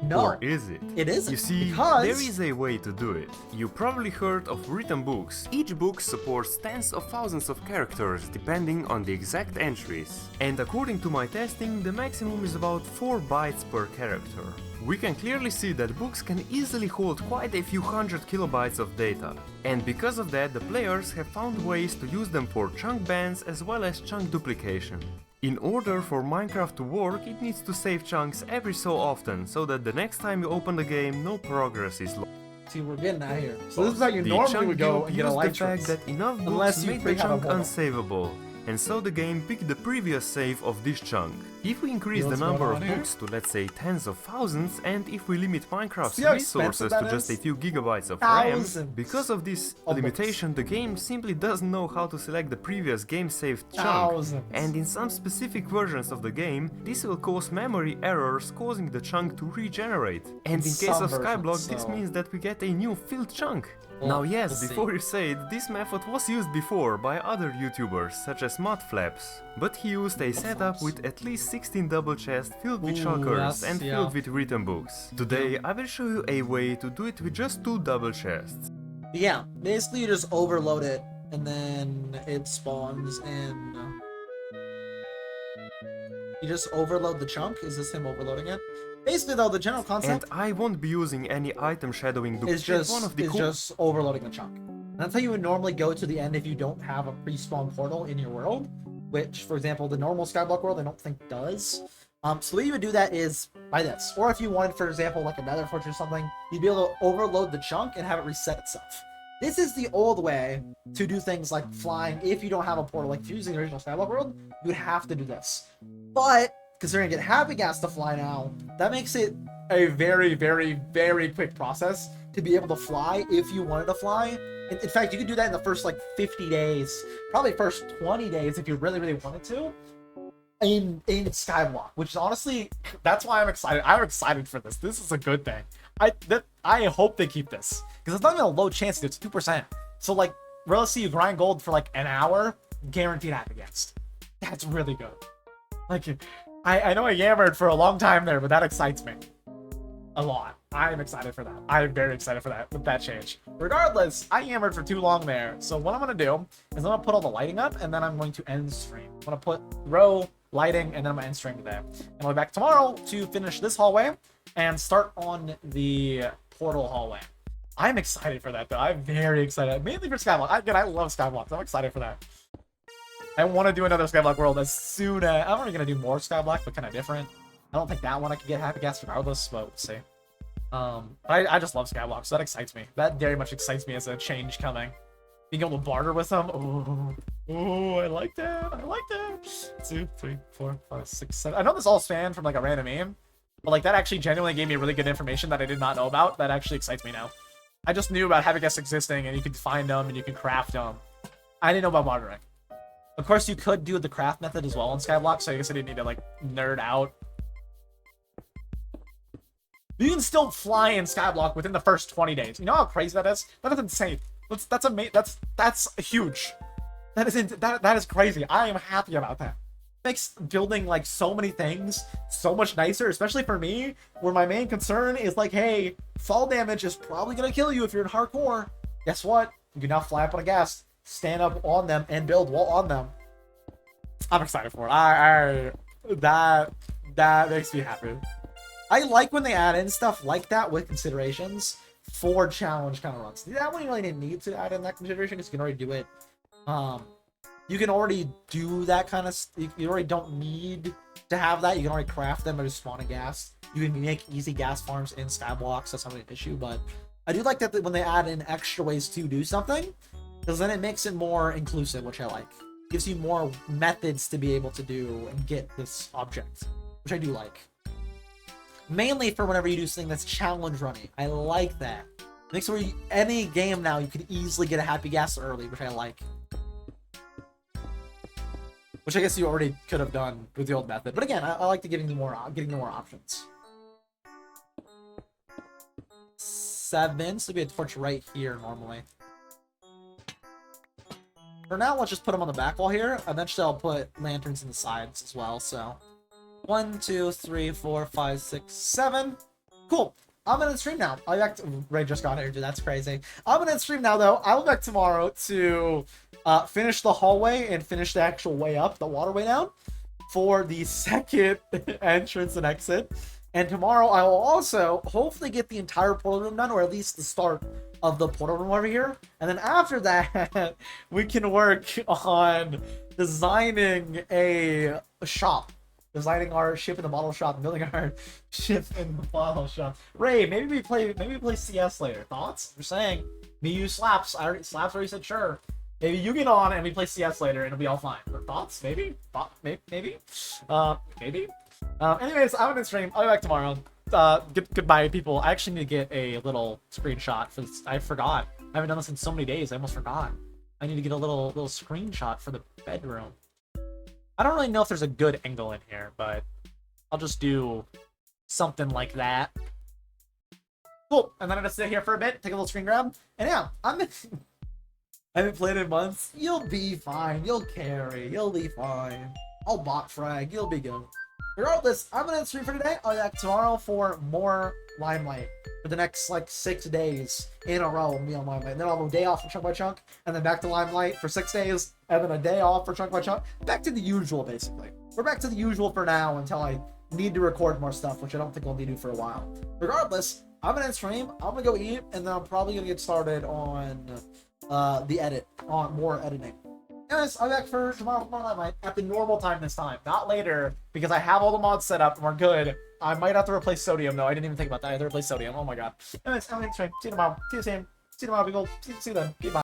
Speaker 2: No.
Speaker 3: Or is it?
Speaker 2: It isn't.
Speaker 3: You see,
Speaker 2: because...
Speaker 3: there is a way to do it. You probably heard of written books. Each book supports tens of thousands of characters depending on the exact entries. And according to my testing, the maximum is about 4 bytes per character. We can clearly see that books can easily hold quite a few hundred kilobytes of data. And because of that, the players have found ways to use them for chunk bans as well as chunk duplication. In order for Minecraft to work, it needs to save chunks every so often, so that the next time you open the game, no progress is lost.
Speaker 2: See, we're getting out here. So this is how you normally would go and get a life
Speaker 3: fact that enough books made the chunk unsavable, and so the game picked the previous save of this chunk. If we increase the number of books to, let's say, tens of thousands, and if we limit Minecraft's resources to just a few gigabytes of RAM, because of this limitation, the game simply doesn't know how to select the previous game-saved chunk. And in some specific versions of the game, this will cause memory errors, causing the chunk to regenerate. And in case of Skyblock, this means that we get a new filled chunk. Now yes, before you say it, this method was used before by other YouTubers, such as Mudflaps, but he used a setup with at least 16 double chests filled with shulkers and filled with written books. Today I will show you a way to do it with just 2 double chests.
Speaker 2: Yeah, basically you just overload it, and then it spawns in... You just overload the chunk? Is this him overloading it? Basically though, the general concept...
Speaker 3: And I won't be using any item shadowing
Speaker 2: is just overloading the chunk. And that's how you would normally go to the end if you don't have a pre-spawn portal in your world, which, for example, the normal Skyblock world I don't think does. So the way you would do that is by this. Or if you wanted, for example, like a nether fortress or something, you'd be able to overload the chunk and have it reset itself. This is the old way to do things like flying if you don't have a portal. Like if you're using the original Skyblock world, you would have to do this. But considering it have gas to fly now, that makes it a very, very, very quick process to be able to fly if you wanted to fly. In fact, you could do that in the first like 50 days, probably first 20 days if you really, really wanted to, in Skyblock, which is honestly, that's why I'm excited. I'm excited for this. This is a good thing. I hope they keep this, because it's not even a low chance, it's 2%. So like, realistically, you grind gold for like an hour, guaranteed hack against. That's really good. Like, I know I yammered for a long time there, but that excites me a lot. I'm excited for that. I'm very excited for that, with that change. Regardless, I yammered for too long there. So what I'm going to do is I'm going to put all the lighting up, and then I'm going to end stream. I'm going to put row, lighting, and then I'm going to end stream today. And I'll be back tomorrow to finish this hallway and start on the portal hallway. I'm excited for that, though. I'm very excited. Mainly for Skyblock. Again, I love Skyblock. I'm excited for that. I want to do another Skyblock world as soon as... I'm already going to do more Skyblock, but kind of different. I don't think that one I can get happy gas regardless, but we'll see. I just love Skyblock, so that excites me. That very much excites me as a change coming. Being able to barter with them. Oh, I like that. I like that. 2, 3, 4, 5, 6, 7. I know this all spanned from like a random meme, but like that actually genuinely gave me really good information that I did not know about. That actually excites me now. I just knew about happy gas existing, and you could find them and you could craft them. I didn't know about bartering. Of course, you could do the craft method as well on Skyblock, so I guess I didn't need to like nerd out. You can still fly in Skyblock within the first 20 days. You know how crazy that is? That is insane. That's huge. That is crazy. I am happy about that. It makes building like so many things so much nicer, especially for me, where my main concern is like, hey, fall damage is probably gonna kill you if you're in hardcore. Guess what? You can now fly up on a ghast, stand up on them, and build wall on them. I'm excited for it. That makes me happy. I like when they add in stuff like that with considerations for challenge kind of runs. That one you really didn't need to add in that consideration because you can already do it. You can already do that kind of. You already don't need to have that. You can already craft them or just spawn a gas. You can make easy gas farms in Skyblocks. That's not an issue, but I do like that when they add in extra ways to do something, because then it makes it more inclusive, which I like. Gives you more methods to be able to do and get this object, which I do like. Mainly for whenever you do something that's challenge running. I like that. Makes it where any game now you can easily get a happy gas early, which I like. Which I guess you already could have done with the old method. But again, I like getting more options. 7, so there'll be a torch right here normally. For now, let's just put them on the back wall here. Eventually, I'll put lanterns in the sides as well, so... 1, 2, 3, 4, 5, 6, 7. Cool. I'm gonna stream now. I'll be back to... Ray just got here, dude. That's crazy. I'm gonna stream now, though. I'll be back tomorrow to finish the hallway and finish the actual way up, the waterway down, for the second entrance and exit. And tomorrow, I will also hopefully get the entire portal room done, or at least the start of the portal room over here. And then after that, we can work on designing a shop. Designing our ship in the bottle shop, building our ship in the bottle shop. Ray, maybe we play CS later. Thoughts? You're saying me use Slaps. Slaps already said sure. Maybe you get on and we play CS later and it'll be all fine. Or thoughts? Maybe? Maybe? Maybe? Anyways, I'm gonna stream. I'll be back tomorrow. Goodbye, people. I actually need to get a little screenshot for this. I forgot. I haven't done this in so many days. I almost forgot. I need to get a little screenshot for the bedroom. I don't really know if there's a good angle in here, but I'll just do something like that. Cool. And then I'm gonna sit here for a bit, take a little screen grab, and yeah, I haven't played in months. You'll be fine. You'll carry. You'll be fine. I'll bot frag. You'll be good. Regardless, I'm gonna stream for today. I'll be back tomorrow for more Limelight for the next like 6 days in a row. Me on Limelight, and then I'll have a day off for Chunk by Chunk, and then back to Limelight for 6 days, and then a day off for Chunk by Chunk. Back to the usual, basically. We're back to the usual for now until I need to record more stuff, which I don't think I'll need to do for a while. Regardless, I'm gonna stream. I'm gonna go eat, and then I'm probably gonna get started on more editing. Anyways, I'll be back for tomorrow Limelight at the normal time this time, not later, because I have all the mods set up and we're good. I might have to replace Sodium, though. I didn't even think about that. I have to replace Sodium. Oh my god. Anyways, I'm going to stream. See you tomorrow. See you soon. See you tomorrow, people. See you then. Goodbye.